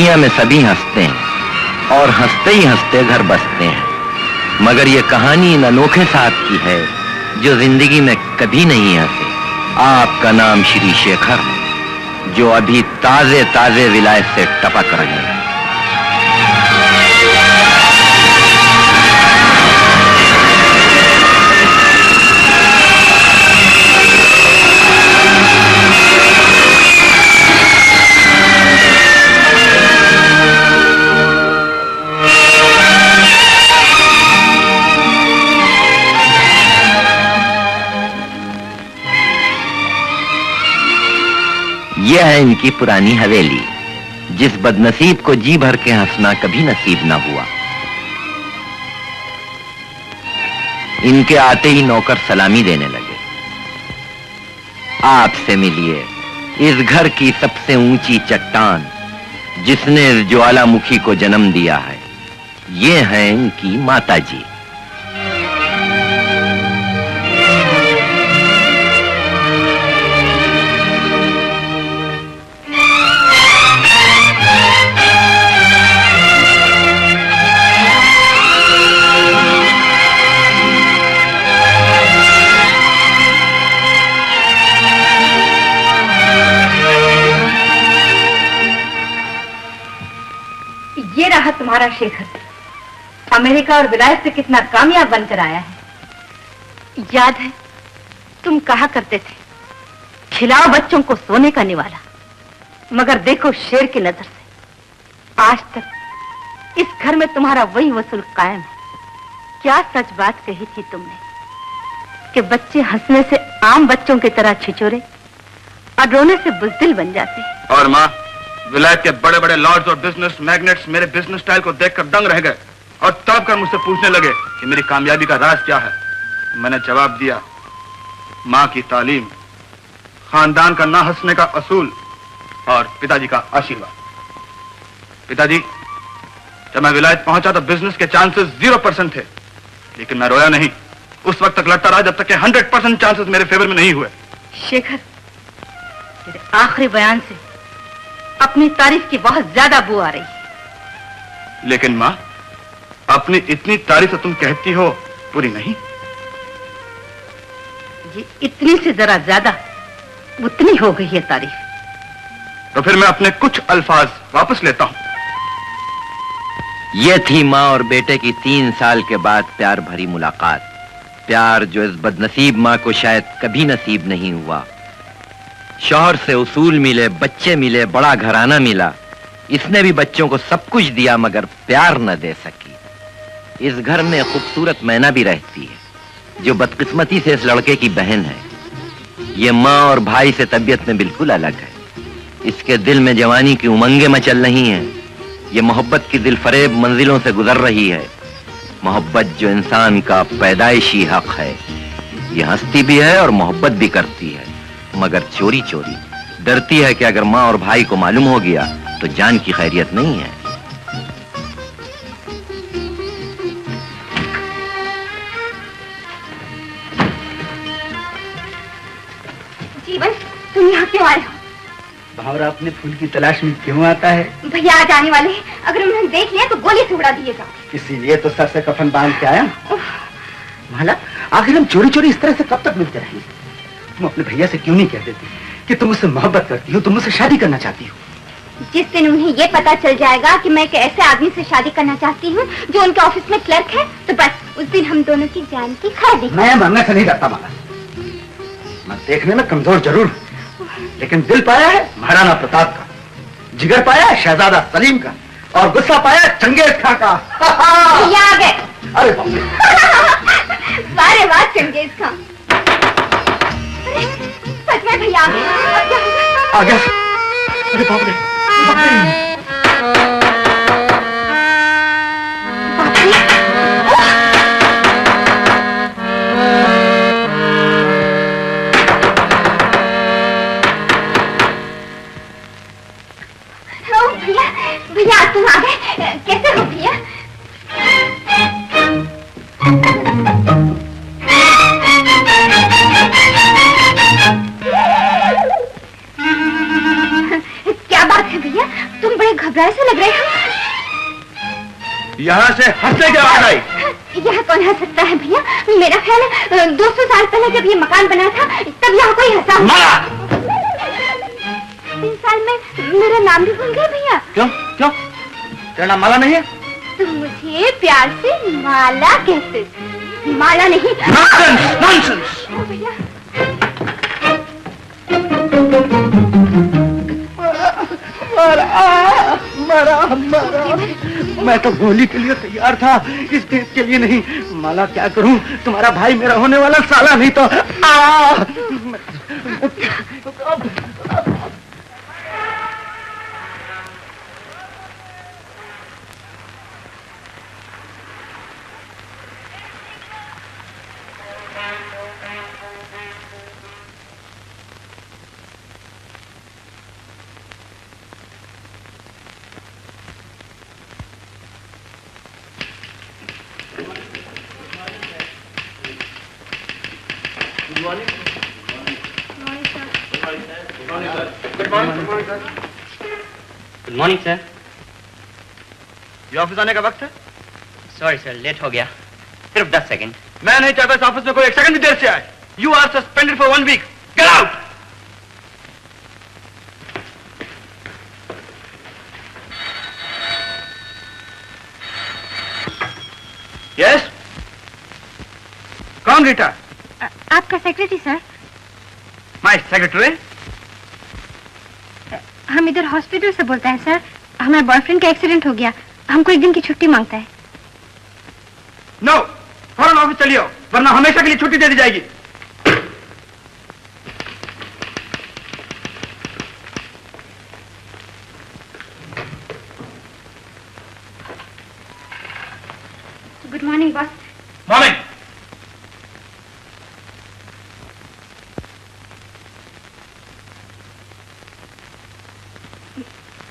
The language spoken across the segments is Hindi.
दुनिया में सभी हंसते हैं और हंसते ही हंसते घर बसते हैं, मगर ये कहानी इन अनोखे साथ की है जो जिंदगी में कभी नहीं हंसे। आपका नाम श्री शेखर है, जो अभी ताजे ताजे विलायत से टपक रहे हैं। यह है इनकी पुरानी हवेली, जिस बदनसीब को जी भर के हंसना कभी नसीब ना हुआ। इनके आते ही नौकर सलामी देने लगे। आपसे मिलिए इस घर की सबसे ऊंची चट्टान, जिसने इस ज्वालामुखी को जन्म दिया है। ये हैं इनकी माता जी। ये रहा तुम्हारा शेखर, अमेरिका और विलायत से कितना कामयाब बनकर आया है। याद है तुम कहा करते थे, खिलाओ बच्चों को सोने का निवाला, मगर देखो शेर की नजर से आज तक इस घर में तुम्हारा वही वसूल कायम है। क्या सच बात कही थी तुमने कि बच्चे हंसने से आम बच्चों की तरह छिछोरे और रोने से बुज़दिल बन जाते। और माँ, विलायत के बड़े बड़े लॉर्ड्स और बिजनेस मैग्नेट्स मेरे बिजनेस स्टाइल को देखकर दंग रह गए और तड़प कर मुझसे पूछने लगे कि मेरी कामयाबी का राज क्या है। मैंने जवाब दिया, माँ की तालीम, खानदान का ना हंसने का असूल और पिताजी का आशीर्वाद। पिताजी, जब मैं विलायत पहुंचा तो बिजनेस के चांसेस 0% थे, लेकिन मैं रोया नहीं। उस वक्त तक लड़ता रहा जब तक कि 100% चांसेस मेरे फेवर में नहीं हुए। शेखर, तेरे आखिरी बयान से अपनी तारीफ की बहुत ज्यादा बू आ रही है। लेकिन माँ, अपनी इतनी तारीफ तो तुम कहती हो पूरी नहीं। ये इतनी से जरा ज्यादा उतनी हो गई है तारीफ। तो फिर मैं अपने कुछ अल्फाज वापस लेता हूं। ये थी माँ और बेटे की 3 साल के बाद प्यार भरी मुलाकात। प्यार जो इस बदनसीब माँ को शायद कभी नसीब नहीं हुआ। शौहर से उसूल मिले, बच्चे मिले, बड़ा घराना मिला। इसने भी बच्चों को सब कुछ दिया, मगर प्यार न दे सकी। इस घर में खूबसूरत मैना भी रहती है, जो बदकिस्मती से इस लड़के की बहन है। ये माँ और भाई से तबीयत में बिल्कुल अलग है। इसके दिल में जवानी की उमंगें मचल रही हैं। ये मोहब्बत की दिल फरेब मंजिलों से गुजर रही है। मोहब्बत जो इंसान का पैदाइशी हक है। ये हंसती भी है और मोहब्बत भी करती है, मगर चोरी चोरी। डरती है कि अगर माँ और भाई को मालूम हो गया तो जान की खैरियत नहीं है। जीवन, तुम यहाँ क्यों आए हो? भावरा अपने फूल की तलाश में क्यों आता है? भैया आज आने वाले हैं, अगर उन्होंने देख लिया तो गोली से उड़ा दिएगा। इसीलिए तो सर से कफन बांध के आया। माला, आखिर हम चोरी चोरी इस तरह से कब तक मिलते रहेंगे? तुम अपने भैया से क्यों नहीं कह देती कि तुम मुझसे मोहब्बत करती हो, तुम मुझसे शादी करना चाहती हो? जिस दिन उन्हें ये पता चल जाएगा कि मैं एक ऐसे आदमी से शादी करना चाहती हूँ जो उनके ऑफिस में क्लर्क है, तो बस उस दिन हम दोनों की जान की खैर। मैं मरने से नहीं डरता माला। मैं देखने में कमजोर जरूर हूँ, लेकिन दिल पाया है महाराणा प्रताप का, जिगर पाया है शहजादा सलीम का, और गुस्सा पाया चंगेज खां का। भैया आ गए। अरे बाप रे। सारे बात चंगेज खां। सच में भैया आ गया। अरे बाप रे। भैया तुम आ गए, कैसे हो भैया? क्या बात है भैया, तुम बड़े घबराए से लग यहाँ से हंसने की आवाज आई। यहाँ कौन हंस सकता है भैया? मेरा ख्याल है 200 साल पहले जब ये मकान बना था तब यहाँ कोई हंसा। माला! 3 साल में मेरा नाम भी भूल गए भैया। क्यों क्यों? तेरा नाम माला नहीं है? तुम मुझे प्यार से माला कहते थे, माला नहीं। Nonsense, nonsense. भैया मरा, मैं तो गोली के लिए तैयार था, इस देश के लिए नहीं। माला क्या करूं, तुम्हारा भाई मेरा होने वाला साला नहीं तो। Good morning sir. ये ऑफिस आने का वक्त है? सॉरी सर, लेट हो गया, सिर्फ 10 सेकंड। मैं नहीं चाहता इस ऑफिस में कोई 1 सेकंड भी देर से आए। You are suspended for 1 week. Get out. Yes, कौन रीटा? आपका सेक्रेटरी सर। My secretary? हम इधर हॉस्पिटल से बोलते हैं सर। हमारे बॉयफ्रेंड का एक्सीडेंट हो गया, हमको 1 दिन की छुट्टी मांगता है। नो, फौरन ऑफिस चलिए, वरना हमेशा के लिए छुट्टी दे दी जाएगी। Good morning boss. Morning.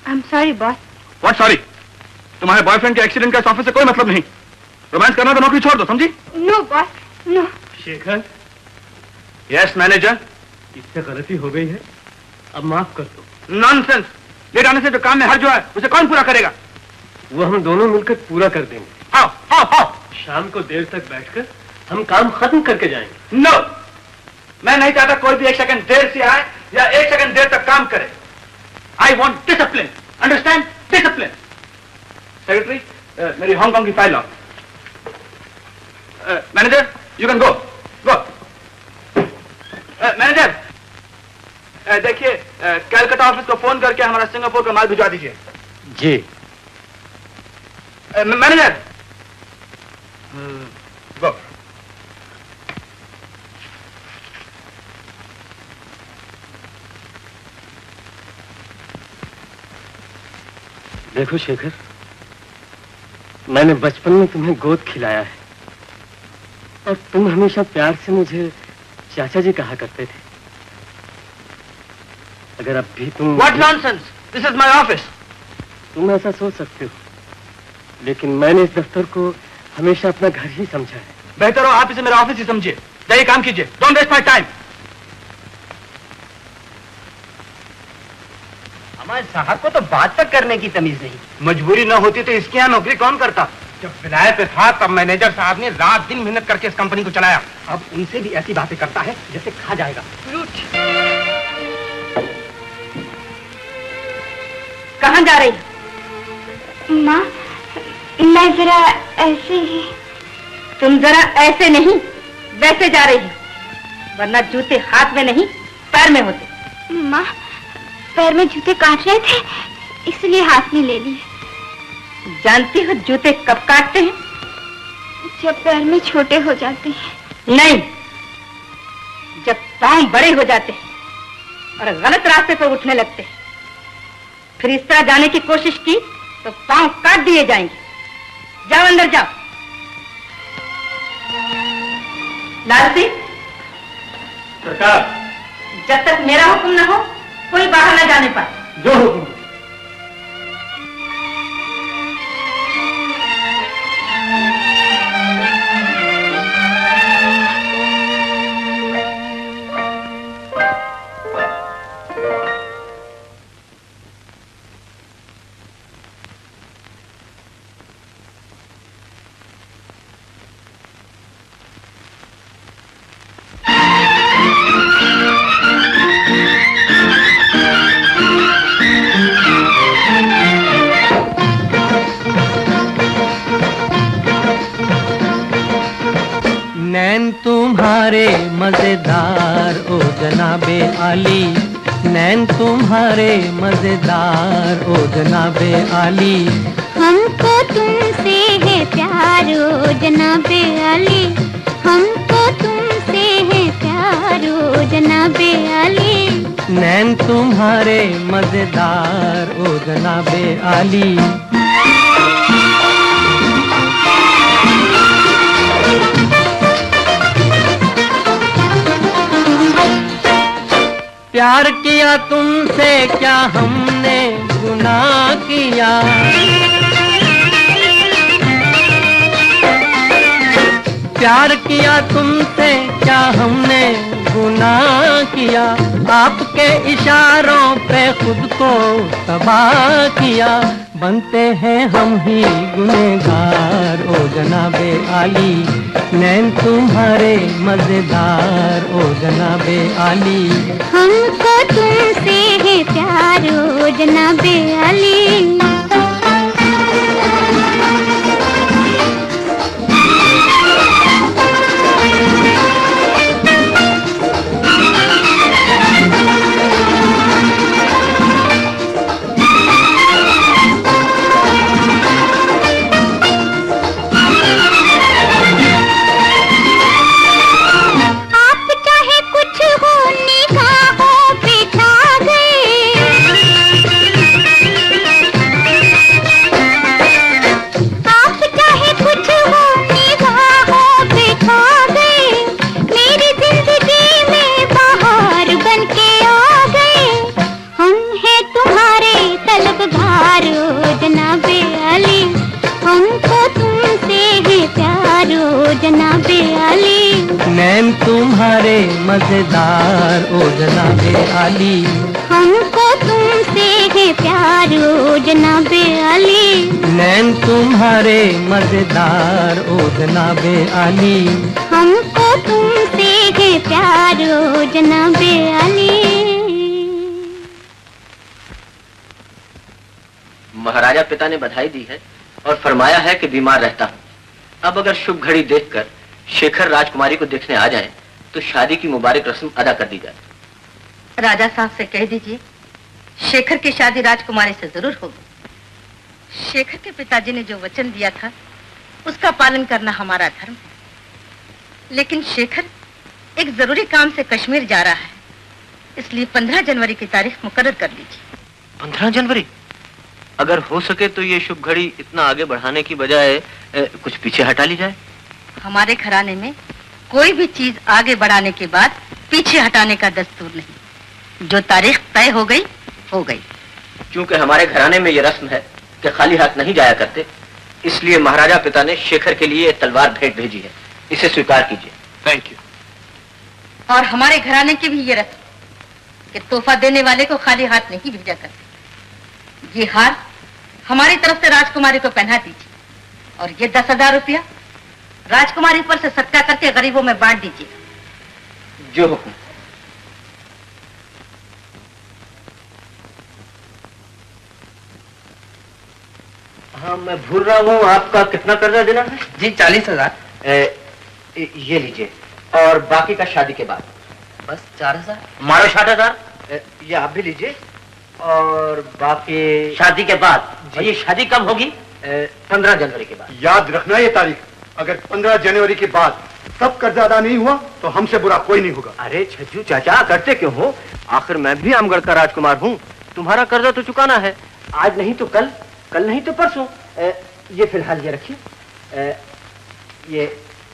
I am sorry boss. What sorry? तुम्हारे बॉयफ्रेंड के एक्सीडेंट का इस ऑफिस से कोई मतलब नहीं। रोमांस करना तो नौकरी छोड़ दो, समझी? No boss, no. Shekhar, yes manager. इससे गलती हो गई है, अब माफ कर दो। नॉनसेंस। लेट आने से जो काम में हर्ज हुआ है उसे कौन पूरा करेगा? वो हम दोनों मिलकर पूरा कर देंगे। आओ आओ आओ। शाम को देर तक बैठकर हम काम खत्म करके जाएंगे। नो, मैं नहीं चाहता कोई भी 1 सेकंड देर से आए या 1 सेकंड देर तक काम करे। I want discipline, understand? Discipline. Secretary, मेरी हांगकांग की फाइल लाओ। Manager, you can go go. Manager, देखिए, कैलकाटा ऑफिस को फोन करके हमारा सिंगापुर का माल भिजवा दीजिए। जी। मैनेजर, गो। देखो शेखर, मैंने बचपन में तुम्हें गोद खिलाया है और तुम हमेशा प्यार से मुझे चाचा जी कहा करते थे। अगर अब भी तुम what nonsense, this is my office. तुम ऐसा सोच सकते हो, लेकिन मैंने इस दफ्तर को हमेशा अपना घर ही समझा है। बेहतर हो आप इसे मेरा ऑफिस ही समझिए। जाइए काम कीजिए, डोंट वेस्ट माय टाइम। हमारे साहब को तो बात तक करने की तमीज नहीं। मजबूरी न होती तो इसके यहाँ नौकरी कौन करता? जब विलायत पे था तब मैनेजर साहब ने रात दिन मेहनत करके इस कंपनी को चलाया। अब उनसे भी ऐसी बातें करता है जैसे खा जाएगा। कहाँ जा रही? माँ, मैं जरा ऐसे ही। तुम जरा ऐसे नहीं, वैसे जा रही हो, वरना जूते हाथ में नहीं पैर में होते। माँ, पैर में जूते काट रहे थे, इसलिए हाथ में ले लिए। जानती हो जूते कब काटते हैं? जब पैर में छोटे हो जाते हैं। नहीं, जब पांव बड़े हो जाते हैं और गलत रास्ते पर उठने लगते हैं। फिर इस तरह जाने की कोशिश की तो पांव काट दिए जाएंगे। जाओ अंदर जाओ। लाल सिंह, सरकार, जब तक मेरा हुक्म न हो कोई बाहर न जाने पाए। जो हुक्म। नैन तुम्हारे मजेदार ओ जनाबे आली, नैन तुम्हारे मजेदार ओ जनाबे आली। हमको तुमसे है प्यार ओ जनाबे आली, हमको तुमसे है प्यार ओ जनाबे आली। नैन तुम्हारे मजेदार ओ जनाबे आली। प्यार किया तुमसे क्या हमने गुनाह किया, प्यार किया तुमसे क्या हमने गुनाह किया। आपके इशारों पे खुद को तबाह किया, बनते हैं हम ही गुनहगार ओ जनाबे आली। नैन तुम्हारे मजेदार ओ जनाबे आली। हमको तुमसे है प्यार ओ जनाबे आली। नैन तुम्हारे मजेदार ओ जनाबे आली। हमको तुमसे है प्यार ओ जनाबे आली। नैन तुम्हारे मजेदार ओ जनाबे आली। हमको तुमसे है प्यार ओ जनाबे आली। महाराजा पिता ने बधाई दी है और फरमाया है कि बीमार रहता हूँ। अब अगर शुभ घड़ी देखकर शेखर राजकुमारी को देखने आ जाएं, तो शादी की मुबारक रस्म अदा कर दी जाए। राजा साहब से कह दीजिए शेखर की शादी राजकुमारी से जरूर होगी। शेखर के पिताजी ने जो वचन दिया था उसका पालन करना हमारा धर्म है। लेकिन शेखर एक जरूरी काम से कश्मीर जा रहा है, इसलिए 15 जनवरी की तारीख मुकर्रर कर लीजिए। 15 जनवरी? अगर हो सके तो ये शुभ घड़ी इतना आगे बढ़ाने की बजाय कुछ पीछे हटा ली जाए। हमारे घराने में कोई भी चीज आगे बढ़ाने के बाद पीछे हटाने का दस्तूर नहीं। जो तारीख तय हो गई हो गई। क्योंकि हमारे घराने में ये रस्म है कि खाली हाथ नहीं जाया करते, इसलिए महाराजा पिता ने शेखर के लिए तलवार भेंट भेजी है। इसे स्वीकार कीजिए। Thank you. और हमारे घराने की भी ये रस्म कि तोहफा देने वाले को खाली हाथ नहीं भेजा करते। ये हार हमारी तरफ से राजकुमारी को पहना दीजिए और ये 10,000 रुपया राजकुमारी पर से सत्या करके गरीबों में बांट दीजिए। जो हाँ, मैं भूल रहा हूँ, आपका कितना कर्जा देना है? जी 40,000। ये लीजिए, और बाकी का शादी के बाद। बस 4,000। मारो 60,000। ये आप भी लीजिए, और बाकी शादी के बाद। ये शादी कब होगी? 15 जनवरी के बाद। याद रखना ये तारीख, अगर 15 जनवरी के बाद तब कर्जा अदा नहीं हुआ तो हमसे बुरा कोई नहीं होगा। अरे छज्जू चाचा, करते क्यों हो? आखिर मैं भी आमगढ़ का राजकुमार हूँ। तुम्हारा कर्जा तो चुकाना है, आज नहीं तो कल, कल नहीं तो परसों। ये फिलहाल ये रखिए, ये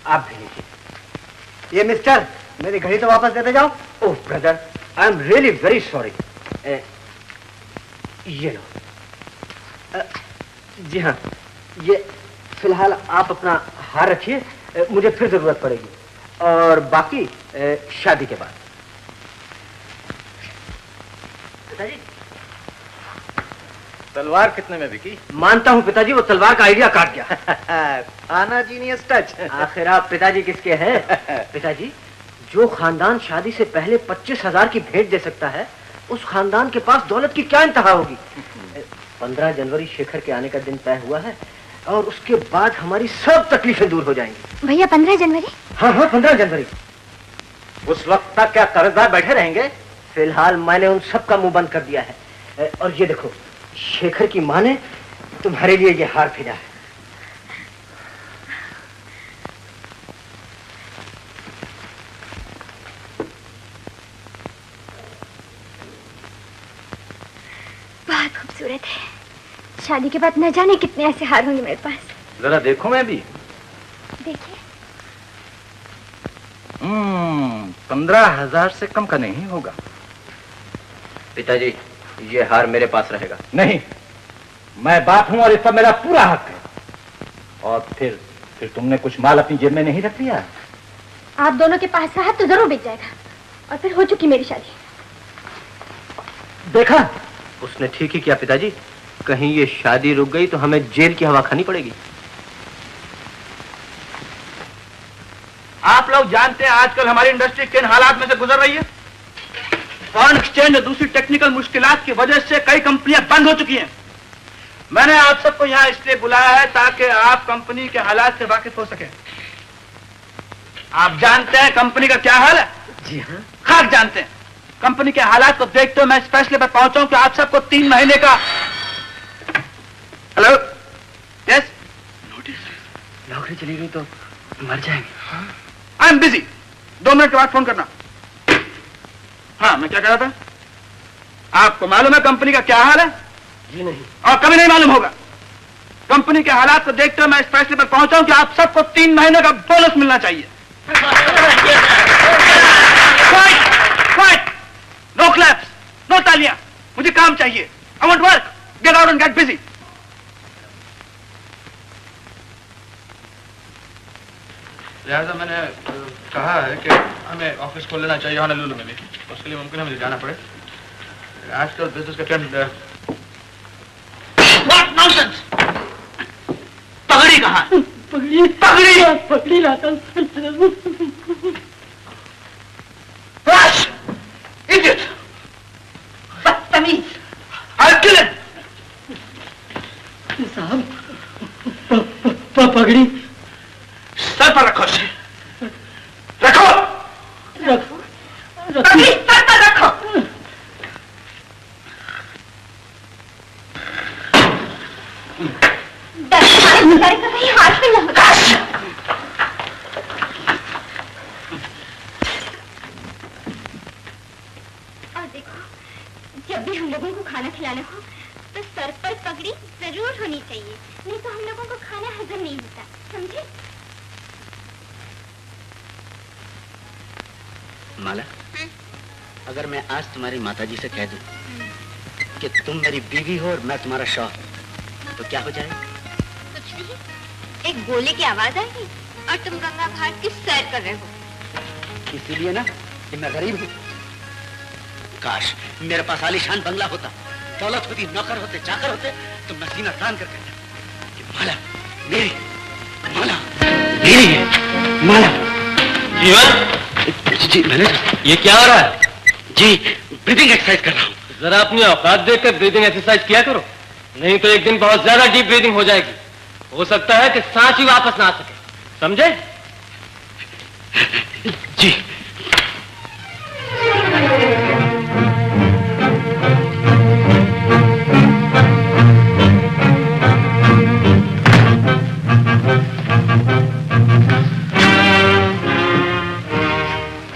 आप भी लीजिए। ये मिस्टर, मेरी घड़ी तो वापस देते जाओ। Oh brother, I am really very sorry. ये लो। जी हाँ, ये फिलहाल आप अपना हार रखिए, मुझे फिर जरूरत पड़ेगी। और बाकी शादी के बाद। पिताजी, तलवार कितने में बिकी? मानता हूँ पिताजी, वो तलवार का आइडिया काट गया। आना जीनियस टच। आखिर आप पिताजी किसके हैं? पिताजी, जो खानदान शादी से पहले 25,000 की भेंट दे सकता है, उस खानदान के पास दौलत की क्या इंतहा होगी। 15 जनवरी शेखर के आने का दिन तय हुआ है। और उसके बाद हमारी सब तकलीफें दूर हो जाएंगी। भैया 15 जनवरी? हाँ हाँ 15 जनवरी। उस वक्त तक क्या कर्जदार बैठे रहेंगे? फिलहाल मैंने उन सब का मुंह बंद कर दिया है। और ये देखो, शेखर की माँ ने तुम्हारे लिए ये हार भेजा है। बहुत खूबसूरत है। शादी के बाद न जाने कितने ऐसे हार होंगे मेरे पास। जरा देखो मैं भी। देखिए। 15,000 से कम का नहीं होगा। पिताजी, ये हार मेरे पास रहेगा। नहीं, मैं बाप हूं और इस पर मेरा पूरा हक है। और फिर तुमने कुछ माल अपनी जेब में नहीं रख लिया? आप दोनों के पास रहा तो जरूर बिक जाएगा और फिर हो चुकी मेरी शादी। देखा, उसने ठीक ही किया पिताजी। कहीं ये शादी रुक गई तो हमें जेल की हवा खानी पड़ेगी। आप लोग जानते हैं आजकल हमारी इंडस्ट्री किन हालात में से गुजर रही है। फॉरेन एक्सचेंज और दूसरी टेक्निकल मुश्किलात की वजह से कई कंपनियां बंद हो चुकी हैं। मैंने आप सबको यहां इसलिए बुलाया है ताकि आप कंपनी के हालात से वाकिफ हो सके। आप जानते हैं कंपनी का क्या हाल है? जी हाँ। खास जानते हैं। कंपनी के हालात को देखते हुए मैं इस फैसले पर पहुंचा हूं कि आप सबको 3 महीने का। हेलो, यस, नौकरी चली गई तो मर जाएंगे। आई एम बिजी, 2 मिनट के बाद फोन करना। हाँ, मैं क्या कह रहा था? आपको मालूम है कंपनी का क्या हाल है? जी नहीं। और कभी नहीं मालूम होगा। कंपनी के हालात को देखते हुए मैं इस फैसले पर पहुंचा हूं कि आप सबको 3 महीने का बोनस मिलना चाहिए। नो क्लैप्स, नो तालियां, मुझे काम चाहिए। I want work, get out and get busy. लिहाजा मैंने कहा है कि हमें ऑफिस खोल लेना चाहिए होनोलुलु में भी। उसके लिए मुमकिन है मुझे जाना पड़े। आजकल बिजनेस का ट्रेंड। What nonsense! पगड़ी कहाँ है? पगड़ी लाता हूँ। इडियट! बदतमीज! I'll kill him! साहब, पगड़ी सर पर रखो इसे। रखो! पगड़ी सर पर रखो। हाथ में लगा। और देखो, जब भी हम लोगों को खाना खिलाना हो तो सर पर पगड़ी जरूर होनी चाहिए, नहीं तो हम लोगों को खाना हजम नहीं होता, समझे? माला, अगर मैं आज तुम्हारी माताजी से कह दूं कि तुम मेरी बीवी हो और मैं तुम्हारा शौहर, तो क्या हो जाएगा? कुछ नहीं, एक गोले की आवाज आएगी और तुम गंगा घाट की सैर कर रहे हो। इसीलिए ना कि मैं गरीब हूँ। काश मेरे पास आलीशान बंगला होता, दौलत होती, नौकर होते, चाकर होते, तो मैं सीना तान कर कहता कि माला मेरी, माला मेरी है, माला। जीवन, जी मैंने, ये क्या हो रहा है? जी ब्रीदिंग एक्सरसाइज कर रहा हूँ। जरा अपनी औकात देखकर ब्रीदिंग एक्सरसाइज किया करो, नहीं तो एक दिन बहुत ज्यादा डीप ब्रीदिंग हो जाएगी। हो सकता है कि सांस ही वापस ना आ सके, समझे? जी।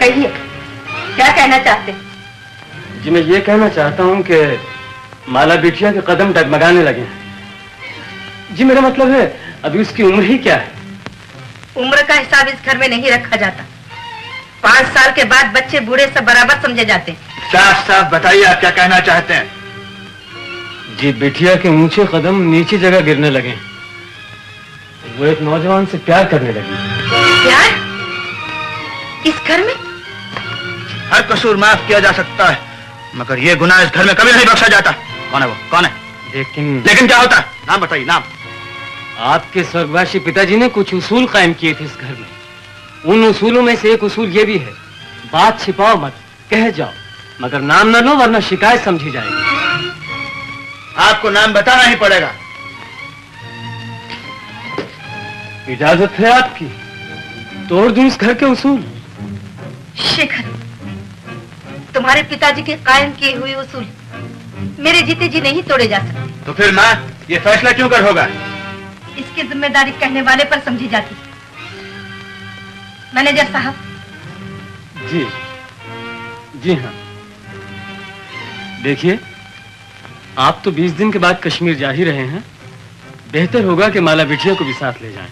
कहिए, क्या कहना चाहते? जी मैं ये कहना चाहता हूँ कि माला बिटिया के कदम डगमगाने लगे हैं। जी मेरा मतलब है, अभी उसकी उम्र ही क्या है? उम्र का हिसाब इस घर में नहीं रखा जाता। 5 साल के बाद बच्चे बूढ़े से बराबर समझे जाते हैं। साफ साफ बताइए आप क्या कहना चाहते हैं? जी बिटिया के ऊंचे कदम नीचे जगह गिरने लगे। वो एक नौजवान से प्यार करने लगी। प्यार? इस घर में? हर कसूर माफ किया जा सकता है, मगर ये गुनाह इस घर में कभी नहीं बख्शा जाता। कौन है वो? कौन है? लेकिन क्या होता? नाम बताइए, नाम। आपके स्वर्गवासी पिताजी ने कुछ उसूल कायम किए थे इस घर में। उन उसूलों में से एक उसूल ये भी है, बात छिपाओ मत, कह जाओ, मगर नाम न लो वरना शिकायत समझी जाएगी। आपको नाम बताना ही पड़ेगा। इजाजत है आपकी, तोड़ दूं इस घर के उसूल। शेखर, तुम्हारे पिताजी के कायम किए हुए उसूल मेरे जीते जी नहीं तोड़े जा सकते। तो फिर माँ, ये फैसला क्यों कर होगा? इसकी जिम्मेदारी कहने वाले पर समझी जाती। मैनेजर साहब। जी जी हाँ, देखिए आप तो 20 दिन के बाद कश्मीर जा ही रहे हैं, बेहतर होगा कि माला बिटिया को भी साथ ले जाएं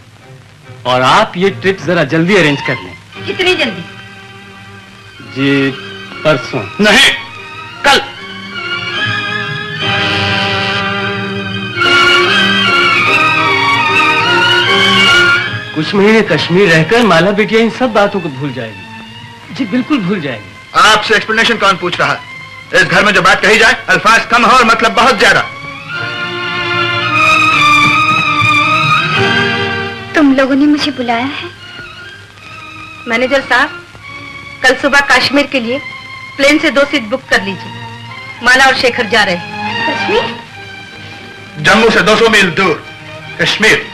और आप ये ट्रिप जरा जल्दी अरेंज कर लें। कितनी जल्दी? जी परसों। नहीं, कल। कुछ महीने कश्मीर रहकर माला बिटिया इन सब बातों को भूल जाएगी। जी बिल्कुल भूल जाएगी। आपसे एक्सप्लेनेशन कौन पूछ रहा है? इस घर में जो बात कही जाए अल्फाज कम हो और मतलब बहुत ज्यादा। तुम लोगों ने मुझे बुलाया है? मैनेजर साहब, कल सुबह कश्मीर के लिए प्लेन से 2 सीट बुक कर लीजिए। माला और शेखर जा रहे हैं। कश्मीर? जम्मू से 200 मील दूर कश्मीर।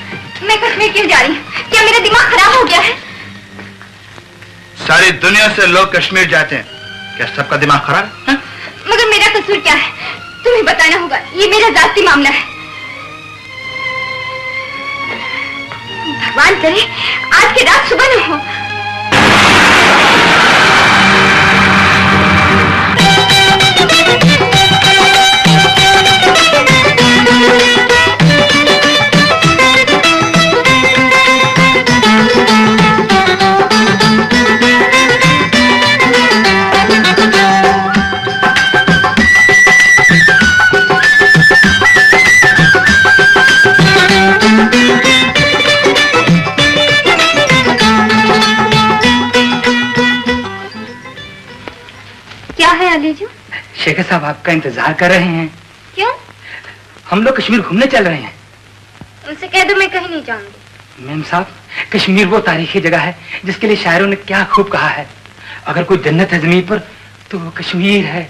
मैं कश्मीर क्यों जा रही हूँ? क्या मेरा दिमाग खराब हो गया है? सारी दुनिया से लोग कश्मीर जाते हैं, क्या सबका दिमाग खराब है? मगर मेरा कसूर क्या है? तुम्हें बताना होगा, ये मेरा जाती मामला है। भगवान करे आज की रात सुबह न हो। शेखर साहब आपका इंतजार कर रहे हैं। क्यों? हम लोग कश्मीर घूमने चल रहे हैं। उनसे कह दो मैं कहीं नहीं जाऊंगी। मैम साहब, कश्मीर वो तारीखी जगह है जिसके लिए शायरों ने क्या खूब कहा है, अगर कोई जन्नत है जमीन पर तो वो कश्मीर है,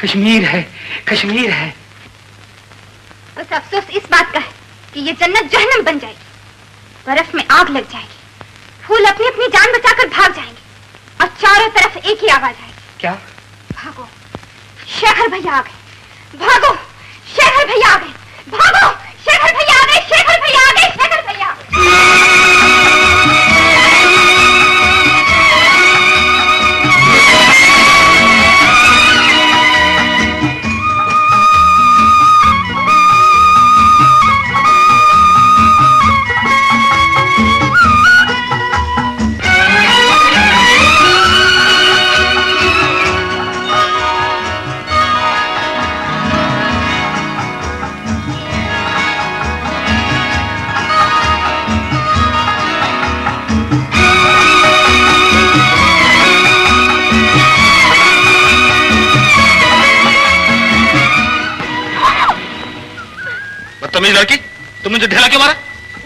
कश्मीर है, कश्मीर है। बस अफसोस इस बात का है कि ये जन्नत जहन्नम बन जाएगी, बर्फ में आग लग जाएगी, फूल अपनी अपनी जान बचाकर भाग जाएंगे और चारों तरफ एक ही आवाज आएगी। क्या? भागो, शेखर भैया आ गए। भागो, शेखर भैया आ गए। भागो, शेखर भैया आ गए। शेखर भैया आ गए। शेखर भैया आ गए। बदतमीज लड़की, तुम मुझे ढेला क्यों मारा?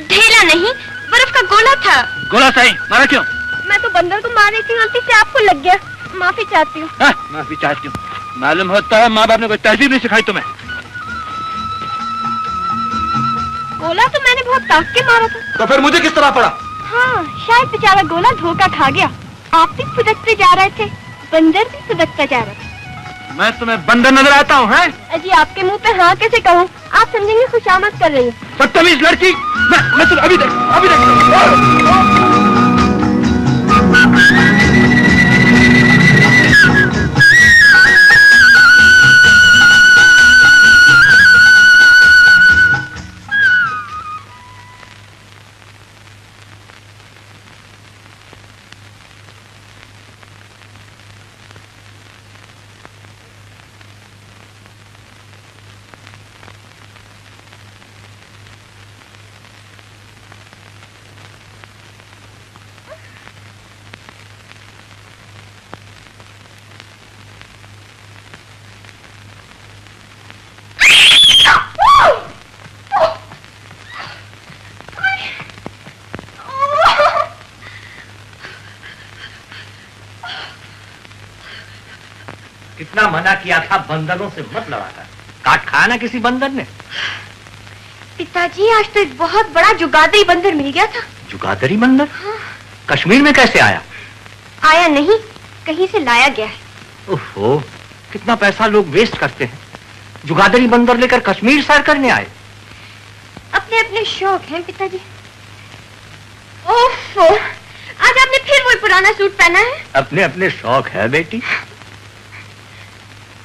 ढेला नहीं, बर्फ का गोला था। गोला सही, मारा क्यों? मैं तो बंदर को मारने की गलती से आपको लग गया। माफी चाहती हूँ। माफी चाहती हूँ? मालूम होता है माँ बाप ने कोई तहजीब नहीं सिखाई तुम्हें। गोला तो मैंने बहुत ताक के मारा था। तो फिर मुझे किस तरह पड़ा? हाँ, शायद बेचारा गोला धोखा खा गया। आप भी फुदकते जा रहे थे, बंदर भी फुदकता जा रहा था। मैं तुम्हें बंदर नजर आता हूँ? हैं? अजी आपके मुंह पे हाँ कैसे कहूँ? आप समझेंगे खुशामद कर रही हूँ। बदतमीज लड़की, मैं तुम अभी देख। कितना मना किया था बंदरों से मत लड़ा कर, काट खाया ना किसी बंदर ने। पिताजी आज तो एक बहुत बड़ा जुगादरी बंदर मिल गया था। जुगादरी बंदर? हाँ। कश्मीर में कैसे आया? आया नहीं, कहीं से लाया गया है। ओहो, कितना पैसा लोग वेस्ट करते हैं। जुगादरी बंदर लेकर कश्मीर सैर करने आए। अपने अपने शौक हैं पिताजी। ओफो, आज आपने फिर वही पुराना सूट पहना है। अपने अपने शौक है बेटी।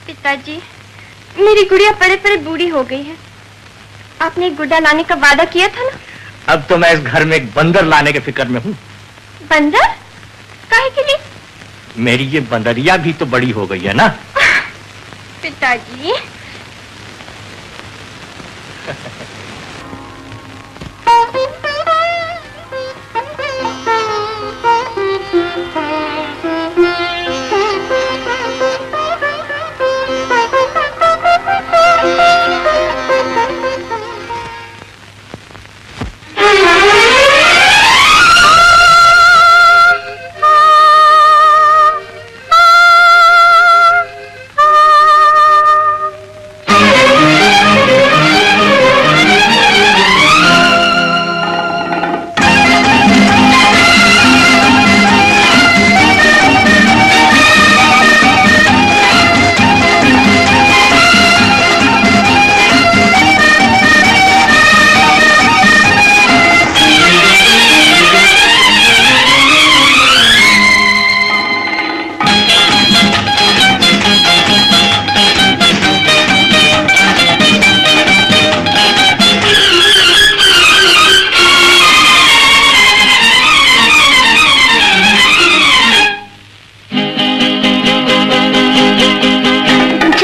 पिताजी, मेरी गुड़िया पड़े पड़े बूढ़ी हो गई है। आपने एक गुड्डा लाने का वादा किया था ना। अब तो मैं इस घर में एक बंदर लाने के फिक्र में हूँ। बंदर? काहे के लिए? मेरी ये बंदरिया भी तो बड़ी हो गई है ना। पिताजी।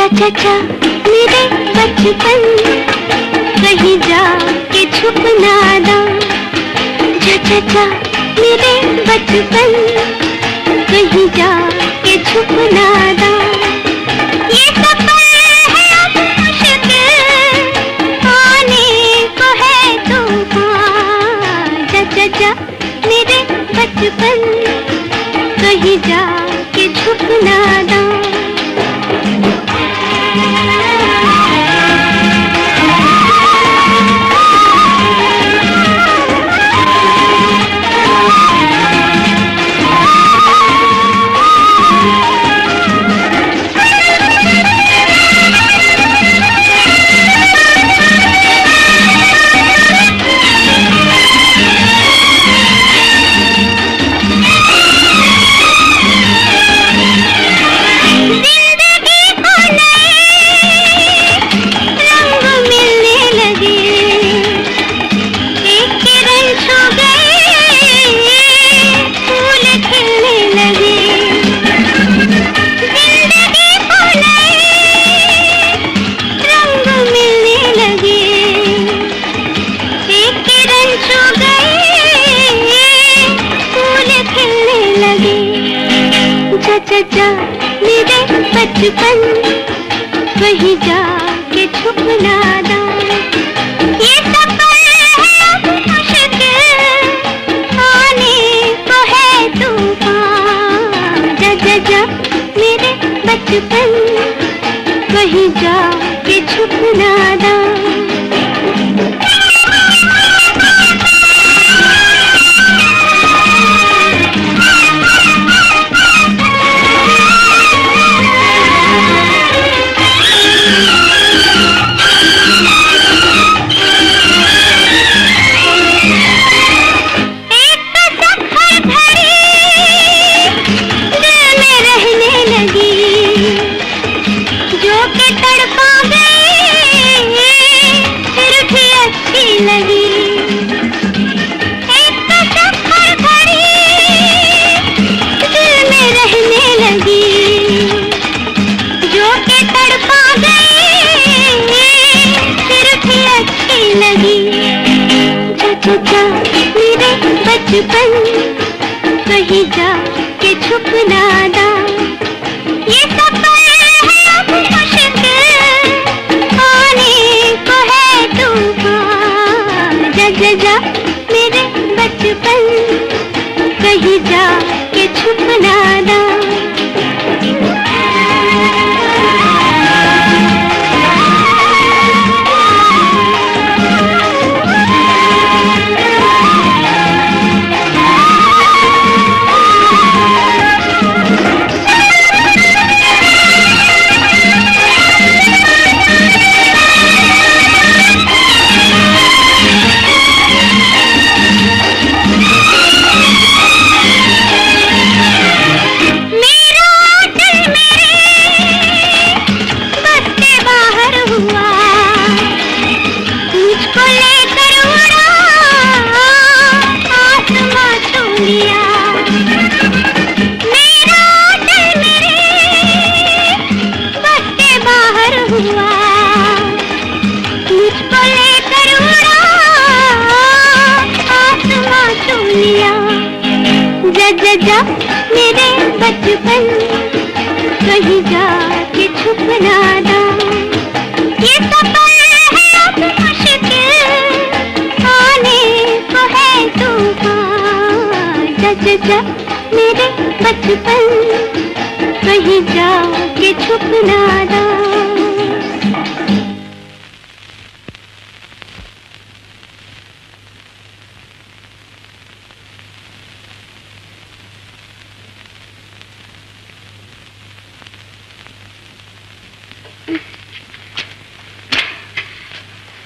चाचा मेरे बचपन कहीं जा के छुप ना दा। चाचा मेरे बचपन कहीं जा के छुप ना दा। ये सफर है अब मुश्किल, आने को है तूफान। चाचा मेरे बचपन कहीं जा के छुप ना दा। चाचा मेरे बचपन कहीं जा के छुप ना दा। ये सफर है अब मुश्किल, आने को है तूफान। चाचा मेरे बचपन कहीं जा के छुप ना दा। चाचा मेरे बचपन कहीं जा के छुप ना दा। ये सफर है अब मुश्किल, आने को है तूफान। जा मेरे बचपन कहीं जा के छुप ना दा। सच जा मेरे बचपन, कहीं जाके छुप ना ना।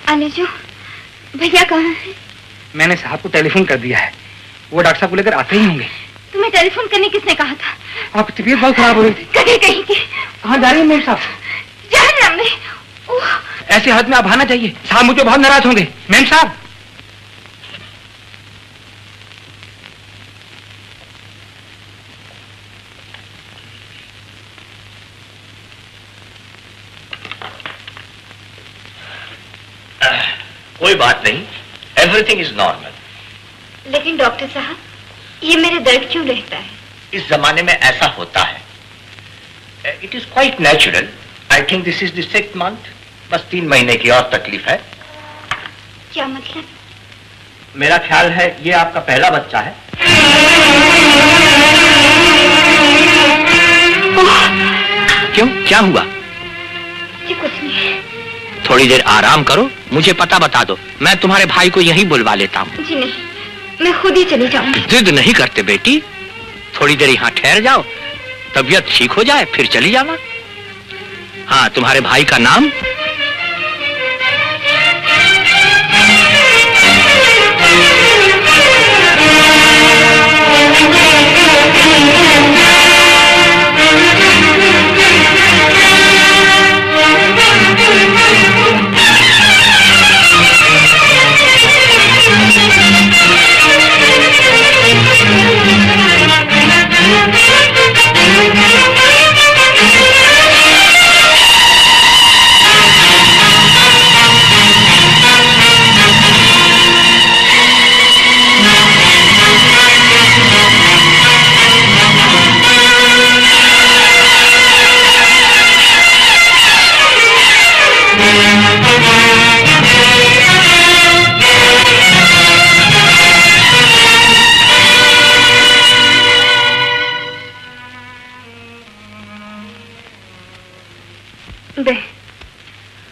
आलेजो, भैया कहाँ है? मैंने साहब को टेलीफोन कर दिया है, वो डॉक्टर साहब को लेकर आते ही होंगे। तुम्हें टेलीफोन करने किसने कहा था? आपकी तबीयत बहुत खराब हो रही थी। कहीं कहीं की। कहाँ जा रही है मेम साहब? जहन्नम में। ऐसी हालत में आप आना चाहिए, साहब मुझे बहुत नाराज होंगे। मेम साहब, कोई बात नहीं, एवरीथिंग इज नॉर्मल। लेकिन डॉक्टर साहब, ये मेरे दर्द क्यों रहता है? इस जमाने में ऐसा होता है। It is quite natural. I think this is the 6th month। बस 3 महीने की और तकलीफ है। क्या मतलब? मेरा ख्याल है ये आपका पहला बच्चा है। क्यों, क्या हुआ? जी कुछ नहीं। थोड़ी देर आराम करो, मुझे पता बता दो, मैं तुम्हारे भाई को यहीं बुलवा लेता हूँ। जी नहीं, मैं खुद ही चली जाऊंगी। जिद नहीं करते बेटी, थोड़ी देर यहाँ ठहर जाओ, तबीयत ठीक हो जाए फिर चली जाना। हाँ, तुम्हारे भाई का नाम?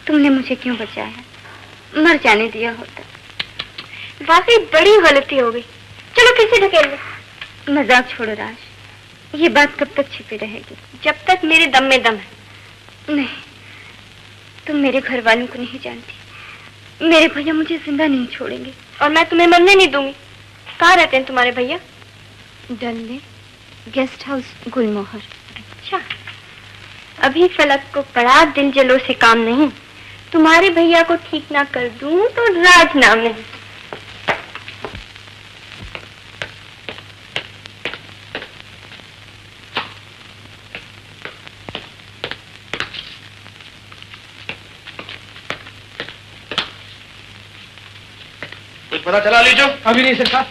तुमने मुझे क्यों बचाया? मर जाने दिया होता। वाकई बड़ी गलती हो गई। चलो फिर से ढकेल लो। मजाक छोड़ो राज, ये बात कब तक छिपी रहेगी? जब तक मेरे दम में दम है। नहीं, तुम मेरे घर वालों को नहीं जानती। मेरे भैया मुझे जिंदा नहीं छोड़ेंगे और मैं तुम्हें मरने नहीं दूंगी। कहाँ रहते हैं तुम्हारे भैया? डल में, गेस्ट हाउस गुलमोहर। अच्छा, अभी फलक को पड़ा दिल जलो से काम नहीं। तुम्हारे भैया को ठीक ना कर दूं तो राज नाम नहीं। कुछ पता चला लीजो? अभी नहीं सरकार।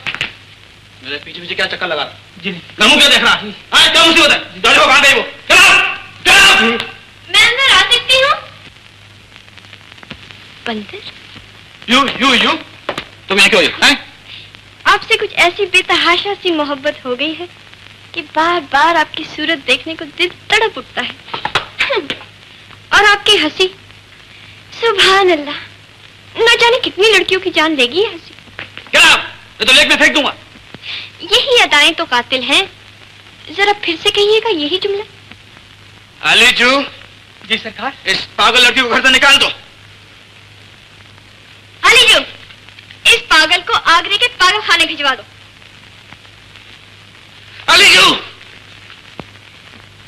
मेरे पीछे पीछे क्या चक्कर लगा? जी नहीं। नमू क्या देख रहा? हाँ, क्या मुसीबत है? जाओ कहाँ गई वो? चलो। मैं अंदर आ सकती हूँ? बंदर? यू तुम यहाँ क्यों आई? आपसे कुछ ऐसी बेतहाशा सी मोहब्बत हो गई है कि बार बार आपकी सूरत देखने को दिल तड़प उठता है। और आपकी हंसी, सुभान अल्लाह, न जाने कितनी लड़कियों की जान लेगी ये हंसी। क्या? मैं तो लेक में फेंक दूंगा। यही अदाएं तो कातिल हैं। जरा फिर से कहिएगा यही जुमला। अलीजू। जी सरकार। इस पागल लड़की को घर से निकाल दो। अलीजू, इस पागल को आगरे के पागल खाने भिजवा दो। अलीजू।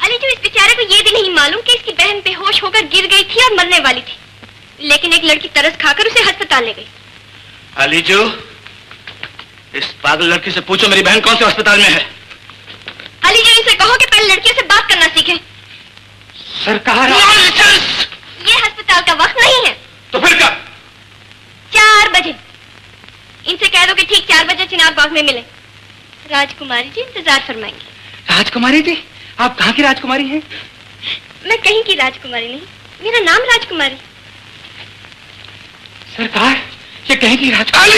अलीजू, इस बेचारे को ये भी नहीं मालूम कि इसकी बहन बेहोश होकर गिर गई थी और मरने वाली थी, लेकिन एक लड़की तरस खाकर उसे अस्पताल ले गई। अलीजू, इस पागल लड़की से पूछो मेरी बहन कौन से अस्पताल में है। अलीजू, इसे कहो कि पहले लड़कियों से बात करना सीखे। सरकार। ये अस्पताल का वक्त नहीं है। तो फिर कब? 4 बजे। इनसे कह दो कि ठीक 4 बजे चिनाब बाग में मिले। राजकुमारी जी इंतजार फरमाएंगे। राजकुमारी जी? आप कहाँ की राजकुमारी हैं? मैं कहीं की राजकुमारी नहीं, मेरा नाम राजकुमारी। सरकार, ये कहीं की राजकुमारी।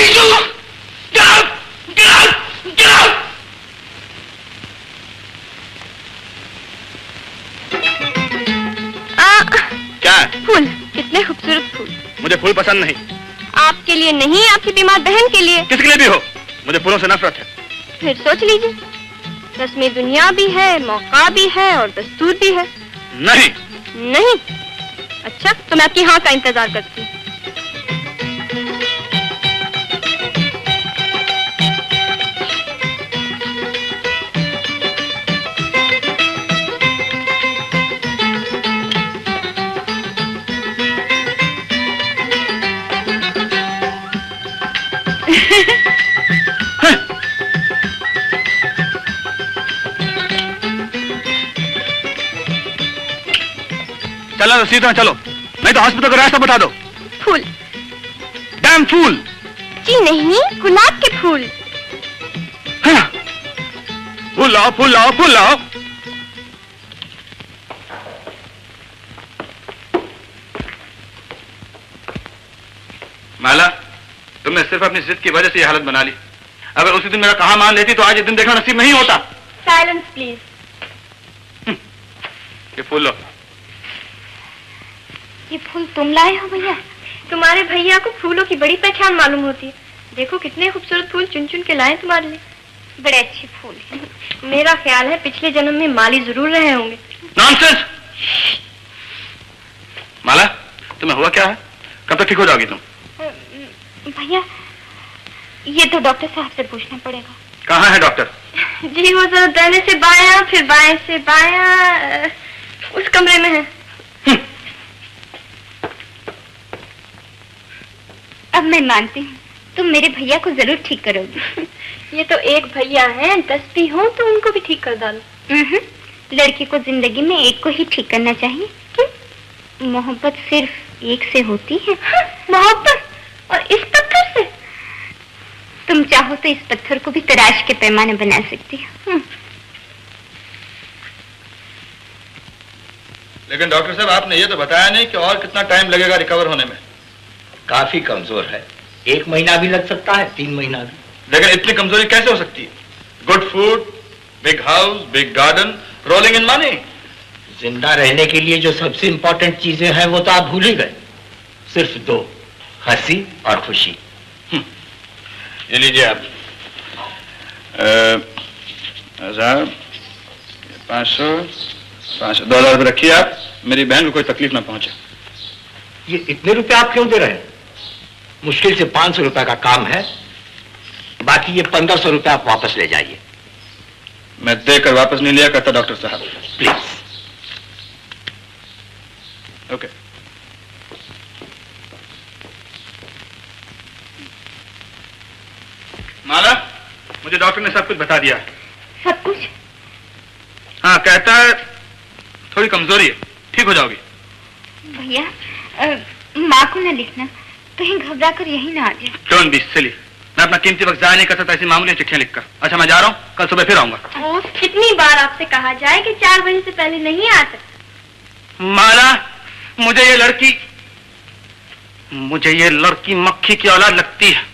फूल पसंद नहीं। आपके लिए नहीं, आपकी बीमार बहन के लिए। किसके लिए भी हो, मुझे फूलों से नफरत है। फिर सोच लीजिए, रस्मी दुनिया भी है, मौका भी है और दस्तूर भी है। नहीं। नहीं? अच्छा, तो मैं आपकी हाँ का इंतजार करती हूँ। चलो सीधा चलो, नहीं तो हॉस्पिटल का रास्ता बता दो। फूल। डैम फूल। जी नहीं, गुलाब के फूल। हाँ। फूल लाओ, फूल लाओ, फूल लाओ। माला, तुमने सिर्फ अपनी जिद की वजह से ये हालत बना ली। अगर उसी दिन मेरा कहा मान लेती तो आज ये दिन देखना नसीब नहीं होता। Silence please. ये फूल लो। ये फूल तुम लाए हो भैया? तुम्हारे भैया को फूलों की बड़ी पहचान मालूम होती है। देखो कितने खूबसूरत फूल चुन चुन के लाए तुम्हारे लिए। बड़े अच्छे फूल हैं। मेरा ख्याल है पिछले जन्म में माली जरूर रहे होंगे। नॉनसेंस! माला, तुम्हें हुआ क्या है? कब तक ठीक हो जाओगी तुम? भैया, ये तो डॉक्टर साहब से पूछना पड़ेगा। कहाँ है डॉक्टर? जी वो जरा दाहिने से बायां, फिर बाएं से बायां, उस कमरे में है। अब मैं मानती हूँ तुम मेरे भैया को जरूर ठीक करोगी। ये तो एक भैया हैं, 10 भी हो तो उनको भी ठीक कर डालो। लड़की को जिंदगी में एक को ही ठीक करना चाहिए। क्यों? मोहब्बत सिर्फ एक से होती है। मोहब्बत? और इस पत्थर से? तुम चाहो तो इस पत्थर को भी तराश के पैमाने बना सकती हो। लेकिन डॉक्टर साहब, आपने ये तो बताया नहीं कि और कितना टाइम लगेगा रिकवर होने में। काफी कमजोर है, 1 महीना भी लग सकता है, 3 महीना भी। लेकिन इतनी कमजोरी कैसे हो सकती है? Good food, big house, big garden, rolling in money. जिंदा रहने के लिए जो सबसे इंपॉर्टेंट चीजें हैं वो तो आप भूल ही गए। सिर्फ 2, हंसी और खुशी। ये लीजिए आप 1000, 500, 2000 रुपये रखिए आप। मेरी बहन को कोई तकलीफ ना पहुंचे। ये इतने रुपए आप क्यों दे रहे हैं? मुश्किल से 500 रुपए का काम है, बाकी ये 1500 रुपए आप वापस ले जाइए। मैं देकर वापस नहीं लिया करता डॉक्टर साहब। प्लीज। ओके। माला, मुझे डॉक्टर ने सब कुछ बता दिया है। सब कुछ? हाँ, कहता है थोड़ी कमजोरी है, ठीक हो जाओगी। भैया, माँ को न लिखना, कहीं घबरा कर यही ना आ जाए। Don't be silly. मैं अपना कीमती वक्त जाया नहीं कर सकता ऐसी मामूली चिट्ठियां लिखकर। अच्छा, मैं जा रहा हूँ, कल सुबह फिर आऊंगा। कितनी बार आपसे कहा जाए कि 4 बजे से पहले नहीं आ सकते। माला, मुझे ये लड़की मक्खी की औलाद लगती है।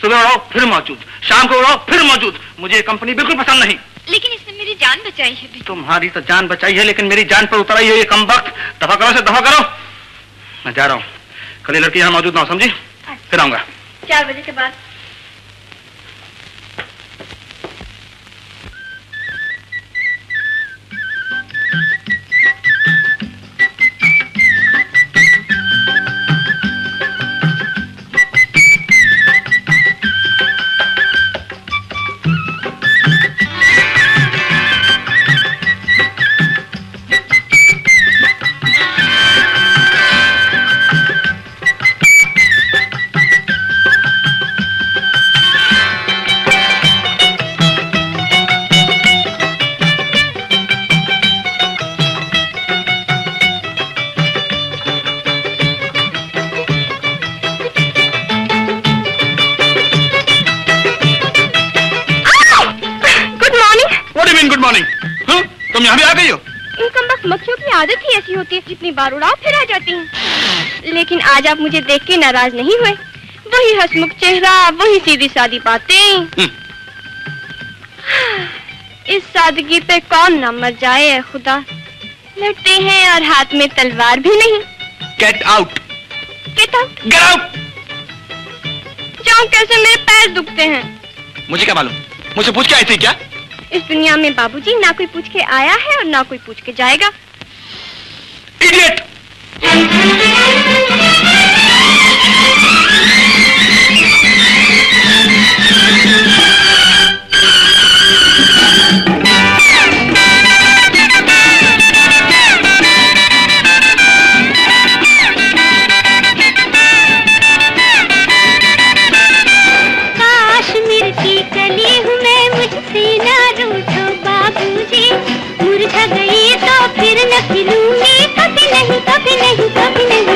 सुबह उड़ाओ फिर मौजूद, शाम को उड़ाओ फिर मौजूद। मुझे ये कंपनी बिल्कुल पसंद नहीं। लेकिन इसने मेरी जान बचाई है। तुम्हारी तो जान बचाई है, लेकिन मेरी जान पर उतर आई है ये कमबख्त। दफा करो से दफा करो। मैं जा रहा हूँ, कल ये लड़की यहाँ मौजूद ना हो, समझी? फिर आऊंगा 4 बजे के बाद। तुम यहाँ भी आ गई हो? इनकम बस मक्खियों की आदत ही ऐसी होती है, जितनी बार उड़ाओ फिर आ जाती हैं। लेकिन आज आप मुझे देख के नाराज नहीं हुए। वही हंसमुख चेहरा, वही सीधी सादी बातें। इस सादगी पे कौन ना मर जाए है खुदा। लड़ते हैं और हाथ में तलवार भी नहीं। Get out. Get out. Get out. जाऊं कैसे, मेरे पैर दुखते हैं। मुझे क्या मालूम, मुझे पूछ के आई थी क्या? इस दुनिया में बाबूजी ना कोई पूछ के आया है और ना कोई पूछ के जाएगा। इडियट। काश्मीर की कली हूँ मैं, मुझसे ना रूठो बाबूजी। मुरझा गई तो फिर न खिलूंगी, कभी नहीं कभी नहीं कभी नहीं।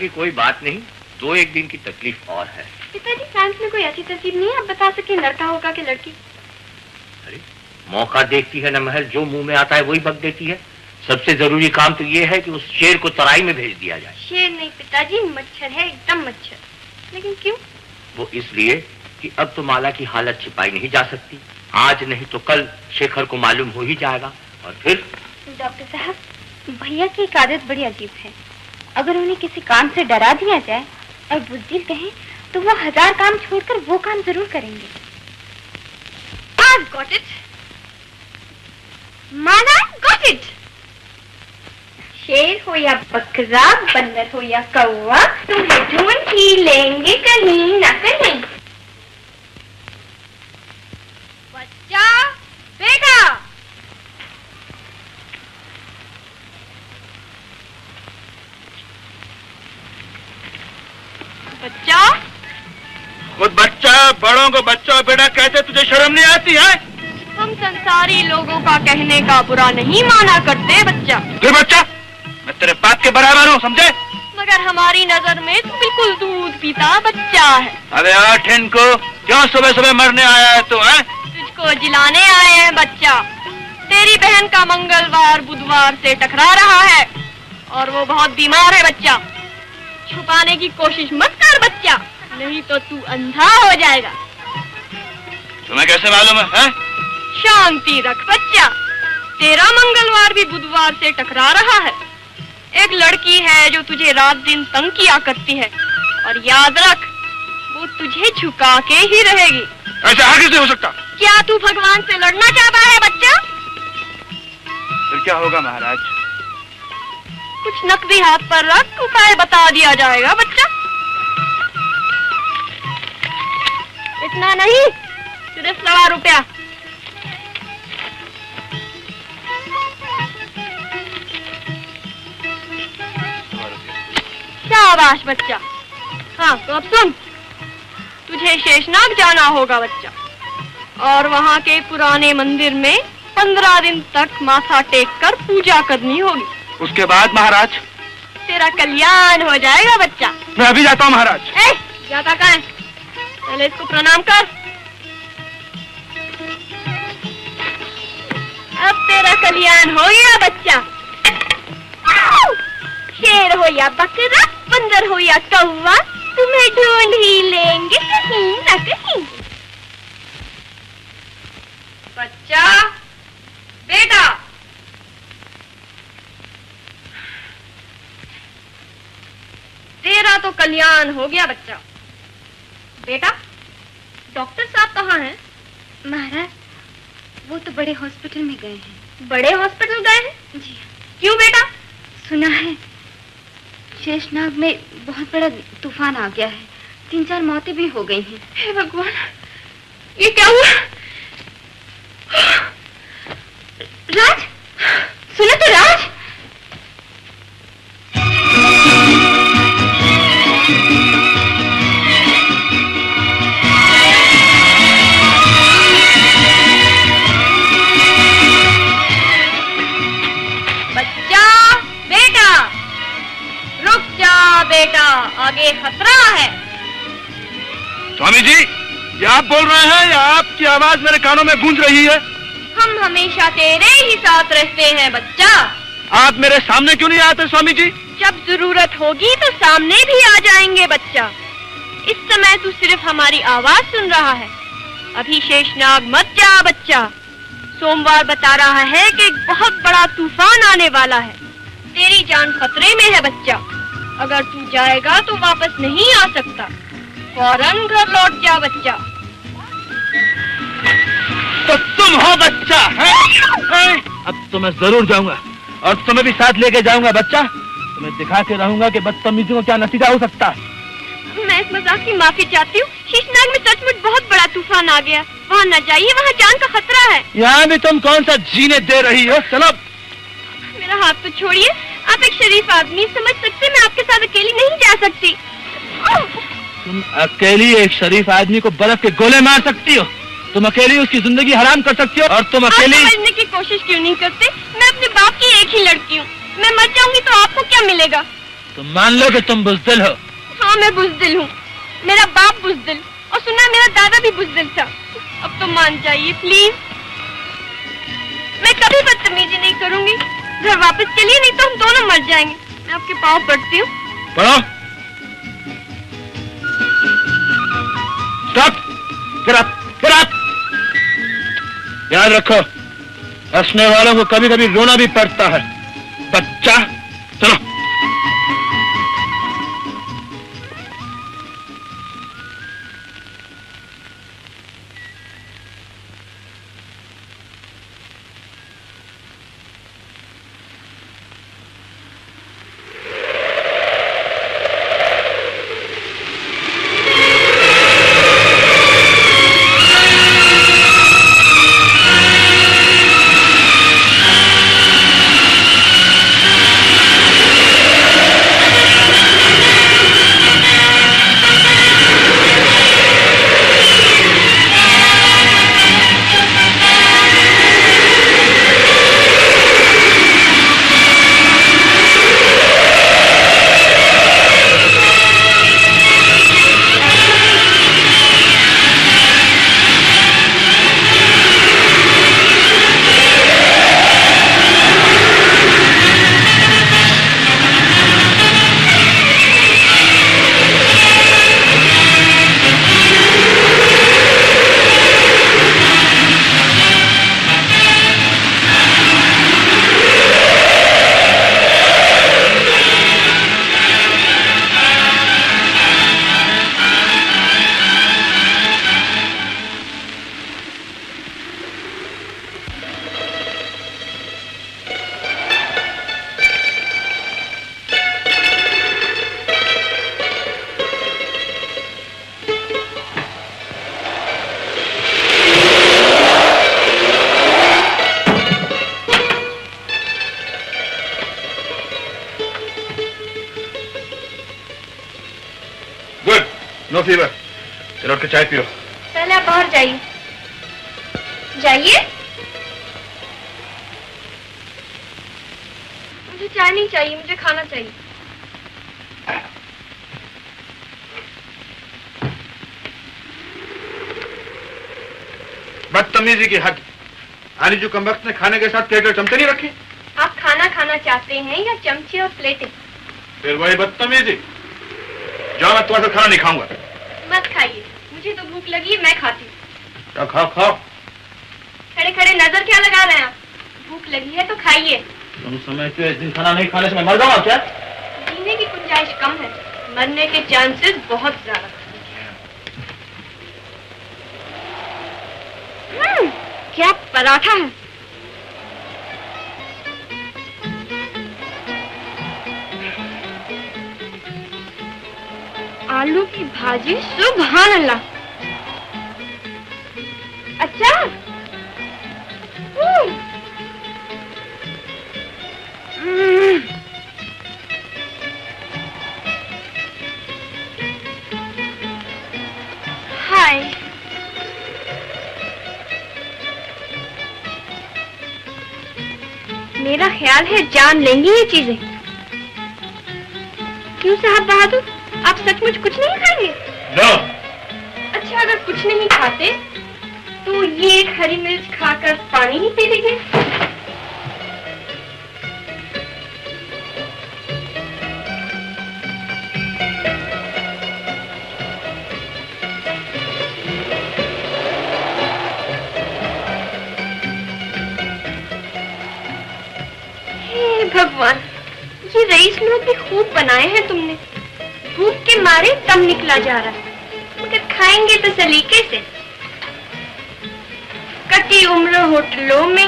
की कोई बात नहीं, 2-1 दिन की तकलीफ और है। पिताजी फ्रांस में कोई ऐसी तरकीब नहीं है आप बता सके लड़का होगा कि लड़की? अरे मौका देखती है ना महल, जो मुंह में आता है वही बक देती है। सबसे जरूरी काम तो ये है कि उस शेर को तराई में भेज दिया जाए। शेर नहीं पिताजी, मच्छर है, एकदम मच्छर। लेकिन क्यों? वो इसलिए कि अब तो माला की हालत छिपाई नहीं जा सकती। आज नहीं तो कल शेखर को मालूम हो ही जाएगा और फिर। डॉक्टर साहब, भैया की एक आदत बड़ी अजीब है। अगर उन्हें किसी काम से डरा दिया जाए और बुज़दिल कहें तो वो 1000 काम छोड़कर वो काम जरूर करेंगे। I've got it. Mala got it. शेर हो या बकरा, बंदर हो या कौवा, तुम्हें ढूंढ ही लेंगे कहीं न कहीं। बच्चा, बेटा। बच्चा। खुद बच्चा बड़ों को बच्चा और बेटा कहते, तुझे शर्म नहीं आती है? हम संसारी लोगों का कहने का बुरा नहीं माना करते बच्चा। तू बच्चा, मैं तेरे बाप के बराबर हूँ, समझे? मगर हमारी नजर में तू बिल्कुल दूध पीता बच्चा है। अबे आठ इनको, क्यों सुबह सुबह मरने आया है तू? है तुझको जिलाने आए हैं बच्चा। तेरी बहन का मंगलवार बुधवार से टकरा रहा है और वो बहुत बीमार है बच्चा। छुपाने की कोशिश मत कर बच्चा, नहीं तो तू अंधा हो जाएगा। तुम्हें कैसे मालूम है? शांति रख बच्चा, तेरा मंगलवार भी बुधवार से टकरा रहा है। एक लड़की है जो तुझे रात दिन तंग किया करती है और याद रख, वो तुझे झुका के ही रहेगी। ऐसा आगे से हो सकता? क्या तू भगवान से लड़ना चाहता है बच्चा? फिर क्या होगा महाराज? कुछ नकदी हाथ पर रख, उपाय बता दिया जाएगा बच्चा। इतना नहीं, सिर्फ 1.25 रुपया। शाबाश बच्चा। हाँ तो अब सुन, तुझे शेषनाग जाना होगा बच्चा और वहाँ के पुराने मंदिर में 15 दिन तक माथा टेक कर पूजा करनी होगी। उसके बाद महाराज? तेरा कल्याण हो जाएगा बच्चा। मैं अभी जाता हूँ महाराज। जाता कहाँ है? पहले इसको प्रणाम कर। अब तेरा कल्याण हो गया बच्चा। शेर हो या बकरा, बंदर हो या कौवा, तुम्हें ढूंढ ही लेंगे कहीं न कहीं। बच्चा, बेटा। तेरा तो कल्याण हो गया बच्चा। बेटा, डॉक्टर साहब कहाँ हैं? महाराज, वो तो बड़े हॉस्पिटल में गए हैं। बड़े हॉस्पिटल गए हैं? जी। क्यों बेटा? सुना है शेषनाग में बहुत बड़ा तूफान आ गया है, 3-4 मौतें भी हो गई हैं। हे भगवान, ये क्या हुआ? राज, सुनो तो राज। बच्चा, बेटा, रुक जा बेटा, आगे खतरा है। स्वामी जी, ये आप बोल रहे हैं या आपकी आवाज मेरे कानों में गूंज रही है? हम हमेशा तेरे ही साथ रहते हैं बच्चा। आप मेरे सामने क्यों नहीं आते स्वामी जी? जब जरूरत होगी तो सामने भी आ जाएंगे बच्चा। इस समय तू सिर्फ हमारी आवाज सुन रहा है। अभी शेषनाग मत जा बच्चा। सोमवार बता रहा है कि एक बहुत बड़ा तूफान आने वाला है। तेरी जान खतरे में है बच्चा। अगर तू जाएगा तो वापस नहीं आ सकता। फौरन घर लौट जा बच्चा। तो तुम हो बच्चा है? अब तो मैं जरूर जाऊंगा और तुम्हें भी साथ लेके जाऊंगा बच्चा। तुम्हें दिखा के रहूंगा कि बदतमीजी को क्या नतीजा हो सकता है। मैं इस मजाक की माफी चाहती हूँ। शेषनाग में सचमुच बहुत बड़ा तूफान आ गया। वहाँ न जाइए, वहाँ जान का खतरा है। यहाँ भी तुम कौन सा जीने दे रही हो? चलो। मेरा हाथ तो छोड़िए। आप एक शरीफ आदमी, समझ सकते मैं आपके साथ अकेली नहीं जा सकती। तुम अकेली एक शरीफ आदमी को बर्फ के गोले मार सकती हो? तुम अकेली उसकी जिंदगी हराम कर सकती हो? और तुम अकेली समझने की कोशिश क्यों नहीं करते? मैं अपने बाप की एक ही लड़की हूँ। मैं मर जाऊंगी तो आपको क्या मिलेगा? तुम मान लो कि तुम बुज़दिल हो। हाँ, मैं बुज़दिल हूँ। मेरा बाप बुज़दिल और सुना मेरा दादा भी बुज़दिल था। अब तो मान जाइए प्लीज। मैं कभी बदतमीजी नहीं करूंगी। घर वापस चलिए, नहीं तो हम दोनों मर जाएंगे। मैं आपके पाँव पड़ती हूँ। पढ़ो। Stop. Get up! Get up! याद रखो, हंसने वालों को कभी कभी रोना भी पड़ता है। बच्चा, चलो। No fever. चलो उठ के चाय पियो। पहले आप बाहर जाइए। जाइए। मुझे चाय नहीं चाहिए, मुझे खाना चाहिए। बदतमीजी की हद। आनी जो कमबख्त ने खाने के साथ प्लेट और चमचे नहीं रखी। आप खाना खाना चाहते हैं या चमचे और प्लेटें? फिर वही बदतमीजी। जाओ, मैं तुम्हारे साथ खाना नहीं खाऊंगा। मत खाइए, मुझे तो भूख लगी है, मैं खाती हूँ। तो खाओ खाओ। खड़े खड़े नजर क्या लगा रहे हैं आप? भूख लगी है तो खाइए। तुम समझते हो इस दिन खाना नहीं खाने से मैं मर जाऊंगा क्या? जीने की गुंजाइश कम है, मरने के चांसेस बहुत ज्यादा। क्या पराठा है। आलू की भाजी, सुभान अल्लाह। अच्छा। हाय। मेरा ख्याल है जान लेंगी ये चीजें। क्यों साहब बहादुर, आप सचमुच कुछ नहीं खाएंगे? No. अच्छा, अगर कुछ नहीं खाते तो ये एक हरी मिर्च खाकर पानी नहीं पी लेंगे? हे भगवान, ये रईस लोग भी खूब बनाए हैं तुमने। भूख के मारे दम निकला जा रहा है, मगर खाएंगे तो सलीके से। कटी उम्र होटलों में,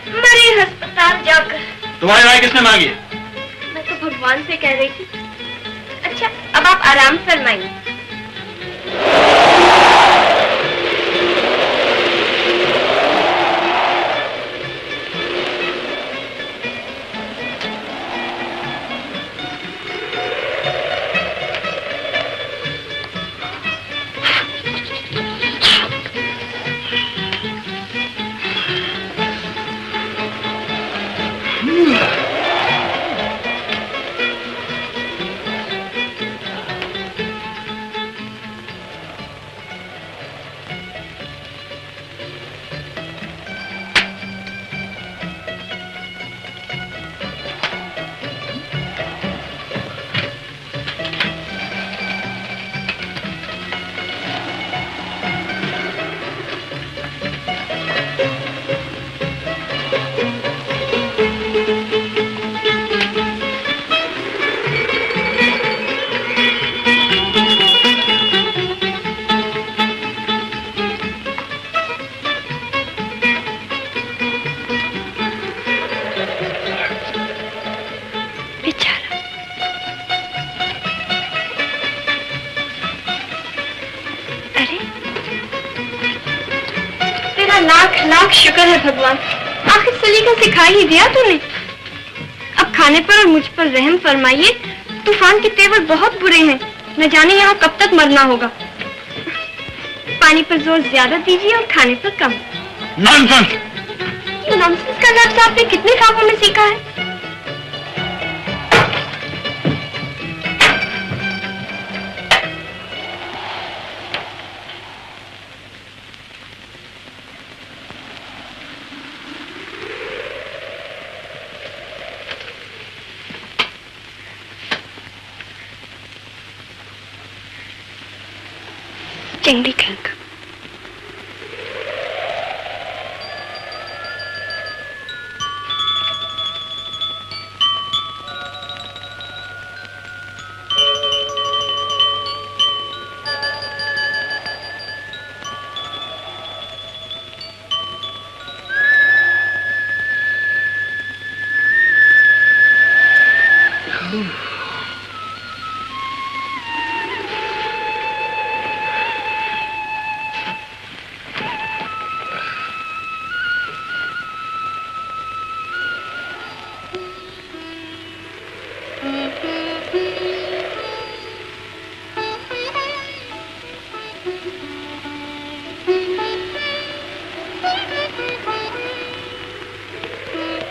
मरे अस्पताल जाकर। तुम्हारी राय किसने मांगी है? मैं तो भगवान से कह रही थी। अच्छा, अब आप आराम फरमाइए। लाख लाख शुक्र है भगवान, आखिर सलीका सिखा ही दिया तूने। अब खाने पर और मुझ पर रहम फरमाइए। तूफान के तेवर बहुत बुरे हैं, न जाने यहाँ कब तक मरना होगा। पानी पर जोर ज्यादा दीजिए और खाने पर कम। नॉनसेंस! ये नॉनसेंस का लफ्ज़ आपने कितने ख्वाबों में सीखा है? चंगी खंक।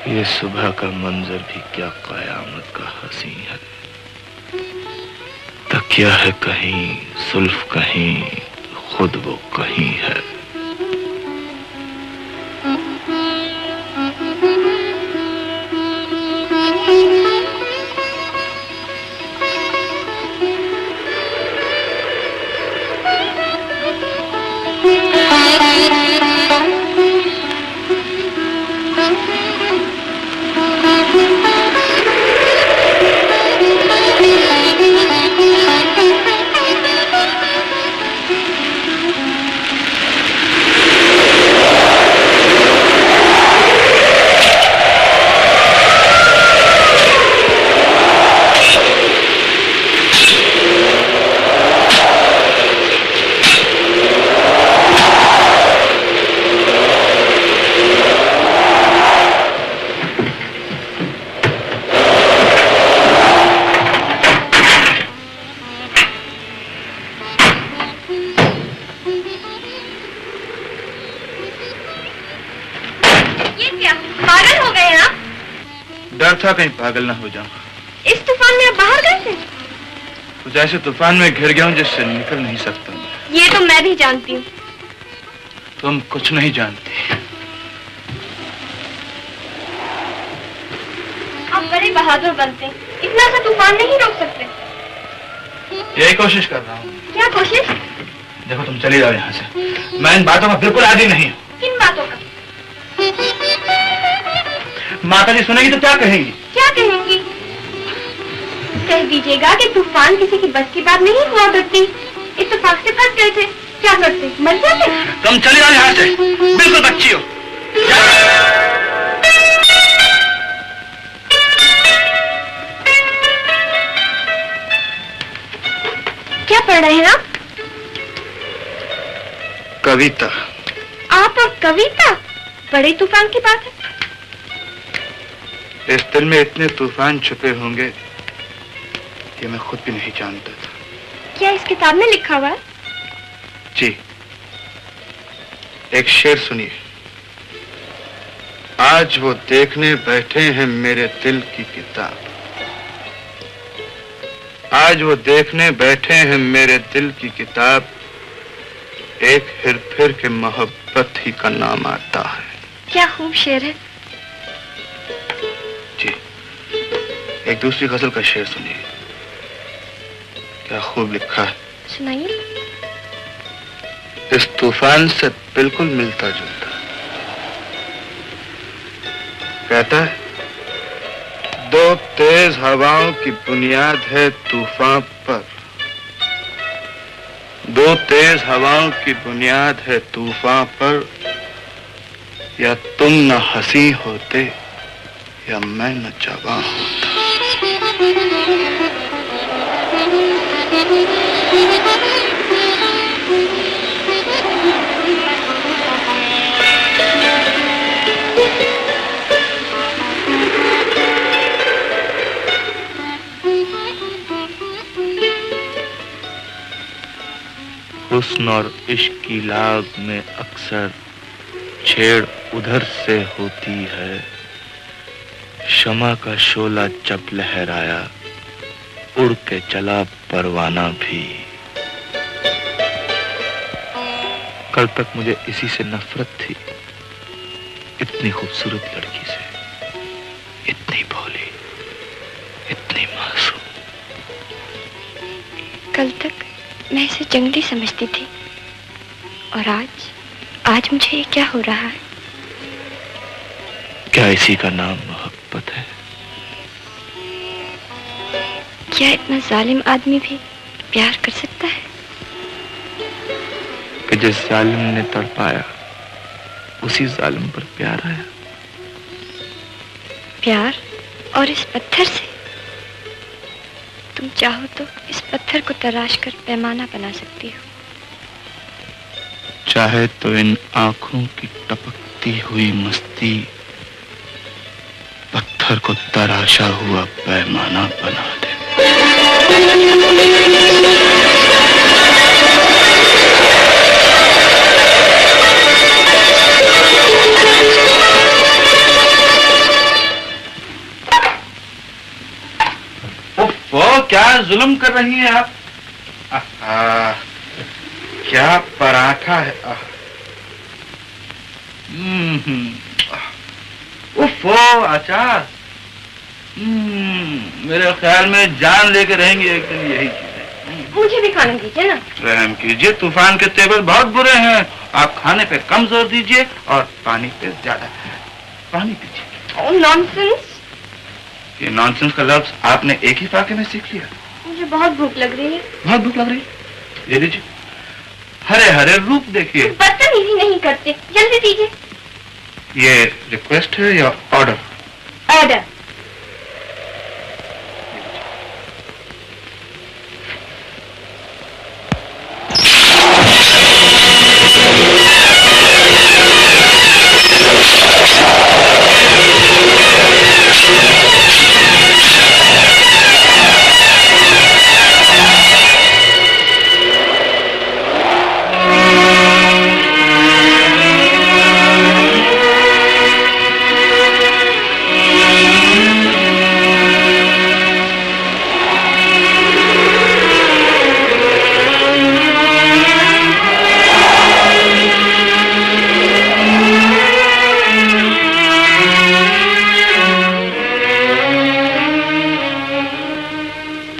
ये सुबह का मंजर भी क्या कयामत का हसी है। तकिया है कहीं, सुल्फ कहीं, खुद वो कहीं है। डर था कहीं पागल ना हो जाऊं। इस तूफान में आप बाहर गए थे? कुछ ऐसे तूफान में घिर गया हूं जिससे निकल नहीं सकता। ये तो मैं भी जानती हूँ। तुम कुछ नहीं जानती। आप बड़े बहादुर बनते, इतना सा तूफान नहीं रोक सकते। यही कोशिश कर रहा हूँ। क्या कोशिश? देखो तुम चली जाओ यहाँ से। मैं इन बातों का बिल्कुल आदी नहीं हूँ। किन बातों का? माता जी सुनेगी तो क्या कहेंगी? क्या कहेंगी? कह दीजिएगा कि तूफान किसी की बस की बात नहीं हुआ करती। इत्तेफाक से फंस गए थे, क्या करते? मर जाते। तुम चली जाओ यहाँ से, बिल्कुल बच्ची हो। क्या पढ़ रहे हैं आप? कविता। आप और कविता? बड़े तूफान की बात है। इस दिल में इतने तूफान छुपे होंगे ये मैं खुद भी नहीं जानता था। क्या इस किताब में लिखा हुआ है? जी, एक शेर सुनिए। आज वो देखने बैठे हैं मेरे दिल की किताब। आज वो देखने बैठे हैं मेरे दिल की किताब। एक हिर फिर के मोहब्बत ही का नाम आता है। क्या खूब शेर है। जी, एक दूसरी गजल का शेर सुनिए, क्या खूब लिखा है। सुनाइए। इस तूफान से बिल्कुल मिलता जुलता। कहता है, दो तेज हवाओं की बुनियाद है तूफान पर। दो तेज हवाओं की बुनियाद है तूफान पर। या तुम न हंसी होते या मैं न जवां होता। हुस्न और इश्क की लाग में अक्सर छेड़ उधर से होती है। शमा का शोला जब लहराया उड़ के चला परवाना भी। कल तक मुझे इसी से नफरत थी, इतनी खूबसूरत लड़की से, इतनी भोली, इतनी मासूम। कल तक मैं इसे जंगली समझती थी और आज मुझे ये क्या हो रहा है? क्या इसी का नाम मोहब्बत है? क्या इतना जालिम आदमी भी प्यार कर सकता है? कि जिस जालिम ने तड़पाया उसी जालिम पर प्यार आया। प्यार? और इस पत्थर से? तुम चाहो तो इस पत्थर को तराश कर पैमाना बना सकती हो। चाहे तो इन आंखों की टपकती हुई मस्ती पत्थर को तराशा हुआ पैमाना बना दे। वो क्या जुल्म कर रही हैं आप? क्या पराठा है। उफ़ो, अचार। मेरे ख्याल में जान लेके रहेंगी एक दिन यही चीजें। मुझे भी खाने दीजिए ना। रहम कीजिए, तूफान के तेवर बहुत बुरे हैं। आप खाने पे कम जोर दीजिए और पानी पे ज्यादा। पानी पीजिए। नॉनसेंस। ये नॉनसेंस का लफ्ज आपने एक ही फाके में सीख लिया। मुझे बहुत भूख लग रही है। बहुत भूख लग रही है? ये लीजिए, हरे हरे रूप देखिए। बदतमीजी नहीं करते, जल्दी दीजिए। ये रिक्वेस्ट है या ऑर्डर? ऑर्डर।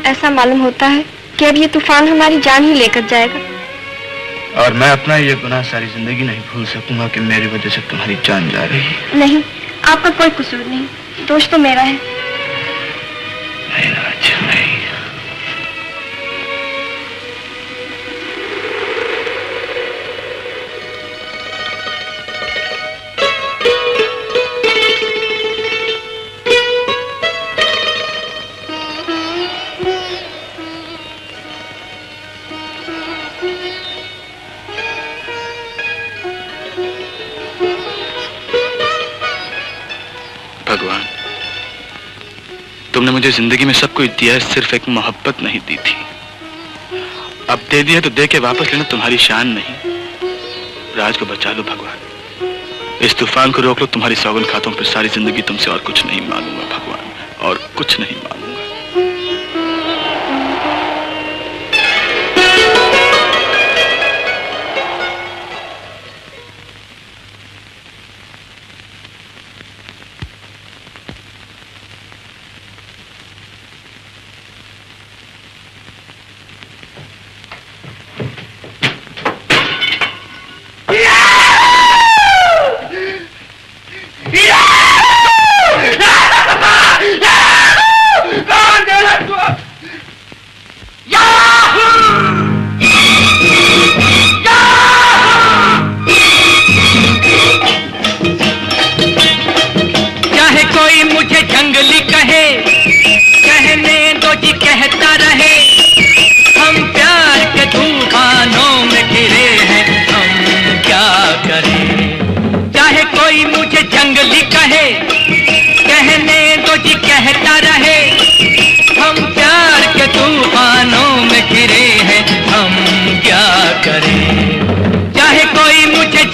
ऐसा मालूम होता है कि अब ये तूफान हमारी जान ही लेकर जाएगा। और मैं अपना ये गुनाह सारी जिंदगी नहीं भूल सकूंगा कि मेरी वजह से तुम्हारी जान जा रही है। नहीं, आपका कोई कसूर नहीं, दोष तो मेरा है। नहीं राज, नहीं। भगवान, तुमने मुझे जिंदगी में सब कुछ दिया है, सिर्फ एक मोहब्बत नहीं दी थी। अब दे दिया तो दे के वापस लेना तुम्हारी शान नहीं। राज को बचा लो भगवान, इस तूफान को रोक लो। तुम्हारी सौगन खातों पर सारी जिंदगी तुमसे और कुछ नहीं मांगूंगा भगवान, और कुछ नहीं मांगूंगा।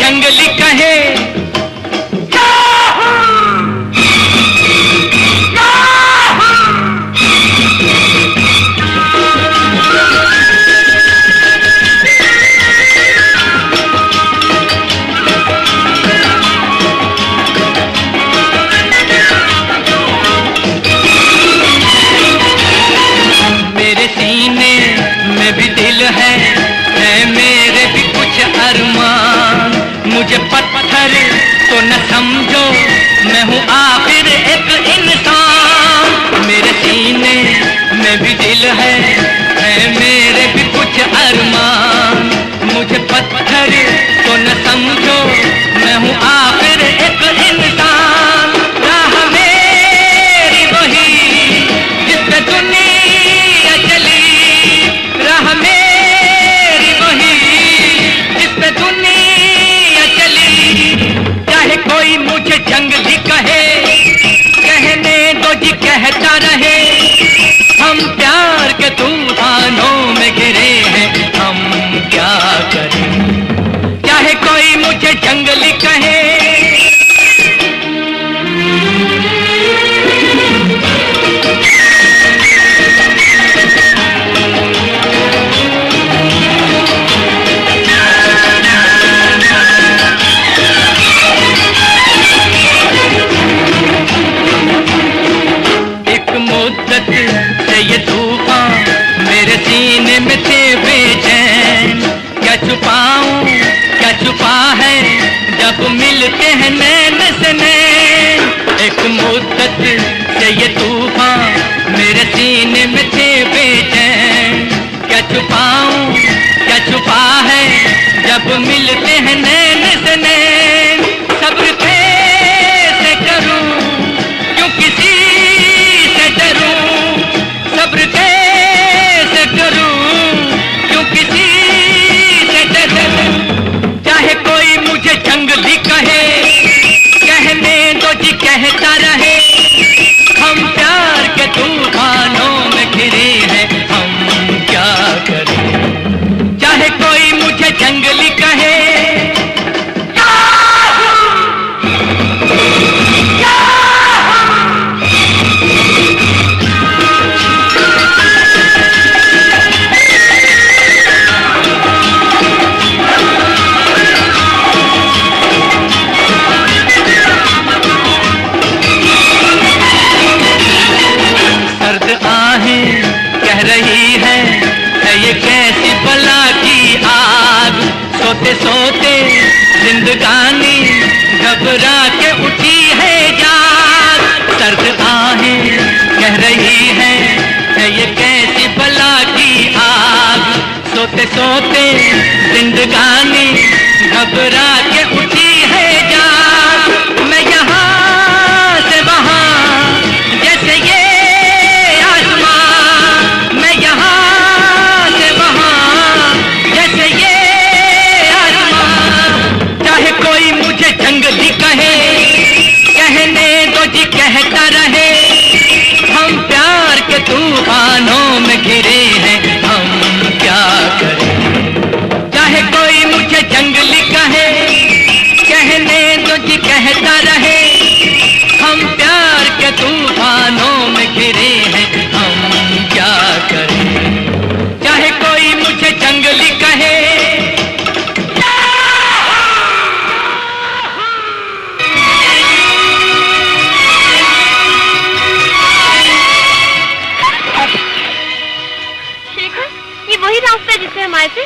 जंगली कहे। मेरे सीने में भी दिल है मेरे भी कुछ अरमान। मुझे पत्थर तो न समझो, मैं हूँ आखिर एक इंसान। मेरे सीने में भी दिल है मेरे भी कुछ अरमान। मुझे पत्थर तो न समझो, मैं हूँ आखिर एक इंसान। राह मेरी वही जिस पे दुनिया चली, राह मेरी वही जिस पे दुनिया चली। चाहे कोई मुझे जंगली कहे, कहने दो जी कहता रहे। हम प्यार के तूफानों में गिरे हैं, हम क्या करें। चाहे कोई मुझे जंगली कहे। मुद्दत से ये तूफान मेरे सीने में थे बेचैन। क्या छुपाऊं क्या छुपा है जब मिलते हैं नैन से नैन। एक मुद्दत से ये तूफान मेरे सीने में थे बेचैन। क्या छुपाऊं क्या छुपा है जब मिलते हैं नैन से नैन। सब्र कैसे करूं क्यों किसी सब्र कैसे करूं क्यों किसी से डरूं। चाहे कोई मुझे जंगली कहे, कहने दो जी कहता रहे। हम प्यार के तूफानों में घिरे हैं, हम क्या करें। चाहे कोई मुझे जंगली कहे। कह रही है ये कैसी बला की आग। सोते सोते जिंदगानी घबरा के उठी है जाग। सर्द आहें कह रही है ये कैसी बला की आग। सोते सोते जिंदगानी घबरा के उठी है जाग। मैं यहाँ से वहाँ जैसे ये जंगली कहे, कहने दो जी कहता रहे। हम प्यार के तूफानों में घिरे हैं, हम क्या करें। चाहे कोई मुझे जंगली कहे, कहने दो जी कहता रहे। हम प्यार के तूफानों में घिरे हैं, हम क्या करें। चाहे कोई मुझे जंगली कहे। वही रास्ता जिससे हम आए थे?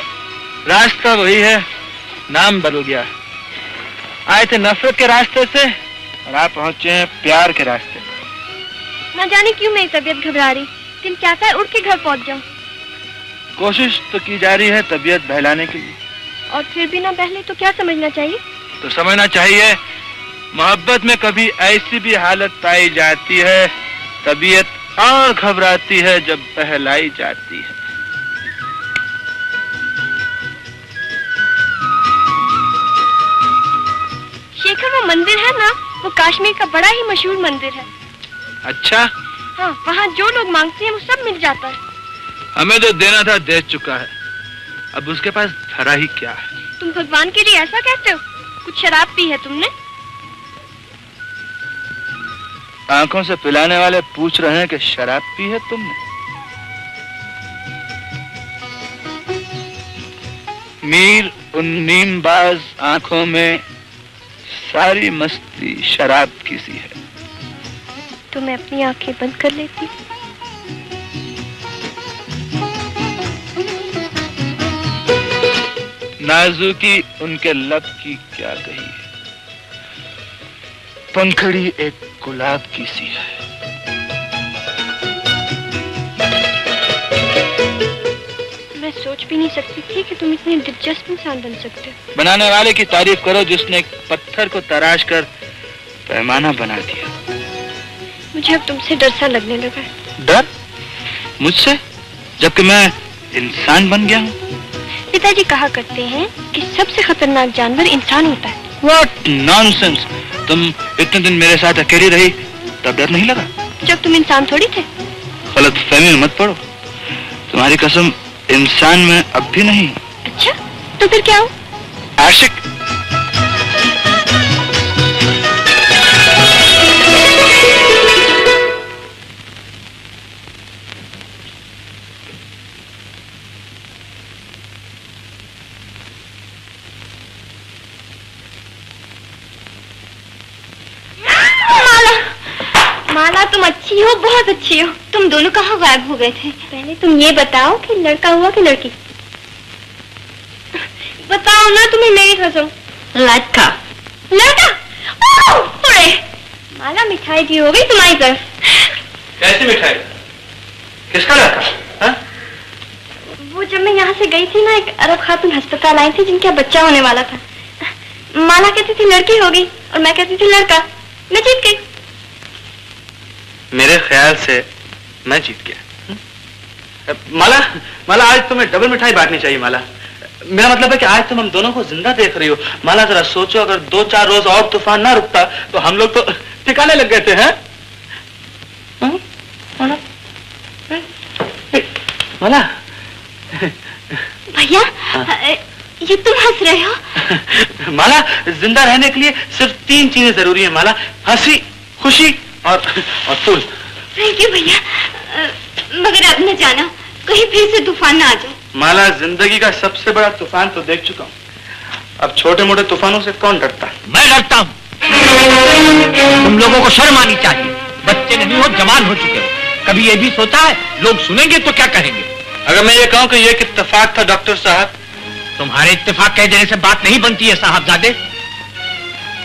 रास्ता वही है, नाम बदल गया। आए थे नफरत के रास्ते से और आप पहुंचे हैं प्यार के रास्ते पर। न जाने क्यों मेरी तबीयत घबरा रही, लेकिन क्या था उठ के घर पहुंच जाऊं। कोशिश तो की जा रही है तबीयत बहलाने के लिए। और फिर भी ना बहले तो क्या समझना चाहिए? तो समझना चाहिए मोहब्बत में कभी ऐसी भी हालत पाई जाती है, तबीयत और घबराती है जब बहलाई जाती है। शेखर, वो मंदिर है ना, वो कश्मीर का बड़ा ही मशहूर मंदिर है। अच्छा? हाँ, वहाँ जो लोग मांगते हैं वो सब मिल जाता है। हमें जो देना था दे चुका है, अब उसके पास धरा ही क्या है। तुम भगवान के लिए ऐसा कहते हो? कुछ शराब पी है तुमने? आंखों से पिलाने वाले पूछ रहे हैं कि शराब पी है तुमने? मीर उन नीमबाज आंखों में सारी मस्ती शराब की सी है। तो मैं अपनी आंखें बंद कर लेती। नाजुकी उनके लब की क्या कही है, पंखड़ी एक गुलाब की सी है। मैं सोच भी नहीं सकती थी कि तुम इतने दिलचस्प इंसान बन सकते हो। बनाने वाले की तारीफ करो जिसने एक पत्थर को तराश कर पैमाना बना दिया। मुझे अब तुमसे डर सा लगने लगा है। डर? मुझसे? जबकि मैं इंसान बन गया हूँ। पिताजी कहा करते हैं कि सबसे खतरनाक जानवर इंसान होता है। What nonsense! तुम इतने दिन मेरे साथ अकेली रही तब डर नहीं लगा? जब तुम इंसान थोड़ी थे। गलत फहमी में मत पड़ो। तुम्हारी कसम, इंसान में अब भी नहीं। अच्छा, तो फिर क्या हूँ? आशिक। माला, तुम अच्छी हो, बहुत अच्छी हो। तुम दोनों कहाँ गायब हो गए थे? पहले तुम ये बताओ कि लड़का हुआ कि लड़की? बताओ ना, तुम्हें मेरी कसम। लड़का। लड़का? ओए! माला, मिठाई भी हो गई तुम्हारी तरफ। कैसी मिठाई? किसका लड़का? हा? वो जब मैं यहाँ से गई थी ना, एक अरब खातून अस्पताल आई थी जिनका बच्चा होने वाला था। माला कहती थी लड़की होगी और मैं कहती थी लड़का। मैं जीत गई। मेरे ख्याल से मैं जीत गया। माला, माला, आज तुम्हें डबल मिठाई बांटनी चाहिए। माला, मेरा मतलब है कि आज तुम हम दोनों को जिंदा देख रही हो। माला, जरा सोचो, अगर 2-4 रोज और तूफान ना रुकता तो हम लोग तो ठिकाने लग गए थे। हैं? माला, माला। भैया, ये तुम हंस रहे हो? माला, जिंदा रहने के लिए सिर्फ 3 चीजें जरूरी है माला। हंसी, खुशी और फूल। थैंक यू भैया, मगर अब न जाना कहीं फिर से तूफान ना आ जाए। माला, जिंदगी का सबसे बड़ा तूफान तो देख चुका हूँ। अब छोटे मोटे तूफानों से कौन डरता? मैं डरता हूँ। तुम लोगों को शर्म आनी चाहिए। बच्चे नहीं हो, जवान हो चुके हो। कभी ये भी सोचा है लोग सुनेंगे तो क्या कहेंगे? अगर मैं ये कहूँ कि ये एक इत्तेफाक था डॉक्टर साहब? तुम्हारे इत्तेफाक कह देने से बात नहीं बनती है साहबजादे।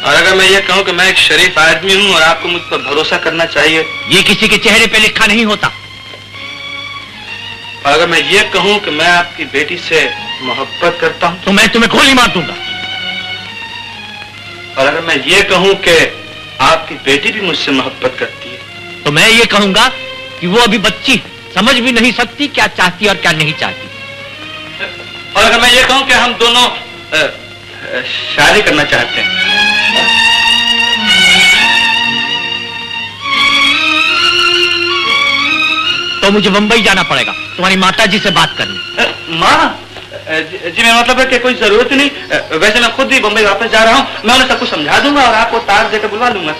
और अगर मैं ये कहूँ कि मैं एक शरीफ आदमी हूँ और आपको मुझ पर भरोसा करना चाहिए? ये किसी के चेहरे पे लिखा नहीं होता। और अगर मैं ये कहूँ कि मैं आपकी बेटी से मोहब्बत करता हूँ तो मैं तुम्हें गोली मार दूंगा। और अगर मैं ये कहूँ कि आपकी बेटी भी मुझसे मोहब्बत करती है तो मैं ये कहूंगा कि वो अभी बच्ची, समझ भी नहीं सकती क्या चाहती और क्या नहीं चाहती। और अगर मैं ये कहूँ कि हम दोनों शादी करना चाहते हैं तो मुझे मुंबई जाना पड़ेगा तुम्हारी माता जी से बात करने। माँ जी, मेरा मतलब है कि कोई जरूरत नहीं। वैसे मैं खुद ही बम्बई वापस जा रहा हूँ। मैं उन्हें सब कुछ समझा दूंगा और आपको तार देकर बुलवा लूंगा।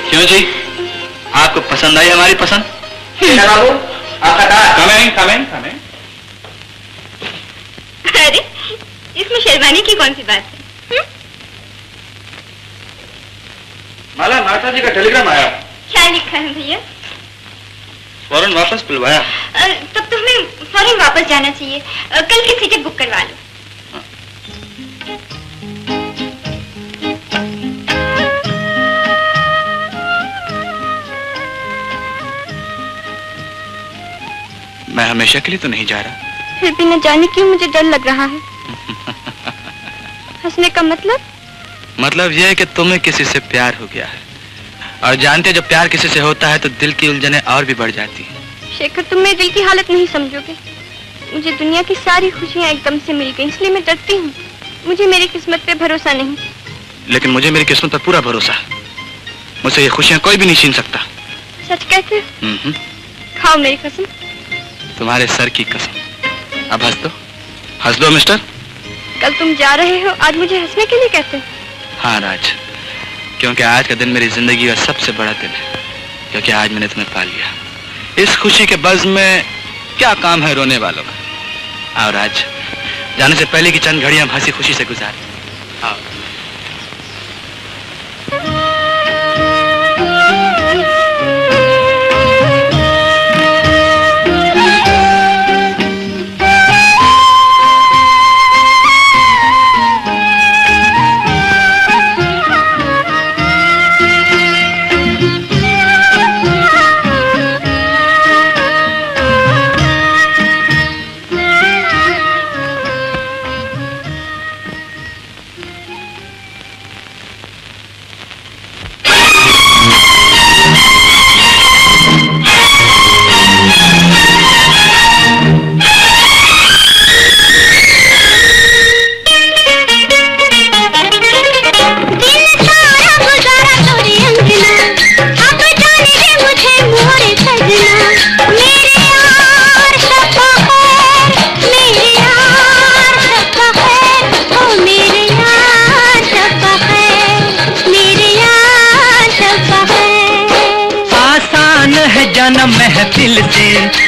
क्यों जी, आपको पसंद आई हमारी पसंद? कमें। अरे, इसमें शर्माने की कौन सी बात है? माला, माता जी का टेलीग्राम आया। क्या लिखा है भैया? फौरन वापस बुलवाया। तब तो हमें फौरन वापस जाना चाहिए। कल की टिकट बुक करवा लो। मैं हमेशा के लिए तो नहीं जा रहा। फिर भी न जाने क्यों मुझे डर लग रहा है। हंसने का मतलब यह है कि तुम्हें किसी से प्यार हो गया है और जानते जब प्यार किसी से होता है तो दिल की उलझने और भी बढ़ जाती हैं। शेखर, तुम मेरे दिल की हालत नहीं समझोगे। मुझे दुनिया की सारी खुशियाँ एकदम से मिल गई, इसलिए मैं डरती हूँ। मुझे मेरी किस्मत पे भरोसा नहीं। लेकिन मुझे मेरी किस्मत पर पूरा भरोसा है। मुझसे ये खुशियाँ कोई भी नहीं छीन सकता। सच कहते? खाओ मेरी कसम। तुम्हारे सर की कसम। अब हंस दो मिस्टर। कल तुम जा रहे हो, आज मुझे हंसने के लिए कहते हो? हाँ राज, क्योंकि आज का दिन मेरी जिंदगी का सबसे बड़ा दिन है, क्योंकि आज मैंने तुम्हें पा लिया। इस खुशी के बज़्म में क्या काम है रोने वालों का। आओ राज, जाने से पहले की चंद घड़ियां हंसी खुशी से गुजार। आओ। महफिल से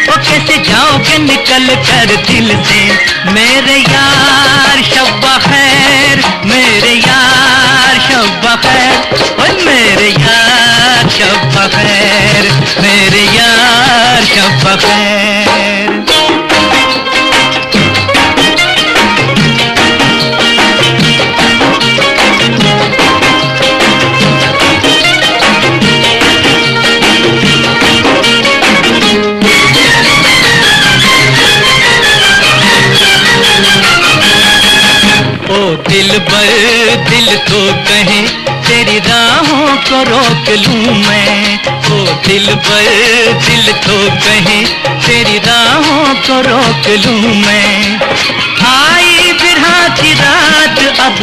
ओ कैसे जाओगे निकल कर दिल से। मेरे यार शब्बा खैर, मेरे यार शब्बा खैर, ओ मेरे यार शब्बा खैर, मेरे यार शब्बा खैर। दिल बर दिल तो कहे तेरी राहों को रोक लूं मैं। ओ दिल बर दिल तो कहे तेरी राहों को रोक लूं मैं। आई बिरहा की रात अब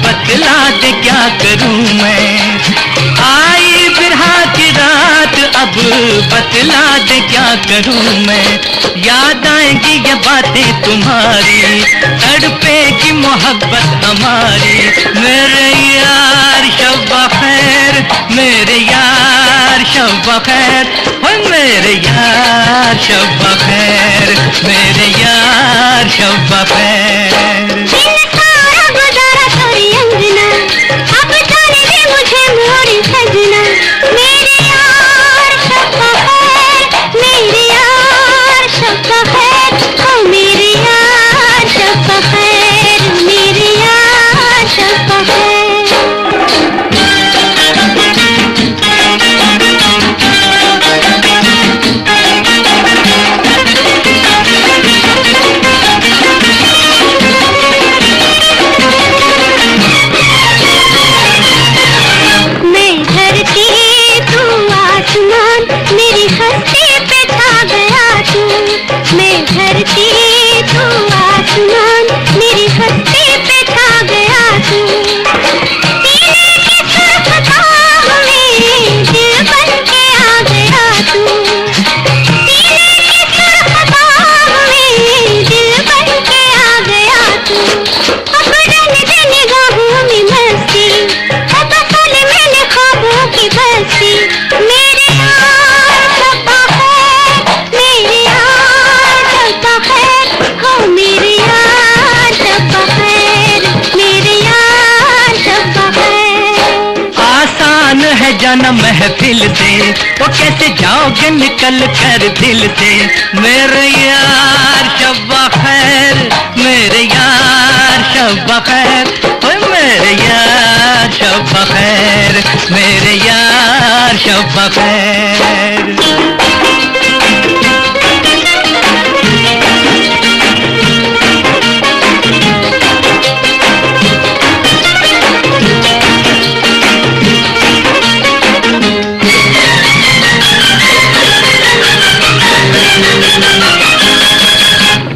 बतला दे क्या करूं मैं। आई बिरहा की रात अब बतला दे क्या करूं मैं। याद आएंगी ये बातें तुम्हारी, तड़पेगी मोहब्बत हमारी। मेरे यार शब्बा खैर, मेरे यार शब्बा खैर, ओ मेरे यार शब्बा खैर, मेरे यार शब्बा खैर। सारा गुजारा तोरी अंगना, अब जाने दे मुझे मोरी सजना। मेरे यार शब्बा खैर, मेरे यार शब्बा खैर, ओ मेरे यार शब्बा खैर, मेरे यार शब्बा खैर। मेरी हस्ती पे छा गया तू। मैं धरती तू आसमान, मेरी हस्ती पे छा गया तू। सीने की सुर्ख ताब में दिल बन के आ गया तू। सीने की सुर्ख ताब में दिल बन के आ गया तू। अब रंग दे निगाहों में मस्ती, अब फल मैंने ख्वाबों की बस्ती। मेरे जाना महफिल से वो कैसे जाओगे निकल कर दिल से। मेरे यार शब्बा खैर, मेरे यार शब्बा खैर, ओ मेरे यार शब्बा खैर, मेरे यार शब्बा खैर।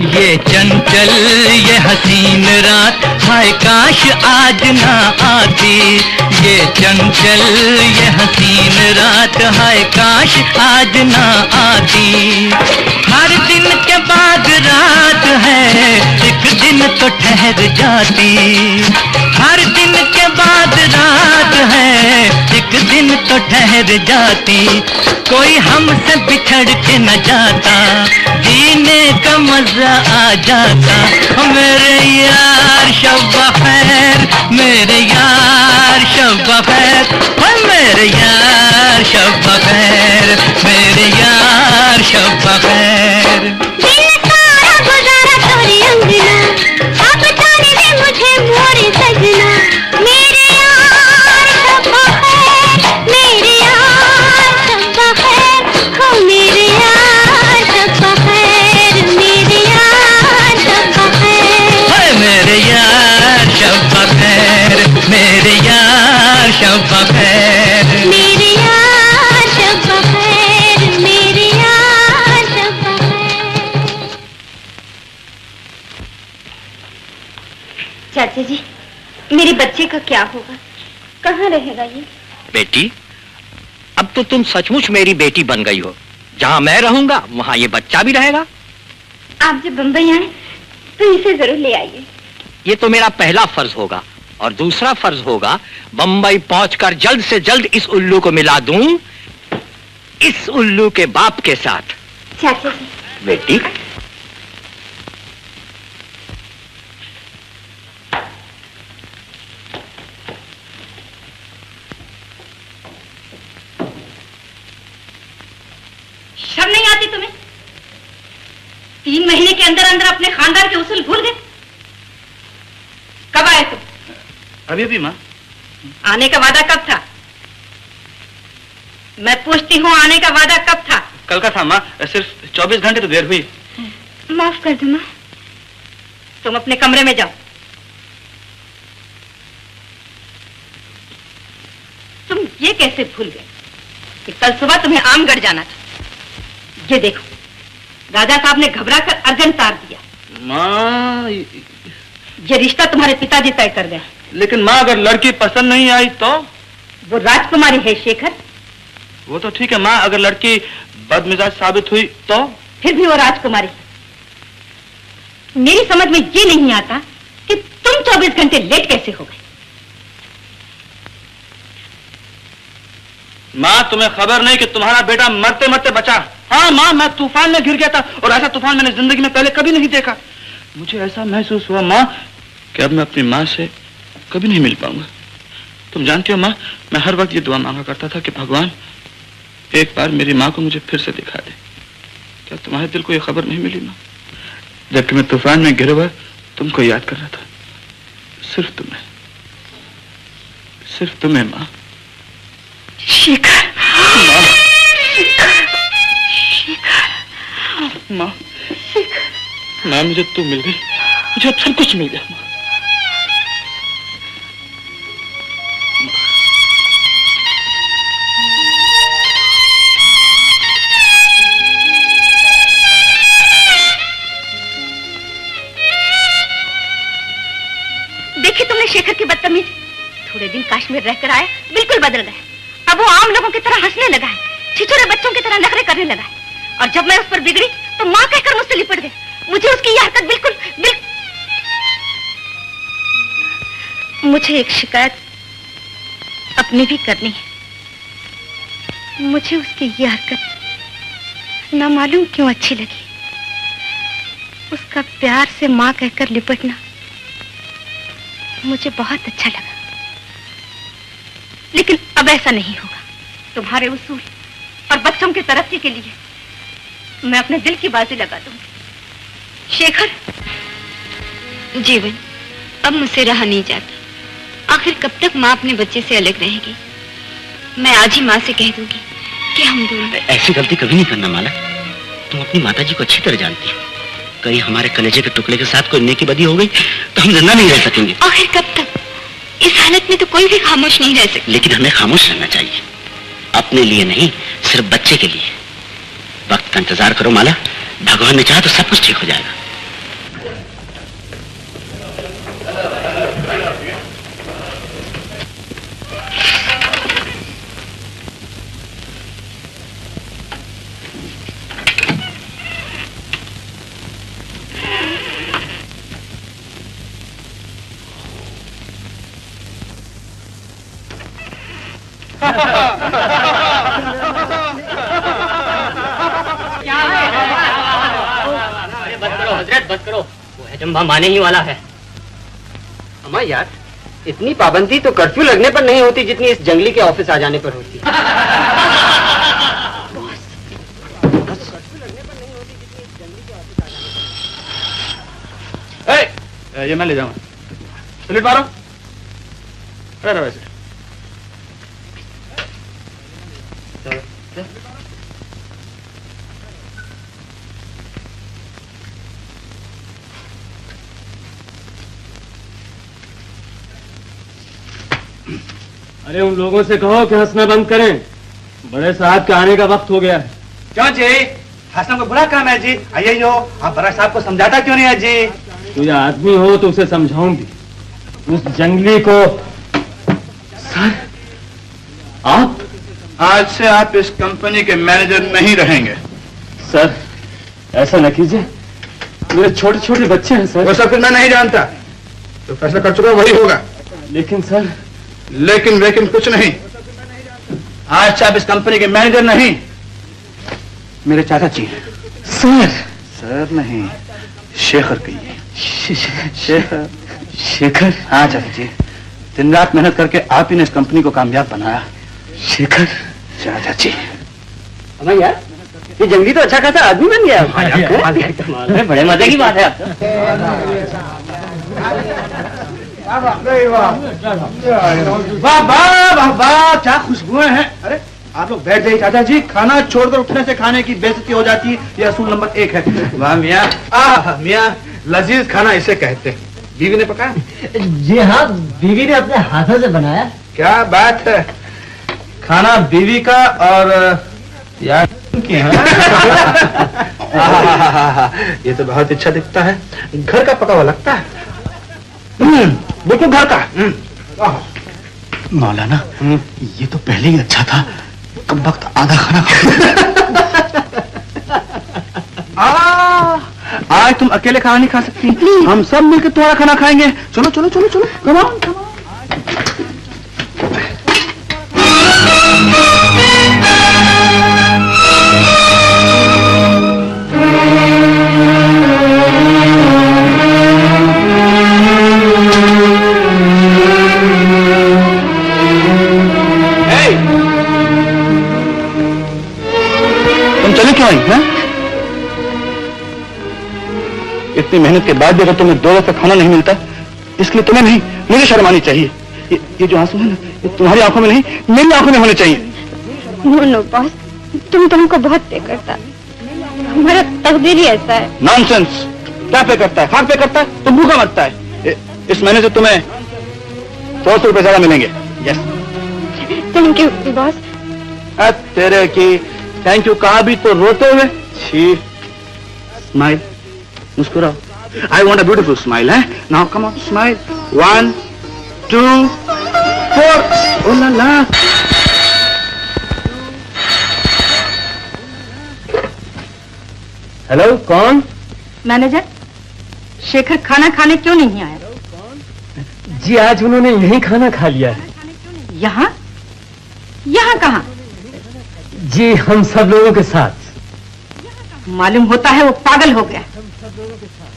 ये चंचल ये हसीन रात, हाय काश आज ना आती। ये चंचल ये हसीन रात हाय काश आज ना आती। हर दिन के बाद रात है एक दिन तो ठहर जाती। हर दिन के बाद रात है एक दिन तो ठहर जाती। कोई हमसे बिछड़ के न जाता, जीने का मजा आ जाता। मेरे यार शब खैर, मेरे यार शब खैर, मेरे यार शब खैर, मेरे यार शब खैर। दिन सारा गुजारा तोरी अंगना, अब जाने दे मुझे मोरे सजना। मेरे यार शब खैर, मेरे यार शब खैर, हो मेरे यार शब खैर, मेरे यार शब खैर। मेरे यार शब खैर, मेरे यार शब खैर, मेरे यार शब खैर, मेरे यार शब खैर। चाचा जी, मेरे बच्चे का क्या होगा? कहाँ रहेगा ये? बेटी, अब तो तुम सचमुच मेरी बेटी बन गई हो। जहाँ मैं रहूंगा वहाँ ये बच्चा भी रहेगा। आप जब बम्बई आए तो इसे जरूर ले आइए। ये तो मेरा पहला फर्ज होगा, और दूसरा फर्ज होगा बंबई पहुंचकर जल्द से जल्द इस उल्लू को मिला दूं इस उल्लू के बाप के साथ। चाचा जी, बेटी, शर्म नहीं आती तुम्हें? 3 महीने के अंदर अंदर अपने खानदान के उसूल भूल गए। कब आए तुम? अभी अभी माँ। आने का वादा कब था? मैं पूछती हूँ, आने का वादा कब था? कल का था माँ, सिर्फ 24 घंटे तो देर हुई। माफ कर दो माँ, तुम अपने कमरे में जाओ। तुम ये कैसे भूल गए कि कल सुबह तुम्हें आमगढ़ जाना था? ये देखो, राजा साहब ने घबराकर अर्जन तार दिया। माँ, ये रिश्ता तुम्हारे पिताजी तय कर गए। लेकिन माँ, अगर लड़की पसंद नहीं आई तो? वो राजकुमारी है शेखर। वो तो ठीक है माँ, अगर लड़की बदमिजाज साबित हुई तो? फिर भी वो राजकुमारी। मेरी समझ में ये नहीं आता कि तुम 24 घंटे लेट कैसे हो गए। माँ, तुम्हें खबर नहीं कि तुम्हारा बेटा मरते मरते बचा। हाँ माँ, मैं तूफान में घिर गया था, और ऐसा तूफान मैंने जिंदगी में पहले कभी नहीं देखा। मुझे ऐसा महसूस हुआ माँ कि अब मैं अपनी माँ से कभी नहीं मिल पाऊंगा। तुम जानती हो माँ, मैं हर वक्त ये दुआ मांगा करता था कि भगवान एक बार मेरी माँ को मुझे फिर से दिखा दे। क्या तुम्हारे दिल को ये खबर नहीं मिली माँ? जबकि मैं तूफान में घिरे हुआ तुमको याद कर रहा था, सिर्फ तुम्हें, सिर्फ तुम्हें माँ। शेखर, माँ, माँ, मुझे तू मिल गई, मुझे अब सब कुछ मिल गया माँ। देखी तुमने शेखर की बदतमीजी। थोड़े दिन कश्मीर रहकर आया, बिल्कुल बदल गया। अब वो आम लोगों की तरह हंसने लगा है, छिछोरे बच्चों की तरह नखरे करने लगा है। और जब मैं उस पर बिगड़ी तो माँ कहकर मुझसे लिपट गई। मुझे उसकी यह हरकत बिल्कुल मुझे एक शिकायत अपनी भी करनी है। मुझे उसकी यह हरकत ना मालूम क्यों अच्छी लगी। उसका प्यार से माँ कहकर लिपटना मुझे बहुत अच्छा लगा। लेकिन अब ऐसा नहीं होगा। तुम्हारे उसूल और बच्चों की तरक्की के लिए मैं अपने दिल की बाजी लगा दूंगी। शेखर, जीवन अब मुझसे रहा नहीं जाता। आखिर कब तक माँ अपने बच्चे से अलग रहेगी? मैं आज ही माँ से कह दूंगी कि हम दोनों। ऐसी गलती कभी नहीं करना माला। तुम अपनी माताजी को अच्छी तरह जानती हो। कहीं हमारे कलेजे के टुकड़े के साथ कोई नेकी बदी हो गई तो हम जिंदा नहीं रह सकेंगे। आखिर कब तक? इस हालत में तो कोई भी खामोश नहीं रह सकता। लेकिन हमें खामोश रहना चाहिए, अपने लिए नहीं, सिर्फ बच्चे के लिए। वक्त का इंतजार करो माला, भगवान ने चाहा तो सब कुछ ठीक हो जाएगा। बस करो, वो है जम्बा माने ही वाला है। अम्मा यार, इतनी पाबंदी तो कर्फ्यू लगने पर नहीं होती जितनी इस जंगली के ऑफिस आ जाने पर होती। ये मैं ले जाऊंगा। सैल्यूट मारो। अरे वैसे अरे उन लोगों से कहो कि हंसना बंद करें, बड़े साहब के आने का वक्त हो गया है। क्यों जी, हंसना कोई बुरा काम है जी? आइए हो, आप बड़ा साहब को समझाता क्यों नहीं है जी? तू ये आदमी हो तो उसे समझाऊंगी। उस जंगली को। सर, आप आज से आप इस कंपनी के मैनेजर नहीं रहेंगे। सर, ऐसा न कीजिए, मेरे छोटे छोटे बच्चे हैं सर। वो सब फिर मैं नहीं जानता, तो फैसला कर चुका वही होगा। लेकिन सर। लेकिन कुछ नहीं। आज से आप इस कंपनी के मैनेजर नहीं, मेरे चाचा जी हैं। सर। सर नहीं, शेखर कहिए। शेखर। शेखर? हाँ चाचा जी, दिन रात मेहनत करके आप ही ने इस कंपनी को कामयाब बनाया। शेखर? चाचा जी। अम्मा यार, ये जंगली तो अच्छा खासा आदमी बन गया। बड़े मजे की बात है आपको। वाह वाह वाह, क्या खुशबुएं हैं। अरे आप लोग बैठ जाइए चाचा जी, खाना छोड़कर उठने से खाने की बेइज्जती हो जाती है, ये असूल नंबर 1 है। वाह मियाँ, मियाँ लजीज खाना इसे कहते हैं। बीवी ने पकाया? जी हाँ, बीवी ने अपने हाथों से बनाया। क्या बात है, खाना बीवी का और यार की है। ये तो बहुत अच्छा दिखता है, घर का पका हुआ लगता है। बिल्कुल घर का। मौलाना, ये तो पहले ही अच्छा था, कब वक्त आधा खाना आज तुम अकेले खाना नहीं खा सकती, हम सब मिलकर तुम्हारा खाना खाएंगे। चलो चलो चलो चलो, कम ऑन कम ऑन। तुम चले क्यों आई हैं? इतनी मेहनत के बाद भी अगर तुम्हें 2 वक्त खाना नहीं मिलता, इसलिए तुम्हें नहीं, मुझे शर्म आनी चाहिए। ये जो आंसू है ना, ये तुम्हारी आंखों में नहीं, मेरी आंखों में होने चाहिए। नो बॉस, तुम तो हमको बहुत पे करता, हमारा तकदीर ही ऐसा है। नॉनसेंस, क्या पे करता है? खाक पे करता है तो भूखा मरता है। इस महीने से तुम्हें 100 रुपए ज्यादा मिलेंगे। यस। Thank you boss. तेरे की थैंक यू कहा भी तो रोते हुए। छी, स्माइल, मुस्कुराओ। I want a beautiful smile है। Now come on, smile. 1 2 4। Oh la la. Hello, कौन? मैनेजर, शेखर खाना खाने क्यों नहीं आया? जी आज उन्होंने यहीं खाना खा लिया है। यहाँ? यहाँ कहाँ? जी हम सब लोगों के साथ। मालूम होता है वो पागल हो गया।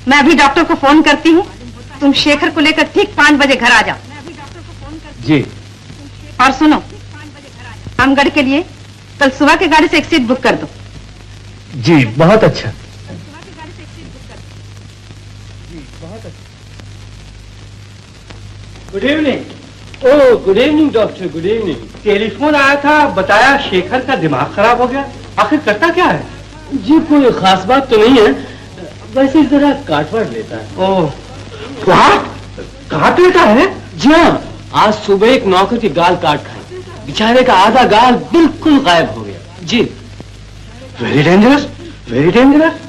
मैं अभी डॉक्टर को फोन करती हूँ, तुम शेखर को लेकर ठीक 5 बजे घर आ जाओ। जी। और सुनो, रामगढ़ के लिए कल सुबह की गाड़ी से एक सीट बुक कर दो। जी बहुत अच्छा। Good evening. Oh good evening doctor, good evening. Telephone आया था, बताया शेखर का दिमाग खराब हो गया। आखिर करता क्या है? जी कोई खास बात तो नहीं है, वैसे जरा काटवाट लेता है। ओह, काट लेता है? जी हाँ, आज सुबह एक नौकर की गाल काट खाई, बेचारे का आधा गाल बिल्कुल गायब हो गया। जी। Very dangerous, very dangerous.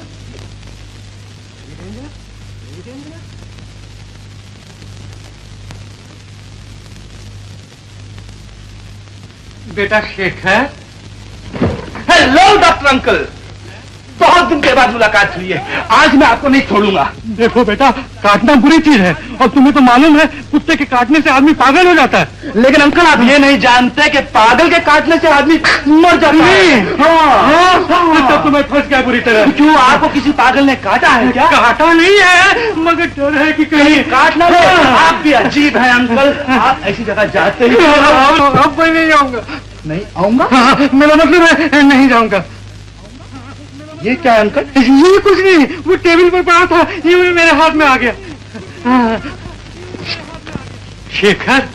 बेटा शेखर। Hello doctor uncle. बहुत दिन के बाद मुलाकात हुई है, आज मैं आपको नहीं छोड़ूंगा। देखो बेटा, काटना बुरी चीज है और तुम्हें तो मालूम है कुत्ते के काटने से आदमी पागल हो जाता है। लेकिन अंकल आप ये नहीं जानते कि पागल के काटने से आदमी मर जाता है। तो तुम्हें फंस गया बुरी तरह। क्यों, आपको किसी पागल ने काटा है क्या? काटा नहीं है, मगर डर है कि कहीं काटना हो। आप भी अजीब है अंकल, आप ऐसी जगह जाते हैं। अब मैं नहीं आऊंगा। नहीं आऊंगा? मेरा मतलब है नहीं जाऊंगा। ये क्या है अंकल? ये कुछ नहीं, वो टेबल पर पड़ा था, ये मेरे हाथ में आ गया। शेखर,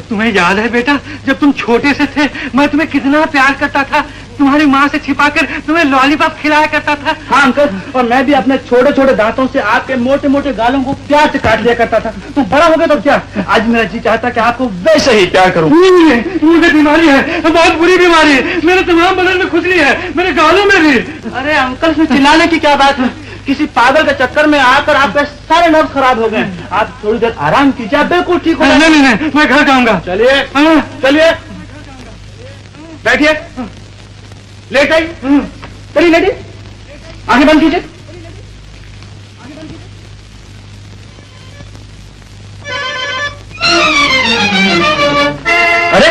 तुम्हें याद है बेटा, जब तुम छोटे से थे मैं तुम्हें कितना प्यार करता था, तुम्हारी माँ से छिपाकर तुम्हें लॉलीपॉप खिलाया करता था। हाँ अंकल, और मैं भी अपने छोटे छोटे दांतों से आपके मोटे मोटे गालों को प्यार से काट लिया करता था। तो बड़ा हो गया तो क्या, आज मेरा जी चाहता कि आपको वैसे ही प्यार करूं। मुझे बीमारी है, बहुत बुरी बीमारी है, मेरे तमाम बदन में खुजली है, मेरे गालों में भी। अरे अंकल, इसमें चिल्लाने की क्या बात है? किसी पागल के चक्कर में आकर आपके सारे नर्व खराब हो गए। आप थोड़ी देर आराम कीजिए, आप बिल्कुल ठीक हो जाएंगे। नहीं, मैं घर जाऊंगा। चलिए चलिए, बैठिए, लेट आइए, चलिए लेटिए, आंखें बंद कीजिए। अरे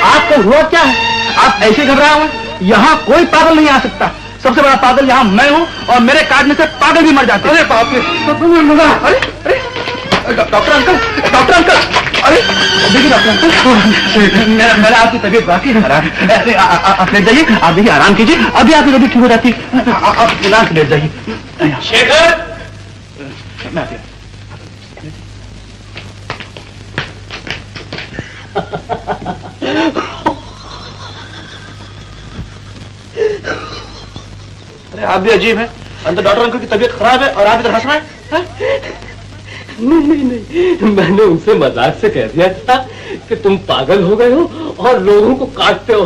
आपको हुआ क्या है? आप ऐसे घबराए हुए? यहाँ कोई पागल नहीं आ सकता। सबसे बड़ा पागल यहाँ मैं हूँ और मेरे काटने से पागल भी मर जाते हैं। अरे बाप रे, अरे डॉक्टर अंकल, डॉक्टर अंकल, अरे देखिए डॉक्टर अंकल, मेरा आपकी तबीयत बाकी खराब है। आप लेट जाइए, आप देखिए आराम कीजिए, अभी आपकी तबीयत ठीक हो जाती है। आप इलाज लेट जाइए। शेखर, मैं अरे आप भी अजीब है, अंदर डॉक्टर अंकल की तबीयत खराब है और आप इधर हंस रहे हैं। नहीं, मैंने उनसे मजाक से कह दिया था कि तुम पागल हो गए हो और लोगों को काटते हो।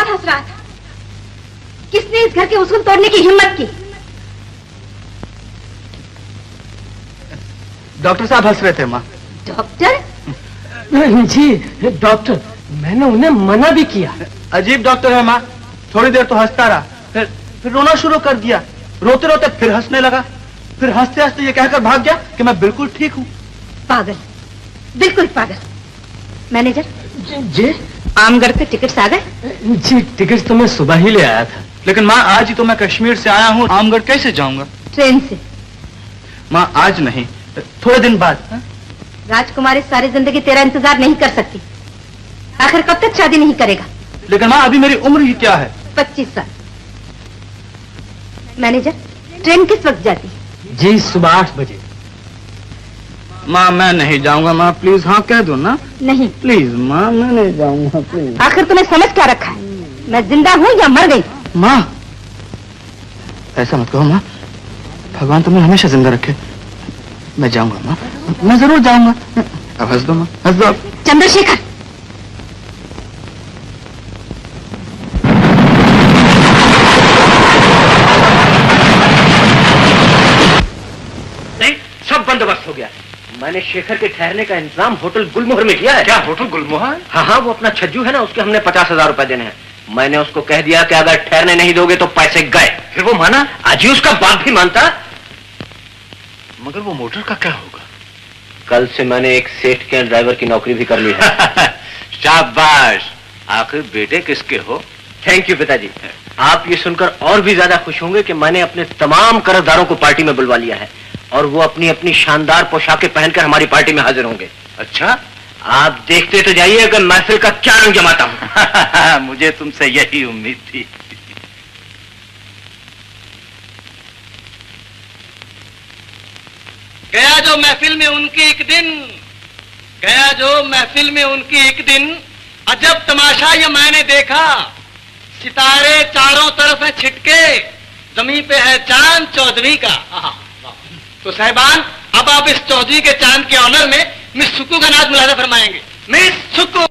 हंस रहा था? किसने इस घर के उसूल तोड़ने की हिम्मत की? डॉक्टर साहब हंस रहे थे माँ। डॉक्टर? जी डॉक्टर, मैंने उन्हें मना भी किया। अजीब डॉक्टर है माँ, थोड़ी देर तो हंसता रहा, फिर रोना शुरू कर दिया, रोते रोते फिर हंसने लगा, फिर हंसते हंसते ये कहकर भाग गया कि मैं बिल्कुल ठीक हूँ। पागल, बिल्कुल पागल। मैनेजर जी, आमगढ़ के टिकट्स आ गए? जी टिकट तो मैं सुबह ही ले आया था। लेकिन माँ आज ही तो मैं कश्मीर से आया हूँ, आमगढ़ कैसे जाऊंगा? ट्रेन से। माँ आज नहीं, थोड़े दिन बाद। राजकुमारी सारी जिंदगी तेरा इंतजार नहीं कर सकती, आखिर कब तक शादी नहीं करेगा? लेकिन माँ अभी मेरी उम्र ही क्या है? 25 साल। मैनेजर ट्रेन किस वक्त जाती है? जी सुबह 8 बजे। माँ मैं नहीं जाऊंगा माँ, प्लीज हाँ कह दो ना। नहीं प्लीज माँ, मैं नहीं जाऊंगा प्लीज। आखिर तुम्हें समझ क्या रखा है, मैं जिंदा हूँ या मर गई? माँ ऐसा मत कहो माँ, भगवान तुम्हें हमेशा जिंदा रखे। मैं जाऊंगा माँ, मैं जरूर जाऊंगा। अब हंस दो माँ, हंस दो। चंद्रशेखर, नहीं, सब बंदोबस्त हो गया। मैंने शेखर के ठहरने का इंतजाम होटल गुलमोहर में किया है। क्या होटल गुलमोहर? हाँ हाँ, वो अपना छज्जू है ना, उसके हमने 50,000 रुपए देने हैं। मैंने उसको कह दिया कि अगर ठहरने नहीं दोगे तो पैसे गए। फिर वो माना, आज ही उसका बाप भी मानता। मगर वो मोटर का क्या होगा? कल से मैंने एक सेठ के ड्राइवर की नौकरी भी कर ली है। शाबाश, आखिर बेटे किसके हो? थैंक यू पिताजी। आप ये सुनकर और भी ज्यादा खुश होंगे कि मैंने अपने तमाम कर्जदारों को पार्टी में बुलवा लिया है और वो अपनी अपनी शानदार पोशाकें पहनकर हमारी पार्टी में हाजिर होंगे। अच्छा, आप देखते तो जाइए कि महफिल का क्या रंग जमाता हूँ। मुझे तुमसे यही उम्मीद थी। गया जो महफिल में उनकी एक दिन, गया जो महफिल में उनकी एक दिन, अजब तमाशा ये मैंने देखा। सितारे चारों तरफ है छिटके, जमीन पे है चांद चौधरी का। तो साहिबान, अब आप इस चौधरी के चांद के ऑनर में मिस सुक्कू का नाच मुलाजा फरमाएंगे। मिस सुक्कू।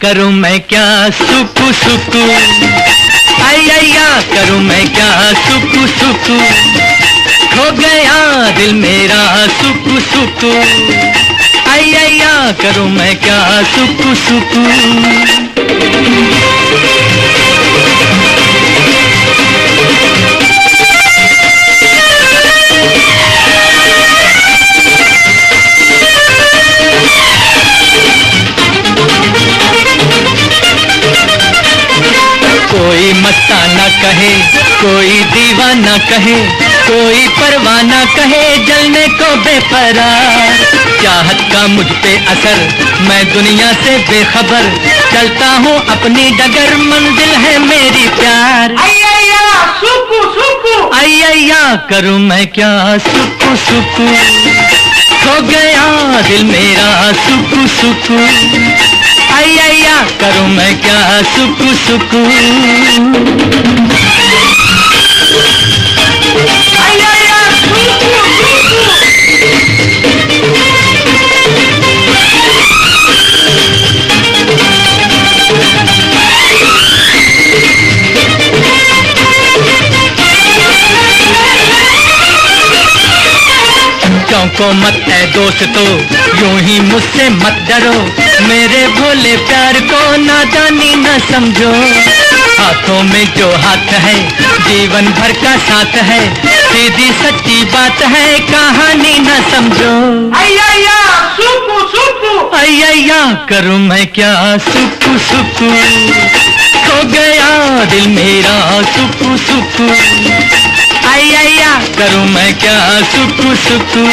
करूं मैं क्या सुकू सुकू, आया करूं मैं क्या सुकू सुकू, खो गया दिल मेरा सुकू सुकू, आया करूं मैं क्या सुकू सुकू। कोई मस्ताना कहे, कोई दीवाना कहे, कोई परवाना कहे, जलने को बेपरार। चाहत का मुझ पे असर, मैं दुनिया से बेखबर, चलता हूँ अपनी डगर, मंजिल है मेरी प्यार। सुकू सुकू, आया करूँ मैं क्या सुकू सुकू, खो गया दिल मेरा सुकू सुकू, आया करूं मैं क्या सुकू सुकू। आया सुकू चौंको मत है दोस्तों, यूं ही मुझसे मत डरो, मेरे भोले प्यार को नादानी न समझो। हाथों में जो हाथ है, जीवन भर का साथ है, सीधी सच्ची बात है, कहानी न समझो। आया सुकू सुकू, आया करूं मैं क्या सुकू सुकू, खो गया दिल मेरा सुकू सुकू, आया करूं मैं क्या सुकू सुकू।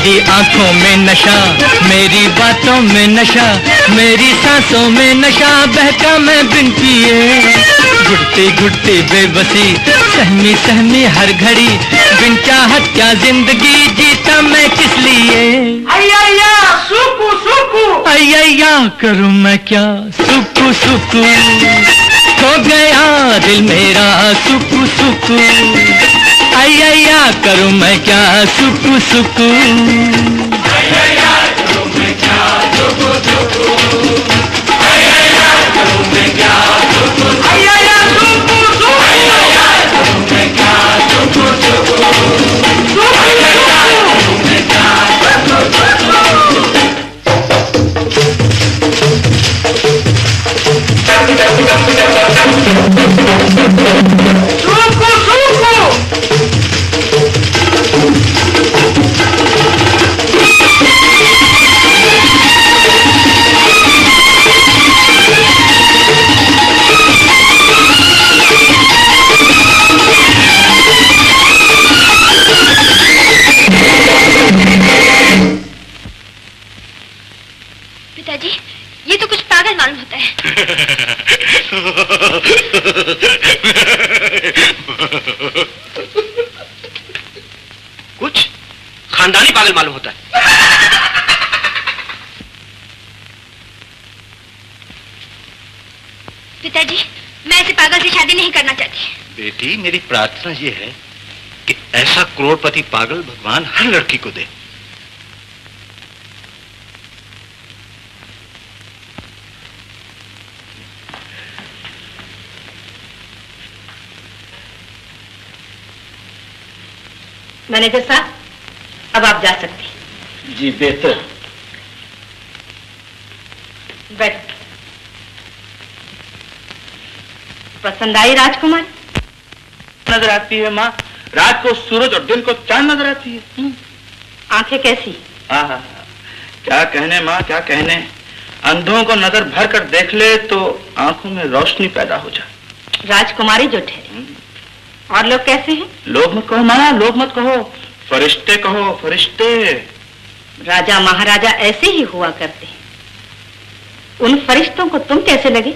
मेरी आंखों में नशा, मेरी बातों में नशा, मेरी सांसों में नशा, बहका मैं बिन पिए। घुटती घुटती बेबसी, सहमी सहमी हर घड़ी, बिन चाहत क्या जिंदगी जीता मैं किस लिए। अय्या सुकू सुकू, अय्या करूं मैं क्या सुकू सुकू, खो गया दिल मेरा सुकू सुकू। अय्या करूं मैं क्या सुकू सुकू, अय्या करूं मैं क्या सुकू सुकू, अय्या करूं मैं क्या सुकू सुकू, अय्या सुकू सुकू, अय्या करूं मैं क्या सुकू सुकू, अय्या करूं मैं क्या सुकू सुकू। पिताजी, ये तो कुछ पागल मालूम होता है। कुछ खानदानी पागल मालूम होता है। पिताजी, मैं ऐसे पागल से शादी नहीं करना चाहती। बेटी, मेरी प्रार्थना ये है कि ऐसा करोड़पति पागल भगवान हर लड़की को दे। मैनेजर साहब, अब आप जा सकते हैं। जी बेहतर। बैठ। पसंद आई राजकुमार? नजर आती है माँ, रात को सूरज और दिन को चांद नजर आती है। आंखें कैसी? आहा, क्या कहने माँ, क्या कहने। अंधों को नजर भर कर देख ले तो आंखों में रोशनी पैदा हो जाए। राजकुमारी जो ठहरी। और लोग कैसे हैं? लोग मत कहो माँ, लोग मत कहो, फरिश्ते कहो, फरिश्ते। राजा महाराजा ऐसे ही हुआ करते हैं। उन फरिश्तों को तुम कैसे लगे?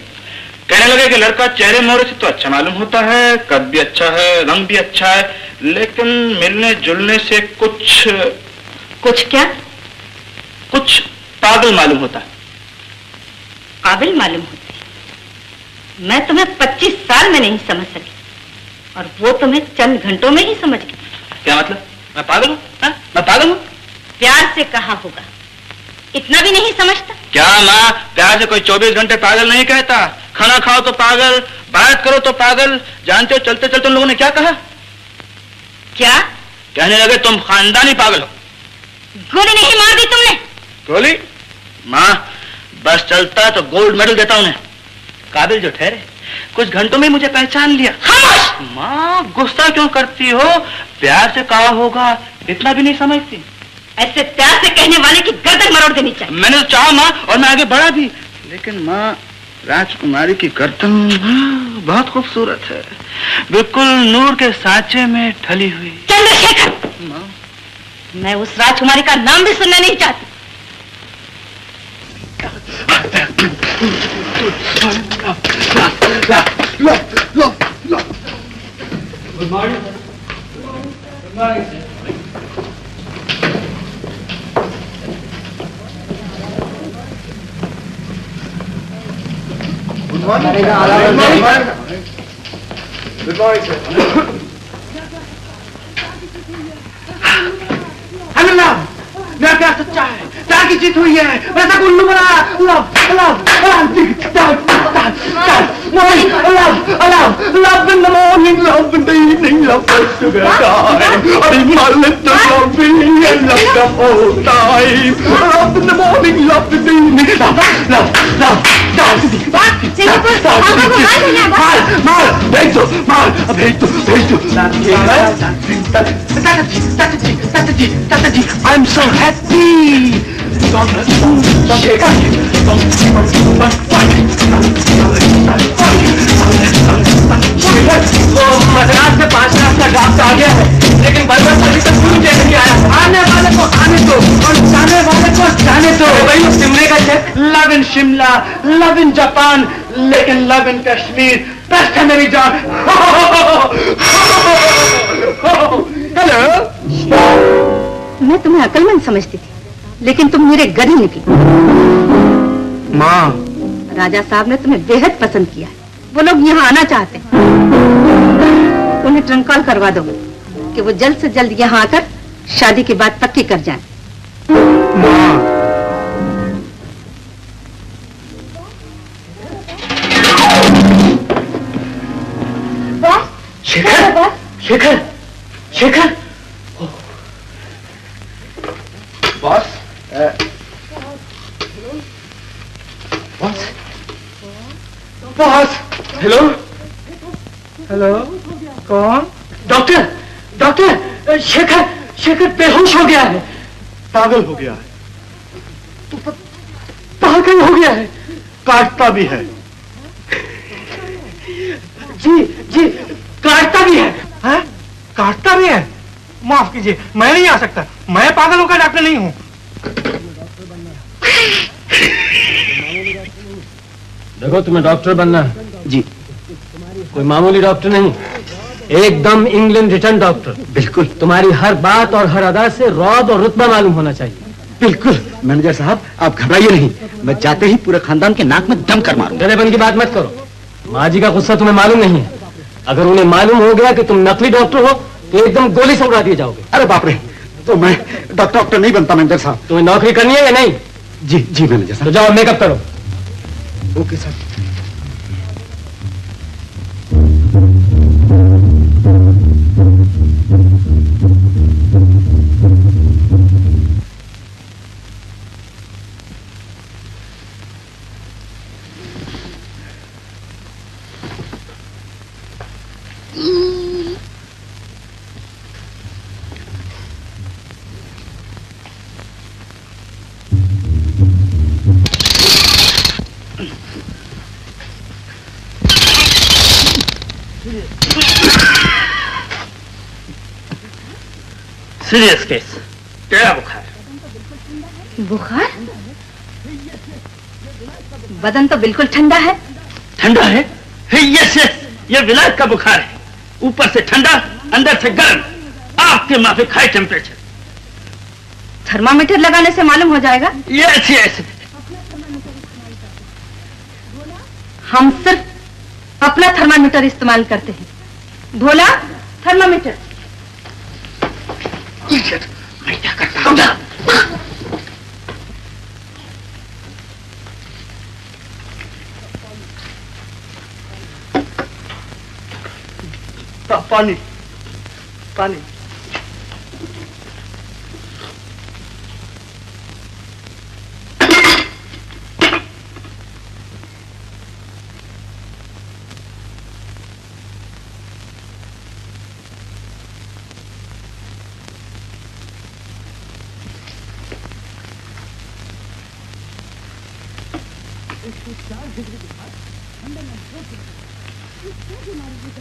कहने लगे कि लड़का चेहरे मोहरे से तो अच्छा मालूम होता है, कद भी अच्छा है, रंग भी अच्छा है, लेकिन मिलने जुलने से कुछ क्या? कुछ पागल मालूम होता है। काबिल मालूम होते हैं। मैं तुम्हें 25 साल में नहीं समझ सकी और वो तुम्हें चंद घंटों में ही समझ गई। क्या मतलब? मैं पागल हूँ? मैं पागल हूँ? प्यार से कहा होगा, इतना भी नहीं समझता? क्या माँ, प्यार से कोई 24 घंटे पागल नहीं कहता। खाना खाओ तो पागल, बात करो तो पागल। जानते हो चलते चलते उन लोगों ने क्या कहा? क्या? कहने लगे तुम खानदानी पागल हो। गोली नहीं मार दी तुमने? गोली? माँ, बस चलता तो गोल्ड मेडल देता उन्हें। काबिल जो ठहरे, कुछ घंटों में मुझे पहचान लिया। खामोश! माँ, गुस्सा क्यों करती हो? प्यार से कहा होगा, इतना भी नहीं समझती। ऐसे प्यार से कहने वाले की गर्दन मरोड़ देनी चाहिए। मैंने तो चाहा माँ, और मैं आगे बढ़ा भी, लेकिन माँ, राजकुमारी की गर्दन बहुत खूबसूरत है, बिल्कुल नूर के सांचे में ढली हुई। चंद्रशेखर, मैं उस राजकुमारी का नाम भी सुनना नहीं चाहती। Good morning. मेरा प्यार सच्चा है, प्यार की जीत हुई है, वैसा गुल्लू बना। Love love love in the morning, love in the evening, love us together. I'm not to love me and love the whole time. Love in the morning, love in the evening, love. I'm so happy. Madras में 5 लाख का ड्राफ्ट आ गया है, लेकिन बर्गर अभी तक पूरी नहीं आया। आने वाले को आने दो। शिमला, लव इन जापान, लेकिन लव इन कश्मीर बेस्ट है मेरी जान। हेलो। मैं तुम्हें अक्लमंद समझती थी, लेकिन तुम मेरे गधे निकली। माँ, राजा साहब ने तुम्हें बेहद पसंद किया है। वो लोग यहाँ आना चाहते हैं। उन्हें ट्रंक कॉल करवा दो कि वो जल्द से जल्द यहाँ आकर शादी की बात पक्की कर जाएं। Shekhar, Shekhar, Shekhar. Boss, boss, boss. Hello, hello, कौन? डॉक्टर, डॉक्टर, शेखर, शेखर बेहोश हो गया है। पागल हो गया है। पागल हो गया है। काटता भी है। जी, जी, काटता भी है। हाँ? काटता भी है? माफ कीजिए, मैं नहीं आ सकता। मैं पागलों का डॉक्टर नहीं हूँ। देखो, तुम्हें डॉक्टर बनना है। जी। कोई मामूली डॉक्टर नहीं, एकदम इंग्लैंड रिटर्न डॉक्टर। बिल्कुल। तुम्हारी हर बात और हर अदा से रौब और रुतबा मालूम होना चाहिए। बिल्कुल। मैनेजर साहब, आप घबराइए नहीं। मैं जाते ही पूरे खानदान के नाक में दम कर मारूंगा। गधेपन की बात मत करो। माँ जी का गुस्सा तुम्हें मालूम नहीं है। अगर उन्हें मालूम हो गया कि तुम नकली डॉक्टर हो तो एकदम गोली से उड़ा दिए जाओगे। अरे बाप रे, तो मैं डॉक्टर नहीं बनता मैनेजर साहब। तुम्हें नौकरी करनी है या नहीं? जी, जी मैनेजर साहब। तो जाओ मेकअप करो। Okay sir. सीरियस केस, टेढ़ा बुखार। बुखार? बदन तो बिल्कुल ठंडा है। ठंडा है? यस यस, ये विलायत का बुखार है। ऊपर से ठंडा, अंदर से गर्म, आपके माफिक हाई टेम्परेचर। थर्मामीटर लगाने से मालूम हो जाएगा। Yes yes. हम सिर्फ अपना थर्मामीटर इस्तेमाल करते हैं। भोला, थर्मामीटर। मैं क्या करता हूँ? पानी, पानी।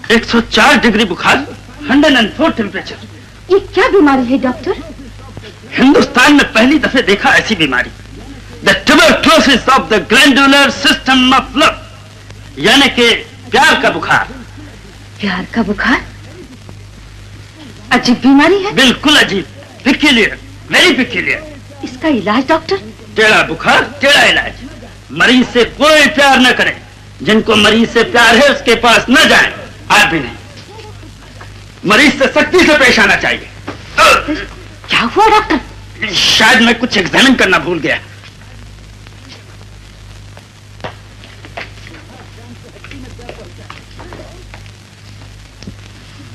एक 104 डिग्री बुखार, 104 टेम्परेचर। ये क्या बीमारी है डॉक्टर? हिंदुस्तान में पहली दफे देखा ऐसी बीमारी। The tuberculosis of the glandular system of love, यानी कि प्यार का बुखार। प्यार का बुखार? अजीब बीमारी है। बिल्कुल अजीब, पिक्यूलियर, वेरी पिक्यूलियर। इसका इलाज डॉक्टर? टेढ़ा बुखार, टेढ़ा इलाज। मरीज से कोई प्यार न करे। जिनको मरीज से प्यार है उसके पास न जाए। आप भी नहीं। मरीज से सख्ती से पेश आना चाहिए। क्या हुआ डॉक्टर? शायद मैं कुछ एग्जामिन करना भूल गया।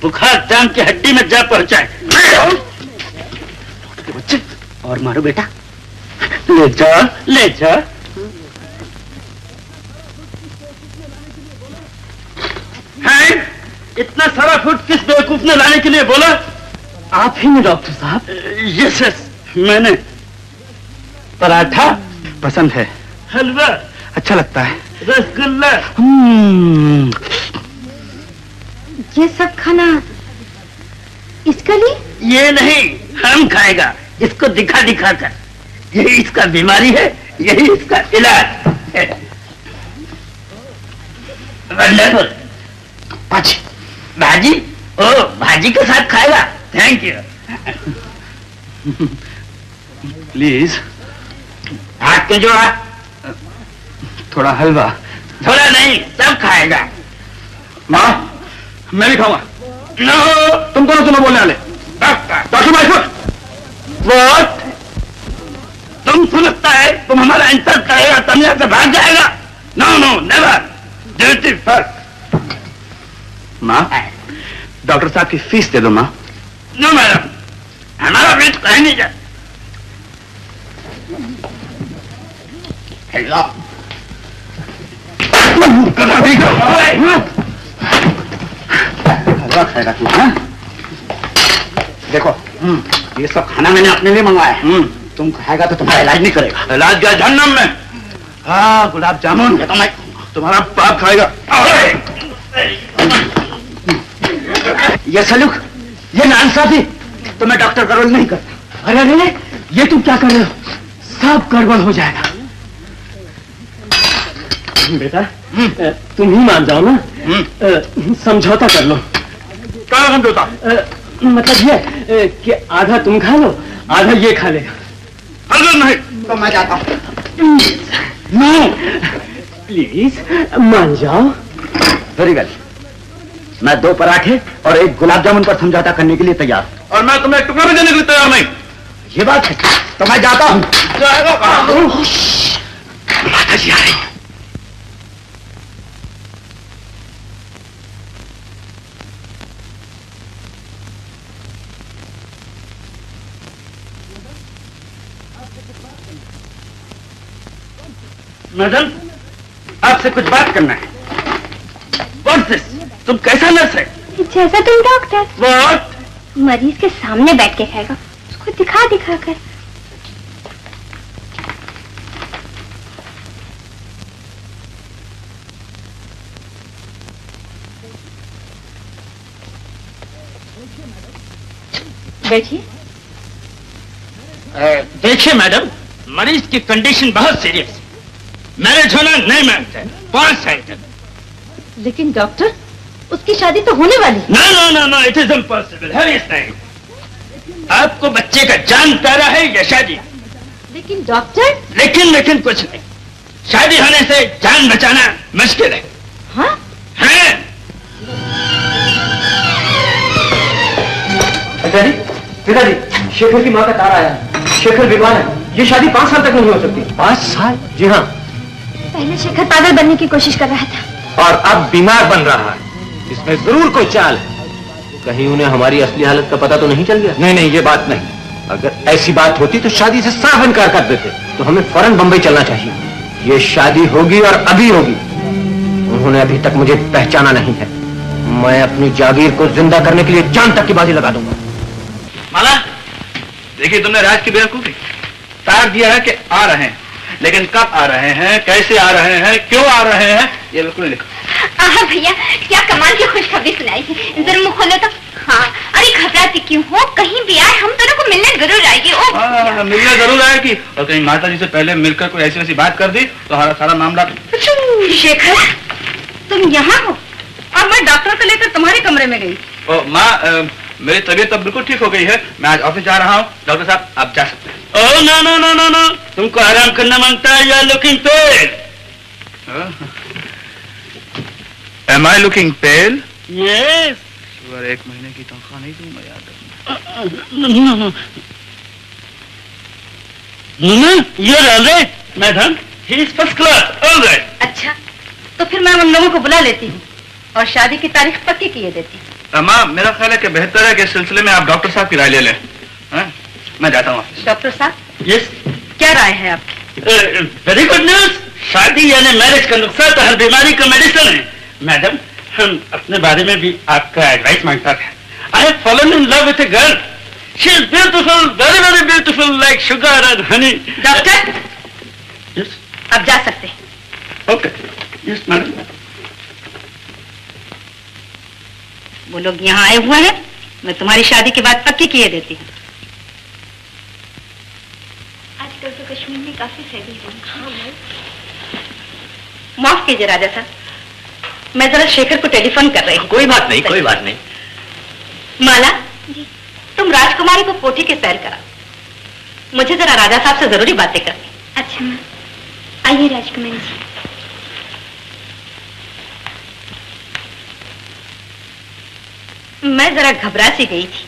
बुखार जान की हड्डी में जा पहुंचा है। बच्चे, और मारो बेटा। ले जा, ले जा। है? इतना सारा फूड किस बेवकूफ ने लाने के लिए बोला? आप ही ने डॉक्टर साहब। यस यस, मैंने। पराठा पसंद है। हलवा अच्छा लगता है। रसगुल्ला। ये सब खाना इसके लिए? ये नहीं, हम खाएगा। इसको दिखा दिखा कर। यही इसका बीमारी है, यही इसका इलाज। वंडरफुल। अच्छा भाजी, ओ भाजी के साथ खाएगा? Thank you. प्लीज। हाथ क्यों जोड़ा? थोड़ा हलवा। थोड़ा नहीं, सब खाएगा। माँ, मैं भी खाऊंगा। नो, तुम कौन तुम्हें बोलने वाले? डॉक्टर भाई व्हाट? तुम समझता है तुम हमारा इंसल्ट करेगा तब यहाँ से भाग जाएगा? No no never. Duty first. माँ, डॉक्टर साहब की फीस दे दो माँ। नो मैडम, हमारा फीस कहीं नहीं जाए। हेलो, हलवा खाएगा तू? हाँ? देखो, ये सब खाना मैंने अपने लिए मंगवाया है। तुम खाएगा तो तुम्हारा इलाज नहीं करेगा। इलाज क्या जहन्नम में? हाँ, गुलाब जामुन। ये तो मैं तुम्हारा बाप खाएगा। ये सलूक, ये नाइंसाफी तो मैं डॉक्टर का रोल नहीं करता। अरे अरे, ये तुम क्या कर रहे हो? सब गड़बड़ हो जाएगा। बेटा, तुम ही मान जाओ ना। समझौता कर लो। क्या समझौता? मतलब ये कि आधा तुम खा लो, आधा ये खा लेगा। अगर नहीं तो मैं जाता हूँ। नो प्लीज मान जाओ। वेरी वेल, मैं 2 पराठे और 1 गुलाब जामुन पर समझौता करने के लिए तैयार। और मैं तुम्हें एक टुकड़ा भी देने के लिए तैयार नहीं। ये बात है तो मैं जाता हूँ। जाएगा कहाँ? माता जी आ रही। मैडम, आपसे कुछ बात करना है। What's this? तुम कैसा नर्स है? जैसा तुम डॉक्टर। What? मरीज के सामने बैठ के खाएगा, उसको दिखा दिखा कर। बैठिए। देखिए मैडम, मरीज की कंडीशन बहुत सीरियस है। मैरिज होना नहीं मानता है। 5 साल तक। लेकिन डॉक्टर, उसकी शादी तो होने वाली। No no no no, it is impossible. नहीं, आपको बच्चे का जान प्यारा है या शादी? लेकिन डॉक्टर। लेकिन कुछ नहीं। शादी होने से जान बचाना मुश्किल है। हाँ? हाँ। पिताजी, पिताजी, शेखर की माँ का तार आया। शेखर बीमार है। ये शादी 5 साल तक नहीं हो सकती। 5 साल? जी हाँ। पहले शेखर पागल बनने की कोशिश कर रहा था और अब बीमार बन रहा है। इसमें जरूर कोई चाल है। कहीं उन्हें हमारी असली हालत का पता तो नहीं चल गया? नहीं नहीं, ये बात नहीं। अगर ऐसी बात होती तो शादी से साफ इनकार कर देते। तो हमें फौरन बंबई चलना चाहिए। ये शादी होगी और अभी होगी। उन्होंने अभी तक मुझे पहचाना नहीं है। मैं अपनी जागीर को जिंदा करने के लिए जान तक की बाजी लगा दूंगा। माला, देखिए तुमने राज की बेवकूफी। तार दिया है कि आ रहे हैं, लेकिन कब आ रहे हैं, कैसे आ रहे हैं, क्यों आ रहे हैं, ये बिल्कुल लिखो। आहा भैया, क्या कमाल की खुशखबरी सुनाई है। जरा मुंह खोलो तो। हाँ, अरे घबराती क्यों हो? कहीं भी आए हम दोनों को मिलने जरूर आएगी। ओ मिलने जरूर आएगी। और कहीं माता जी से पहले मिलकर कोई ऐसी वैसी बात कर दी तो हमारा सारा मामला। शेखर, तुम यहाँ हो और मैं डॉक्टर को लेकर तुम्हारे कमरे में गई। ओ माँ, मेरी तबीयत तो बिल्कुल ठीक हो गई है। मैं आज ऑफिस जा रहा हूँ। डॉक्टर साहब, आप जा सकते हैं। Oh no no no no no, तुमको आराम करना मांगता है। You are looking pale. Am I looking pale? Yes. अगर 1 महीने की तनख्वाह नहीं दूंगा याद रखना। You're all right, madam. He is first class. All right. अच्छा, तो फिर मैं उन लोगों को बुला लेती हूँ और शादी की तारीख पक्की किए देती हूँ। माँ, मेरा ख्याल है कि बेहतर है कि इस सिलसिले में आप डॉक्टर साहब की राय ले लें। मैं जाता हूँ। डॉक्टर साहब, Yes. क्या राय है आपकी? Very good news. शादी यानी मैरिज का नुस्खा तो हर बीमारी का मेडिसिन है। मैडम, हम अपने बारे में भी आपका एडवाइस मांगता था। I have fallen in love with a girl. She is beautiful, very very beautiful, like sugar and honey. Doctor, yes, आप जा सकते हैं। ओके। Yes madam. वो लोग यहाँ आए हुए हैं, मैं तुम्हारी शादी की बात पक्की किए देती हूँ। आजकल तो कश्मीर में काफी सर्दी है। माफ कीजिए राजा साहब, मैं जरा शेखर को टेलीफोन कर रही हूँ। कोई बात नहीं, कोई बात नहीं। माला जी, तुम राजकुमारी को कोठी के सैर करा, मुझे जरा राजा साहब से जरूरी बातें करनी। अच्छा माँ, आइए राजकुमारी जी। मैं जरा घबरा सी गई थी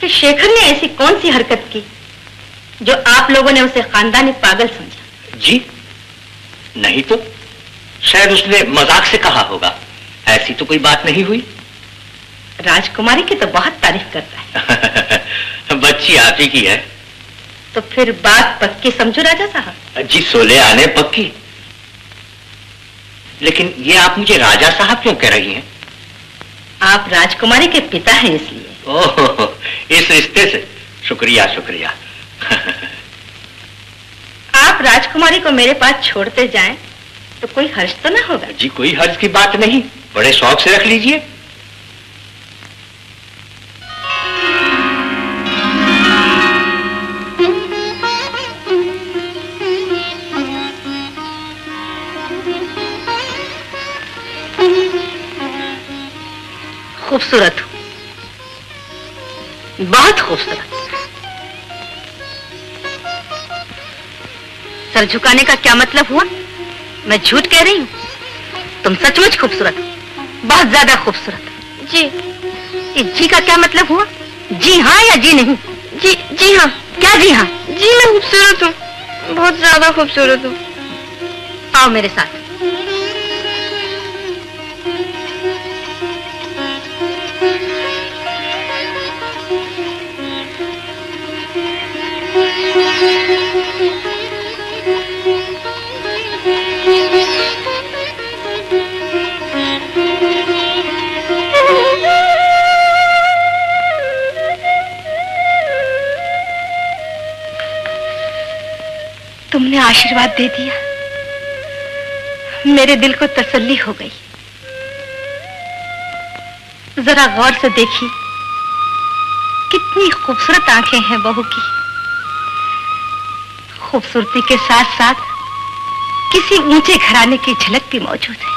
कि शेखर ने ऐसी कौन सी हरकत की जो आप लोगों ने उसे खानदानी पागल समझा। जी नहीं तो शायद उसने मजाक से कहा होगा, ऐसी तो कोई बात नहीं हुई। राजकुमारी की तो बहुत तारीफ करता है। बच्ची आप ही की है। तो फिर बात पक्की समझो राजा साहब। जी 16 आने पक्की। लेकिन ये आप मुझे राजा साहब क्यों कह रही हैं? आप राजकुमारी के पिता हैं इसलिए। ओह, इस रिश्ते से शुक्रिया शुक्रिया। आप राजकुमारी को मेरे पास छोड़ते जाएं तो कोई हर्ष तो ना होगा? जी कोई हर्ष की बात नहीं, बड़े शौक से रख लीजिए। खूबसूरत हो, बहुत खूबसूरत। सर झुकाने का क्या मतलब हुआ? मैं झूठ कह रही हूँ? तुम सचमुच खूबसूरत, बहुत ज्यादा खूबसूरत। जी। इस जी का क्या मतलब हुआ? जी हाँ या जी नहीं? जी हाँ। क्या जी हाँ? जी मैं खूबसूरत हूँ, बहुत ज्यादा खूबसूरत हूँ। आओ मेरे साथ। तुमने आशीर्वाद दे दिया, मेरे दिल को तसल्ली हो गई। जरा गौर से देखी, कितनी खूबसूरत आंखें हैं बहू की। खूबसूरती के साथ साथ किसी ऊंचे घराने की झलक भी मौजूद है।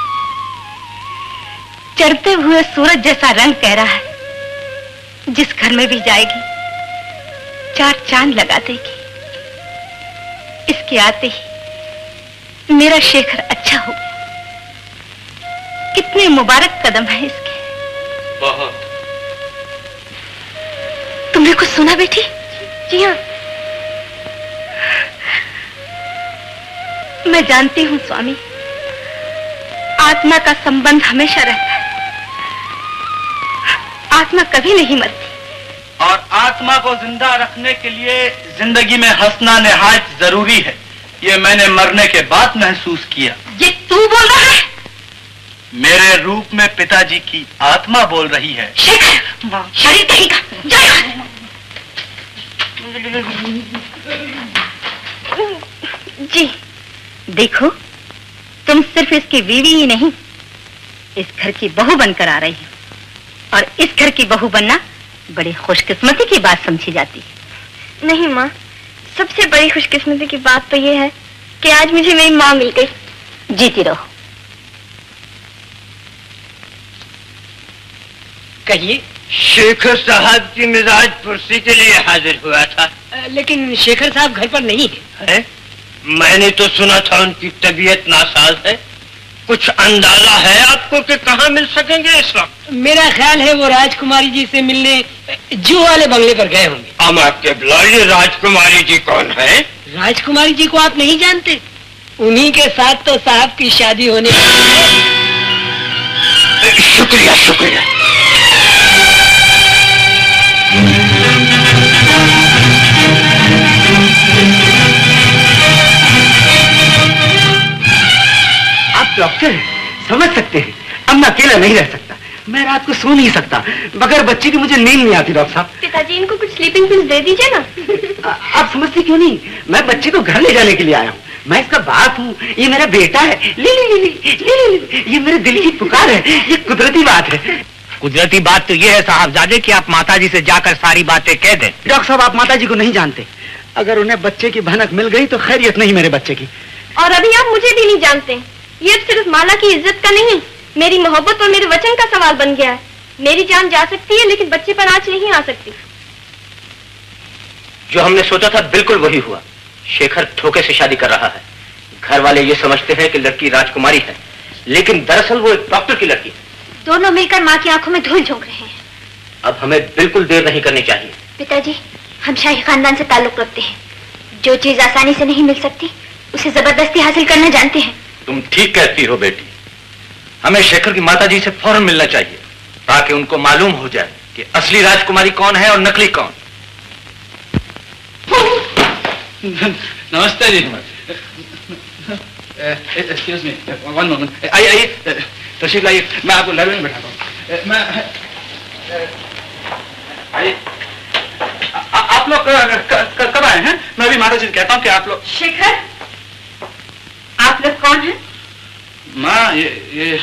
चढ़ते हुए सूरज जैसा रंग कह रहा है, जिस घर में भी जाएगी 4 चांद लगा देगी। इसके आते ही मेरा शेखर अच्छा हो गया। कितने मुबारक कदम है इसके। बहुत। तुमने कुछ सुना बेटी? जी हाँ। मैं जानती हूँ स्वामी, आत्मा का संबंध हमेशा रहता है। आत्मा कभी नहीं मरती। और आत्मा को जिंदा रखने के लिए जिंदगी में हंसना निहायत जरूरी है। ये मैंने मरने के बाद महसूस किया। ये तू बोल रहा है? मेरे रूप में पिताजी की आत्मा बोल रही है। शेखर, शरीर कहीं का, जाओ। जी देखो, तुम सिर्फ इसकी बीवी ही नहीं, इस घर की बहू बनकर आ रही हो। और इस घर की बहू बनना बड़ी खुशकिस्मती की बात समझी जाती है। नहीं माँ, सबसे बड़ी खुशकिस्मती की बात तो ये है कि आज मुझे मेरी माँ मिल गई। जीती रहो। कहिए। शेखर साहब की मिजाज पुरसी के लिए हाजिर हुआ था। लेकिन शेखर साहब घर पर नहीं है? मैंने तो सुना था उनकी तबीयत नासाज है। कुछ अंदाजा है आपको कि कहाँ मिल सकेंगे इस वक्त? मेरा ख्याल है वो राजकुमारी जी से मिलने जू वाले बंगले पर गए होंगे। अमा के बुलाइए, राजकुमारी जी कौन है? राजकुमारी जी को आप नहीं जानते? उन्हीं के साथ तो साहब की शादी होने वाली है। शुक्रिया शुक्रिया। आप डॉक्टर हैं, समझ सकते हैं। अब मैं अकेला नहीं रह सकता। मैं रात को सो नहीं सकता। बगैर बच्चे की मुझे नींद नहीं आती डॉक्टर साहब। पिताजी इनको कुछ स्लीपिंग पिल्स दे दीजिए ना। आप समझते क्यों नहीं? मैं बच्चे को घर ले जाने के लिए आया हूँ। मैं इसका बाप हूँ, ये मेरा बेटा है। ले ले ले ले ले ले, ये मेरे दिल की पुकार है। ये कुदरती बात है। कुदरती बात तो ये है साहबजादे कि आप माताजी से जाकर सारी बातें कह दें। डॉक्टर साहब, आप माताजी को नहीं जानते। अगर उन्हें बच्चे की भनक मिल गई तो खैरियत नहीं मेरे बच्चे की। और अभी आप मुझे भी नहीं जानते। ये अब सिर्फ माला की इज्जत का नहीं, मेरी मोहब्बत और मेरे वचन का सवाल बन गया है। मेरी जान जा सकती है लेकिन बच्चे पर आंच नहीं आ सकती। जो हमने सोचा था बिल्कुल वही हुआ। शेखर धोखे से शादी कर रहा है। घर वाले ये समझते हैं कि लड़की राजकुमारी है, लेकिन दरअसल वो एक डॉक्टर की लड़की है। दोनों मिलकर माँ की आंखों में धूल झोंक रहे हैं। अब हमें बिल्कुल देर नहीं करनी चाहिए। पिताजी, हम शाही खानदान से ताल्लुक रखते हैं। जो चीज आसानी से नहीं मिल सकती उसे जबरदस्ती हासिल करना जानते हैं। तुम ठीक कहती हो बेटी। हमें शेखर की माताजी से फौरन मिलना चाहिए ताकि उनको मालूम हो जाए कि असली राजकुमारी कौन है और नकली कौन। नमस्ते जी। Excuse me, one moment. आइए आइए, तशरीफ लाइए, मैं आपको लाइब्रेरी में बैठाता हूँ। मैं आइए। आप लोग कब आए हैं? मैं अभी माता जी से कहता हूँ कि आप लोग। शेखर, आप लोग कौन हैं? माँ, ये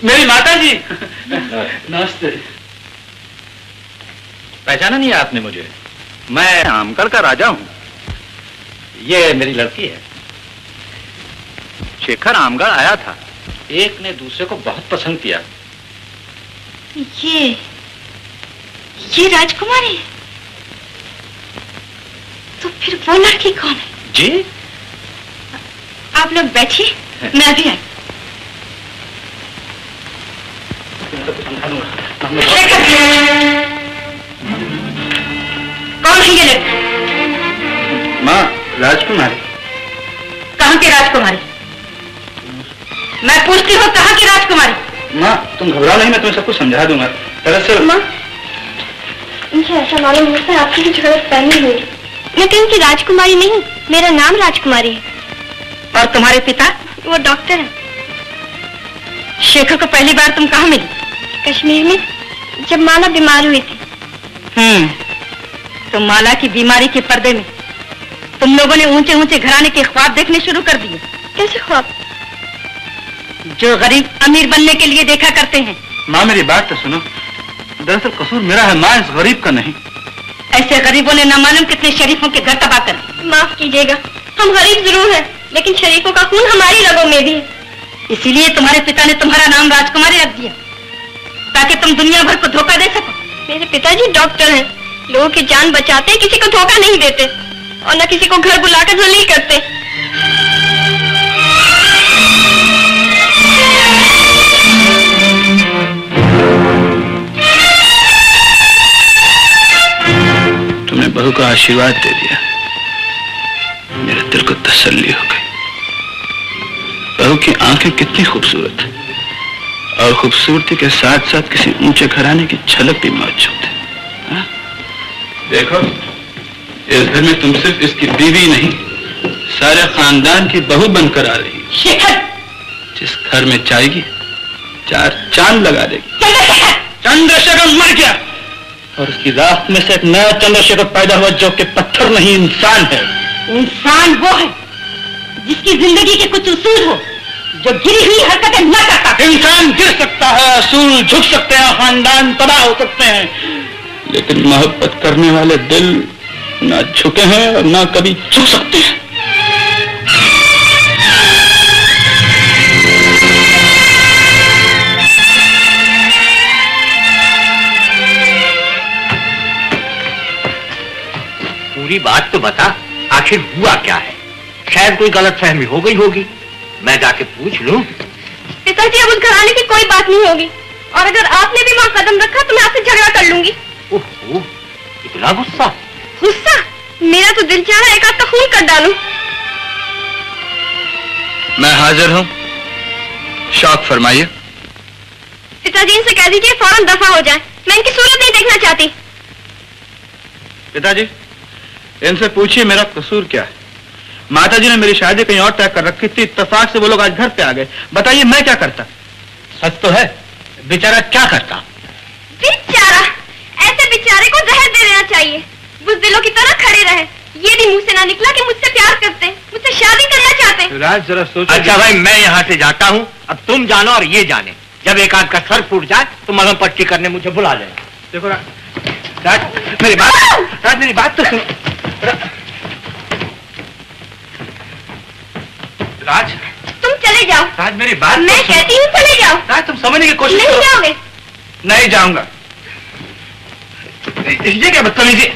मेरी माता जी। नमस्ते। पहचाना नहीं आपने मुझे? मैं आमगढ़ का राजा हूँ। ये मेरी लड़की है। शेखर आमगढ़ आया था, एक ने दूसरे को बहुत पसंद किया। ये राजकुमारी? तो फिर वो लड़की कौन है? जी, आप लोग बैठिए, मैं अभी आई। कौन है ये लड़की? माँ, राजकुमारी। कहाँ की राजकुमारी? मैं पूछती हूँ, कहाँ की राजकुमारी? माँ, तुम घबराओ नहीं, मैं तुम्हें सब कुछ समझा दूंगा। दरअसल माँ, मुझे ऐसा मालूम होता है आपकी कुछ गलत फहमी हुई। मैं कहीं की राजकुमारी नहीं, मेरा नाम राजकुमारी है। और तुम्हारे पिता? वो डॉक्टर है। शेखर को पहली बार तुम कहाँ मिली? कश्मीर में, जब माला बीमार हुई थी। तो माला की बीमारी के पर्दे में तुम लोगों ने ऊंचे ऊंचे घराने के ख्वाब देखने शुरू कर दिए। कैसे ख्वाब? जो गरीब अमीर बनने के लिए देखा करते हैं। माँ, मेरी बात तो सुनो। दरअसल कसूर मेरा है माँ, इस गरीब का नहीं। ऐसे गरीबों ने न मालूम कितने शरीफों के घर तबाह कर। माफ कीजिएगा, हम गरीब जरूर हैं, लेकिन शरीफों का खून हमारी रगों में भी है। इसीलिए तुम्हारे पिता ने तुम्हारा नाम राजकुमारी रख दिया, ताकि तुम दुनिया भर को धोखा दे सको। मेरे पिताजी डॉक्टर हैं, लोगों की जान बचाते, किसी को धोखा नहीं देते और न किसी को घर बुलाकर जलील करते। तुमने बहू का आशीर्वाद दे दिया, मेरे दिल को तसल्ली हो गई। बहू की आंखें कितनी खूबसूरत है और खूबसूरती के साथ साथ किसी ऊंचे घराने की झलक भी मौजूद है। देखो, इस घर में तुम सिर्फ इसकी बीवी नहीं, सारे खानदान की बहू बनकर आ रही। शेखर, जिस घर में जाएगी 4 चांद लगा देगी। चंद्रशेखर मर गया और उसकी राख में से एक नया चंद्रशेखर पैदा हुआ, जो कि पत्थर नहीं इंसान है। इंसान वो है जिसकी जिंदगी के कुछ उसूल हो, जो गिरी हुई हरकतें न करता। इंसान गिर सकता है, असूल झुक सकते हैं, खानदान तबाह हो सकते हैं, लेकिन मोहब्बत करने वाले दिल ना झुके हैं और ना कभी झुक सकते हैं। पूरी बात तो बता, आखिर हुआ क्या है? शायद कोई गलतफहमी हो गई होगी, मैं जाके पूछ लूं। पिताजी, अब उस घराने की कोई बात नहीं होगी, और अगर आपने भी वहाँ कदम रखा तो मैं आपसे झगड़ा कर लूंगी। ओहो, इतना गुस्सा? गुस्सा? मेरा तो दिल चाह रहा है एक आध का खून कर डालूं। मैं हाजिर हूँ, शौक फरमाइए। पिताजी, इनसे कह दीजिए फौरन दफा हो जाए, मैं इनकी सूरत नहीं देखना चाहती। पिताजी, इनसे पूछिए मेरा कसूर क्या है। माताजी ने मेरी शादी कहीं और तय कर रखी थी, इत्तेफाक से वो लोग आज घर पे आ गए। बताइए मैं क्या करता? सच तो है, बेचारा क्या करता? बेचारा? ऐसे बेचारे को जहर दे देना चाहिए, बुज़दिलों की तरह खड़े रहे। ये भी मुंह से ना निकला कि मुझसे प्यार करते, मुझसे शादी करना चाहते। राज, जरा सोचो। अच्छा भाई, मैं यहाँ से जाता हूँ, अब तुम जानो और ये जाने, जब एक आध का सर फूट जाए तो मलहम पट्टी करने मुझे बुला लेना। देखो राज, मेरी बात तो सुनो। राज मेरी बात मैं कहती हूँ चले जाओ। राज तुम समझने की कोशिश नहीं जाओगे? नहीं जाऊंगा। ये क्या बदतमीजी?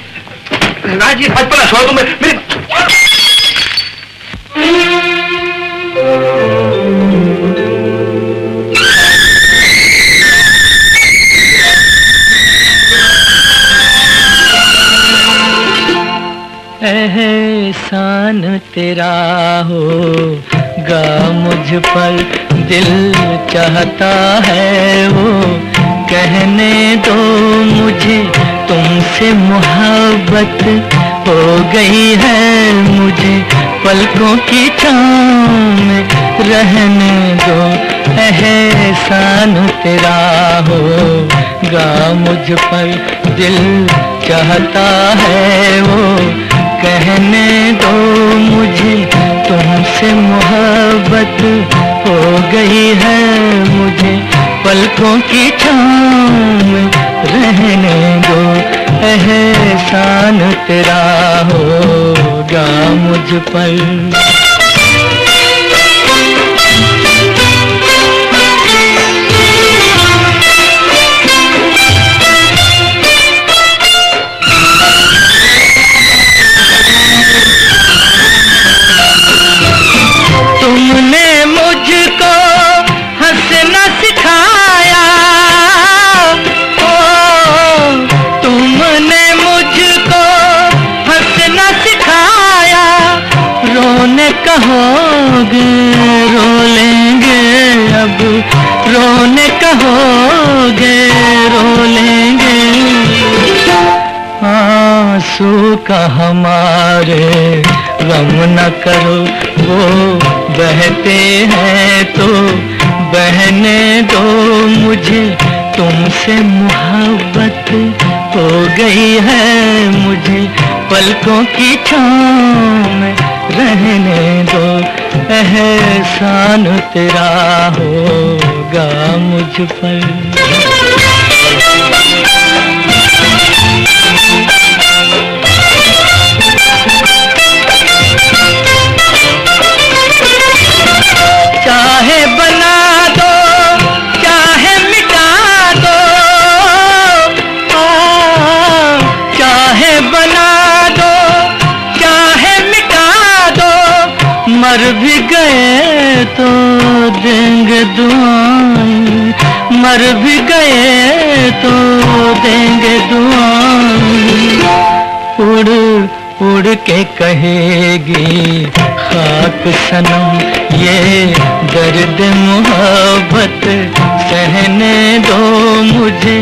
राज ये बचपना छोड़ दो। मेरी एहसान तेरा होगा मुझ पर, दिल चाहता है वो कहने दो मुझे, तुमसे मोहब्बत हो गई है मुझे, पलकों की छाँव में रहने दो। एहसान तेरा होगा मुझ पर, दिल चाहता है वो कहने दो मुझे, तुमसे मोहब्बत हो गई है मुझे, पलकों की छाँव में रहने दो। एहसान तेरा होगा मुझ पर। तुमने मुझको हंसना सिखाया, ओ तुमने मुझको हंसना सिखाया, रोने कहोगे रो लेंगे अब, रोने कहोगे रो लेंगे, आंसू का हमारे गम न करो, वो बहते हैं तो बहने दो मुझे, तुमसे मोहब्बत हो गई है मुझे, पलकों की छाँव में रहने दो। एहसान तेरा होगा मुझ पर। चाहे बना दो चाहे मिटा दो, चाहे बना दो चाहे मिटा दो, मर भी गए तो देंगे दुआएं, मर भी गए तो देंगे दुआएं, उड़ उड़ के कहेगी खाक सनम ये दर्द मोहब्बत, सहने दो मुझे,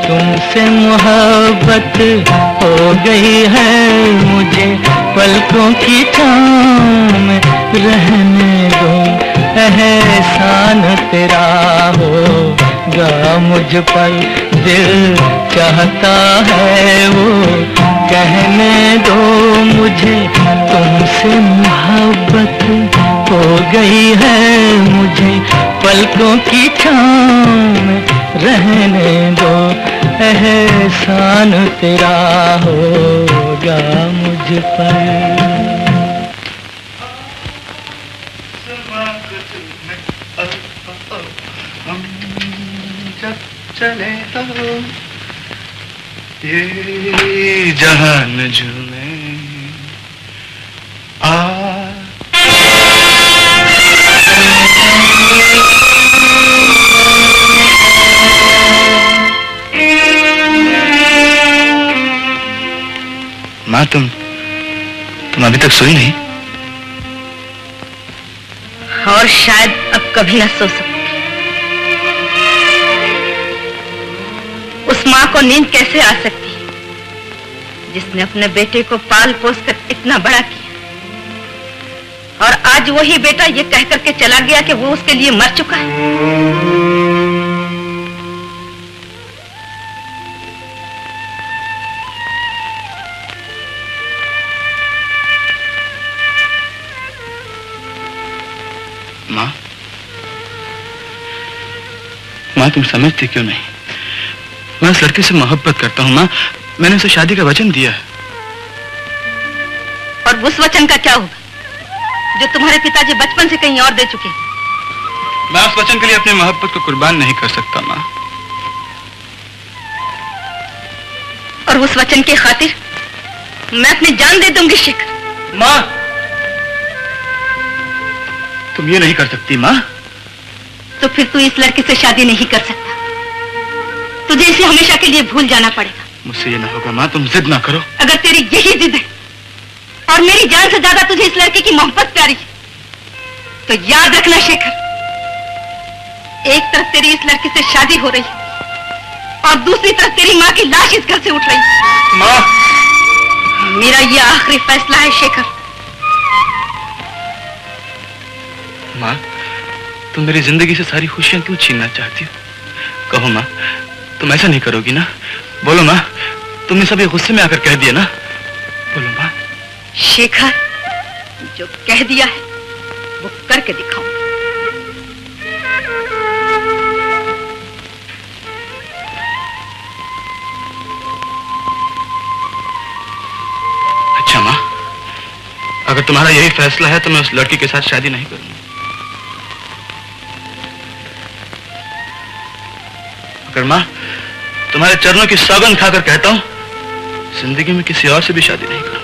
तुमसे मोहब्बत हो गई है मुझे, पलकों की छाँव में रहने दो। एहसान तेरा होगा मुझ पर, दिल चाहता है वो कहने दो मुझे, तुमसे मोहब्बत हो गई है मुझे, पलकों की छाँव में रहने दो। एहसान तेरा होगा मुझ पर। चले तो ये जहान झूमे माँ तुम अभी तक सोई नहीं? और शायद अब कभी न सो सकती। उस माँ को नींद कैसे आ सकती जिसने अपने बेटे को पाल पोस कर इतना बड़ा किया, और आज वही बेटा ये कह करके चला गया कि वो उसके लिए मर चुका है। माँ तुम समझती क्यों नहीं? मैं उस लड़के से मोहब्बत करता हूँ माँ, मैंने उसे शादी का वचन दिया है। और उस वचन का क्या होगा जो तुम्हारे पिताजी बचपन से कहीं और दे चुके? मैं उस वचन के लिए अपनी मोहब्बत को कुर्बान नहीं कर सकता माँ। और उस वचन की खातिर मैं अपनी जान दे दूंगी शेखर। माँ, तुम ये नहीं कर सकती माँ। तो फिर तू इस लड़के से शादी नहीं कर सकता। तुझे इसे हमेशा के लिए भूल जाना पड़ेगा। मुझसे ये ना होगा माँ, तुम जिद ना करो। अगर तेरी यही जिद है और मेरी जान से ज्यादा तुझे इस लड़के की मोहब्बत प्यारी है, तो याद रखना शेखर, एक तरफ तेरी इस लड़के से शादी हो रही है और दूसरी तरफ तेरी माँ की लाश इस घर से उठ रही है। माँ, मेरा ये आखिरी फैसला है शेखर। माँ, तुम मेरी जिंदगी से सारी खुशियां क्यों छीनना चाहती हो? कहो माँ, तुम ऐसा नहीं करोगी ना? बोलो माँ, तुमने सब ये गुस्से में आकर कह दिया ना? बोलो माँ। शेखर, जो कह दिया है वो करके दिखाऊं। अच्छा माँ, अगर तुम्हारा यही फैसला है तो मैं उस लड़की के साथ शादी नहीं करूंगा। अगर माँ, तुम्हारे चरणों की सौगंध खाकर कहता हूं, जिंदगी में किसी और से भी शादी नहीं करूंगा।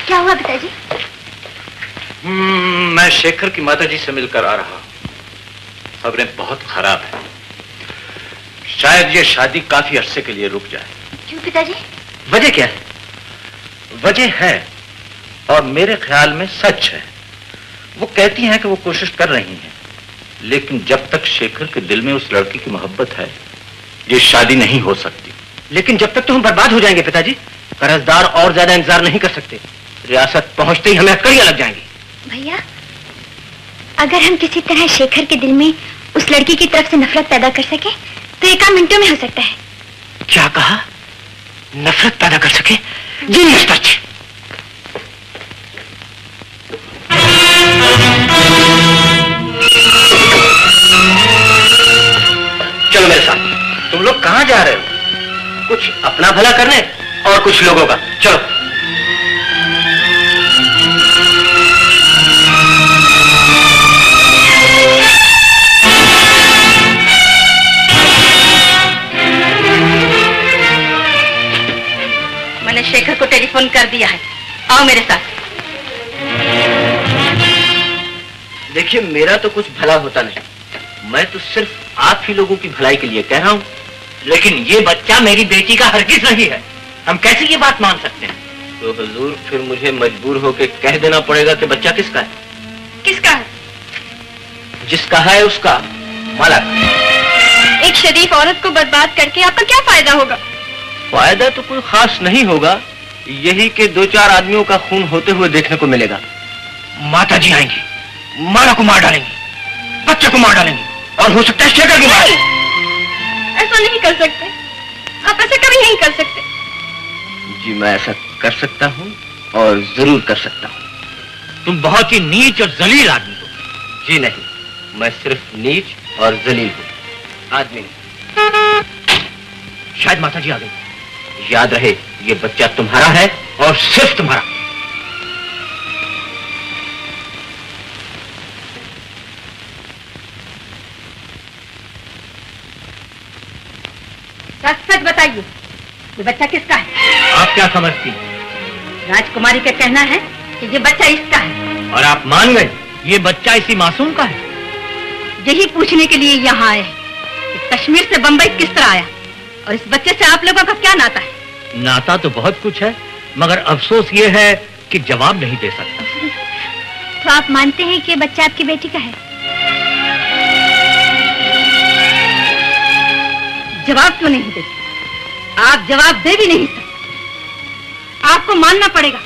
क्या हुआ पिताजी? मैं शेखर की माताजी से मिलकर आ रहा हूं। खबरें बहुत खराब हैं। शायद ये शादी काफी अरसे के लिए रुक जाए। क्यों पिताजी? वजह क्या है? वजह है और मेरे ख्याल में सच है। वो कहती हैं कि वो कोशिश कर रही हैं, लेकिन जब तक शेखर के दिल में उस लड़की की मोहब्बत है, ये शादी नहीं हो सकती। लेकिन जब तक तो हम बर्बाद हो जाएंगे पिताजी। कर्जदार और ज्यादा इंतजार नहीं कर सकते। रियासत पहुंचते ही हमें हथकड़ियां लग जाएंगी। भैया, अगर हम किसी तरह शेखर के दिल में उस लड़की की तरफ से नफरत पैदा कर सके तो एक आध मिनटों में हो सकता है। क्या कहा? नफरत पैदा कर सके? Genius touch. चलो मेरे साथ। तुम लोग कहां जा रहे हो? कुछ अपना भला करने और कुछ लोगों का। चलो। मैंने शेखर को टेलीफोन कर दिया है, आओ मेरे साथ। देखिए, मेरा तो कुछ भला होता नहीं। मैं तो सिर्फ आप ही लोगों की भलाई के लिए कह रहा हूं। लेकिन ये बच्चा मेरी बेटी का हरगिज नहीं है। हम कैसे ये बात मान सकते हैं? तो हुजूर, फिर मुझे मजबूर होकर कह देना पड़ेगा कि बच्चा किसका है। किसका है? जिसका है उसका, माला का। एक शरीफ औरत को बर्बाद करके आपका क्या फायदा होगा? फायदा तो कोई खास नहीं होगा, यही कि दो चार आदमियों का खून होते हुए देखने को मिलेगा। माता जी आएंगी, माला को मार डालेंगी, बच्चे को मार डालेंगी और हो सकता है शेखर की मार। ऐसा नहीं कर सकते, आप ऐसा कभी नहीं कर सकते। जी, मैं ऐसा कर सकता हूँ और जरूर कर सकता हूँ। तुम बहुत ही नीच और जलील आदमी हो। जी नहीं, मैं सिर्फ नीच और जलील हूँ, आदमी नहीं। शायद माता जी आ गई। याद रहे, ये बच्चा तुम्हारा है और सिर्फ तुम्हारा। सच बताइए, ये बच्चा किसका है? आप क्या समझती? राजकुमारी का कहना है कि ये बच्चा इसका है। और आप मान गए ये बच्चा इसी मासूम का है? यही पूछने के लिए यहाँ आए कि कश्मीर से बंबई किस तरह आया और इस बच्चे से आप लोगों का क्या नाता है? नाता तो बहुत कुछ है, मगर अफसोस ये है कि जवाब नहीं दे सकता। तो आप मानते हैं कि बच्चा आपकी बेटी का है? जवाब क्यों नहीं देते? आप जवाब दे भी नहीं सकते। आपको मानना पड़ेगा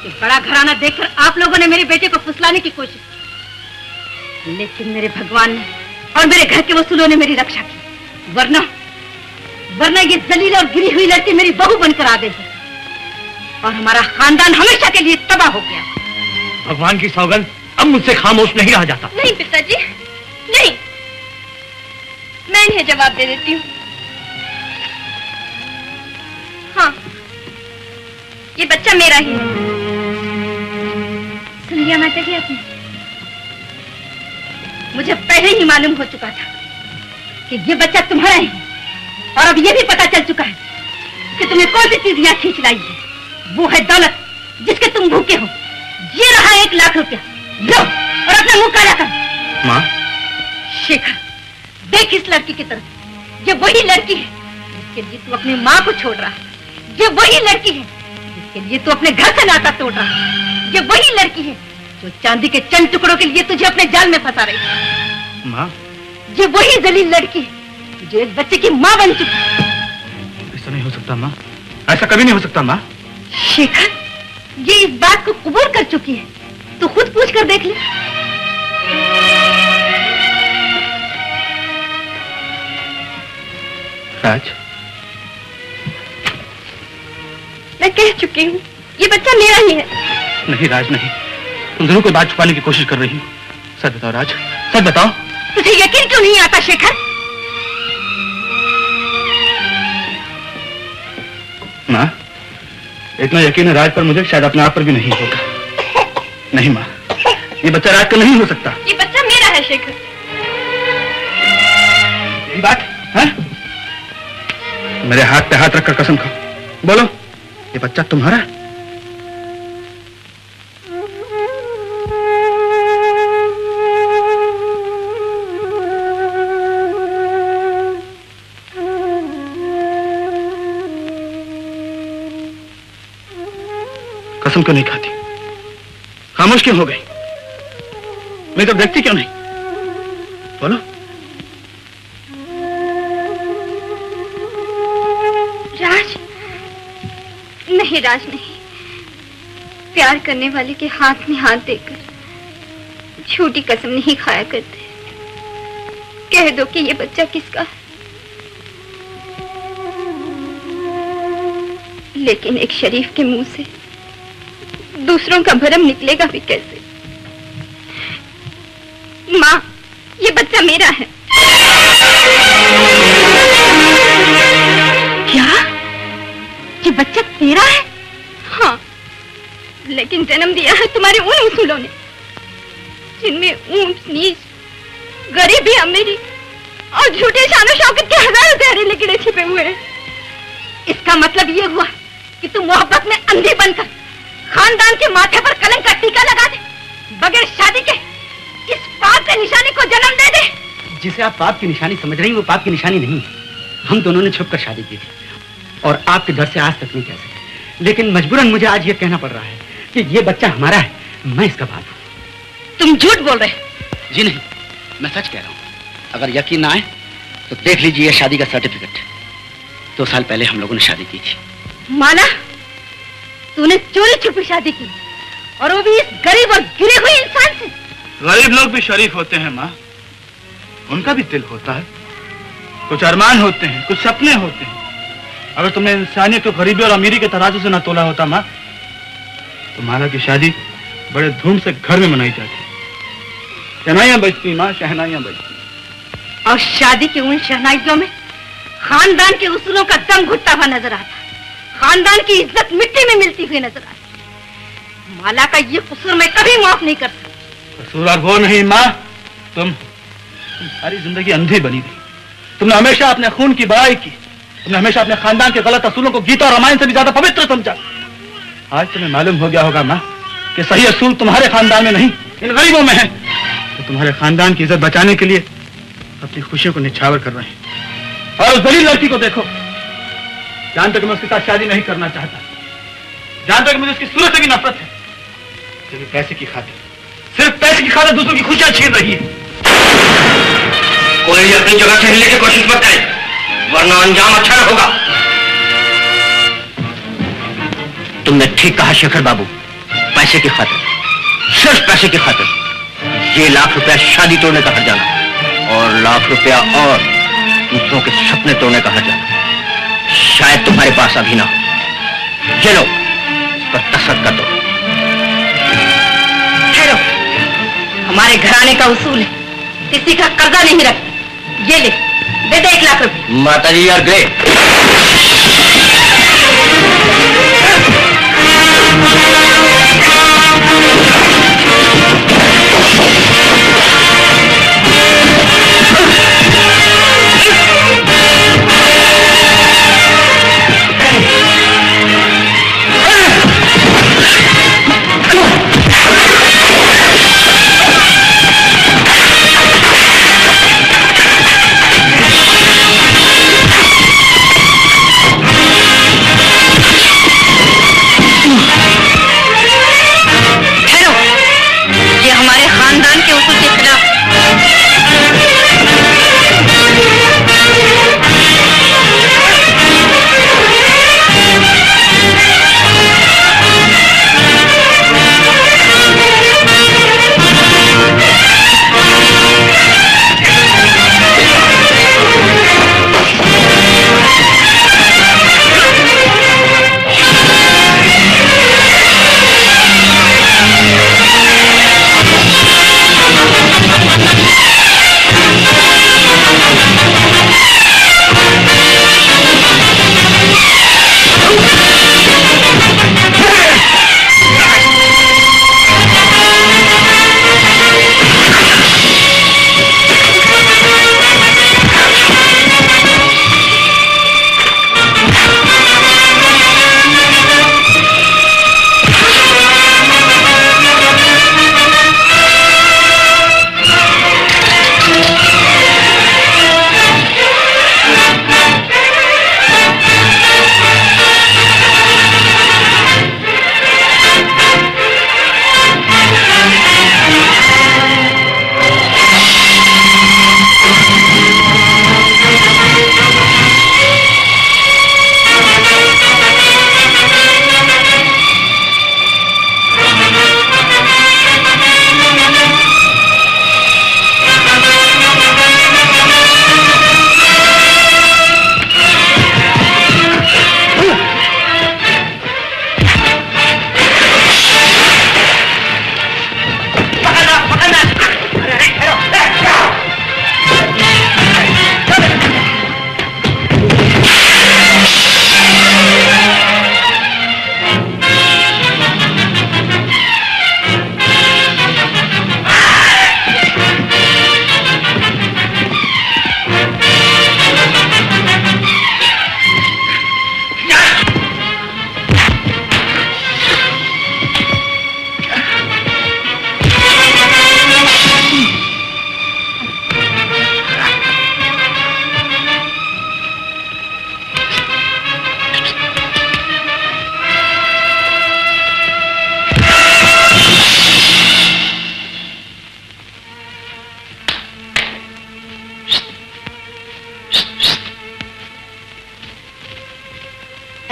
कि बड़ा घराना देखकर आप लोगों ने मेरी बेटे को फुसलाने की कोशिश की, लेकिन मेरे भगवान ने और मेरे घर के वसूलों ने मेरी रक्षा की। वरना ये जलील और गिरी हुई लड़की मेरी बहू बनकर आ गई है और हमारा खानदान हमेशा के लिए तबाह हो गया। भगवान की सौगंध, अब मुझसे खामोश नहीं रहा जाता। नहीं पिताजी, नहीं, मैं इन्हें जवाब दे देती हूँ। हाँ, ये बच्चा मेरा ही है। सुन लिया माता जी आपने? मुझे पहले ही मालूम हो चुका था कि ये बच्चा तुम्हारा ही है और अब ये भी पता चल चुका है कि तुम्हें कौन सी चीज यहाँ खींच लाई है। वो है दौलत जिसके तुम भूखे हो। ये रहा 1 लाख रुपया, लो और अपना मुंह काला कर। माँ, शेखर, देख इस लड़की की तरफ। ये वही लड़की है जिसके लिए तू अपनी माँ को छोड़ रहा है। ये वही लड़की है जिसके लिए तू अपने घर से नाता तोड़ रहा है। ये वही लड़की है जो चांदी के चंद टुकड़ों के लिए तुझे अपने जाल में फंसा रही है। माँ, ये वही जलील लड़की है जो एक बच्चे की माँ बन चुकी है। ऐसा नहीं हो सकता माँ, ऐसा कभी नहीं हो सकता माँ। शेखर, ये इस बात को कबूल कर चुकी है, तू खुद पूछ कर देख ले। राज, मैं कह चुकी हूँ, ये बच्चा मेरा ही है। नहीं राज नहीं, तुम जरूर कोई बात छुपाने की कोशिश कर रही हो। सच बताओ राज, सच बताओ। तुझे यकीन क्यों नहीं आता शेखर? माँ, इतना यकीन है राज पर मुझे, शायद अपने आप पर भी नहीं होगा। नहीं माँ, ये बच्चा राज का नहीं हो सकता। ये बच्चा मेरा है शेखर। यही बात है? मेरे हाथ पे हाथ रखकर कसम खाओ, बोलो ये बच्चा तुम्हारा है? कसम क्यों नहीं खाती? खामोश क्यों हो गई? मैं तो देखती क्यों नहीं? बोलो। राज नहीं, राज नहीं। प्यार करने वाले के हाथ में हाथ देकर झूठी कसम नहीं खाया करते। कह दो कि ये बच्चा किसका है। लेकिन एक शरीफ के मुंह से दूसरों का भरम निकलेगा भी कैसे? माँ, ये बच्चा मेरा है। क्या? ये बच्चा तेरा है? हाँ, लेकिन जन्म दिया है तुम्हारे उन उसूलों ने जिनमें ऊंच नीच, गरीबी, अमीरी और झूठे शान शौकत के हजारों जहरी लिकड़े छिपे हुए हैं। इसका मतलब ये हुआ कि तुम मोहब्बत में अंधी बनकर खानदान के माथे पर कलंक का टीका लगा दे, बगैर शादी के इस पाप के निशानी को जन्म दे दे। जिसे आप पाप की निशानी समझ रही हैं, वो पाप की निशानी नहीं है। हम दोनों ने छुपकर शादी की थी और आपके डर से आज तक नहीं कह सके, लेकिन मजबूरन मुझे आज ये कहना पड़ रहा है कि ये बच्चा हमारा है, मैं इसका बाप हूँ। तुम झूठ बोल रहे? जी नहीं, मैं सच कह रहा हूँ। अगर यकीन ना आए तो देख लीजिए ये शादी का सर्टिफिकेट। 2 साल पहले हम लोगों ने शादी की थी। माना तूने चोरी छुपी शादी की, और वो भी इस गरीब और गिरे हुए इंसान से। गरीब लोग भी शरीफ होते हैं माँ, उनका भी दिल होता है, कुछ अरमान होते हैं, कुछ सपने होते हैं। अगर तुमने इंसानियत को गरीबी और अमीरी के तराजू से न तोला होता माँ, तो माला की शादी बड़े धूम से घर में मनाई जाती। शहनाइयां बजती माँ, शहनाइयां बजती। और शादी की उन शहनाइयों में खानदान के उसूलों का दम घुटता हुआ नजर आता, खानदान की इज्जत मिट्टी में मिलती हुई नजर आती। माला का ये कसूर मैं कभी माफ नहीं कर सकती। कसूरवार वो नहीं माँ, तुम सारी जिंदगी अंधी बनी रही। तुमने हमेशा अपने खून की बड़ाई की, तुमने हमेशा अपने खानदान के गलत असूलों को गीता और रामायण से भी ज्यादा पवित्र समझा। आज तुम्हें मालूम हो गया होगा माँ कि सही असूल तुम्हारे खानदान में नहीं, इन गरीबों में है, तो तुम्हारे खानदान की इज्जत बचाने के लिए अपनी खुशियों को निछावर कर रहे हैं। और उस दलील लड़की को देखो, जानते कि मैं उसके साथ शादी नहीं करना चाहता, जानते कि मुझे उसकी सूरत से भी नफरत है, लेकिन पैसे की खातिर, सिर्फ पैसे की खातिर दूसरों की खुशियां छीन रही है। कोई अपनी जगह से हिलने की कोशिश मत करे, वरना अंजाम अच्छा न होगा। तुमने ठीक कहा शेखर बाबू, पैसे की खातिर, सिर्फ पैसे की खातिर ये लाख रुपया शादी तोड़ने का हर जाना, और लाख रुपया और दूसरों के सपने तोड़ने का हर जाना शायद तुम्हारे पास अभी ना हो। चलो इस पर तसद्दुक़ दो। ठहरो, हमारे घराने का उसूल है किसी का कर्जा नहीं रखते। ये ले, दे दे 1 लाख रुपए। माता जी यार ग्रेट।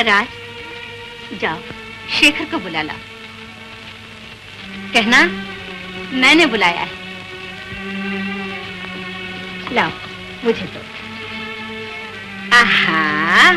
राज जाओ शेखर को बुला ला, कहना मैंने बुलाया है। लाओ मुझे दो। आहा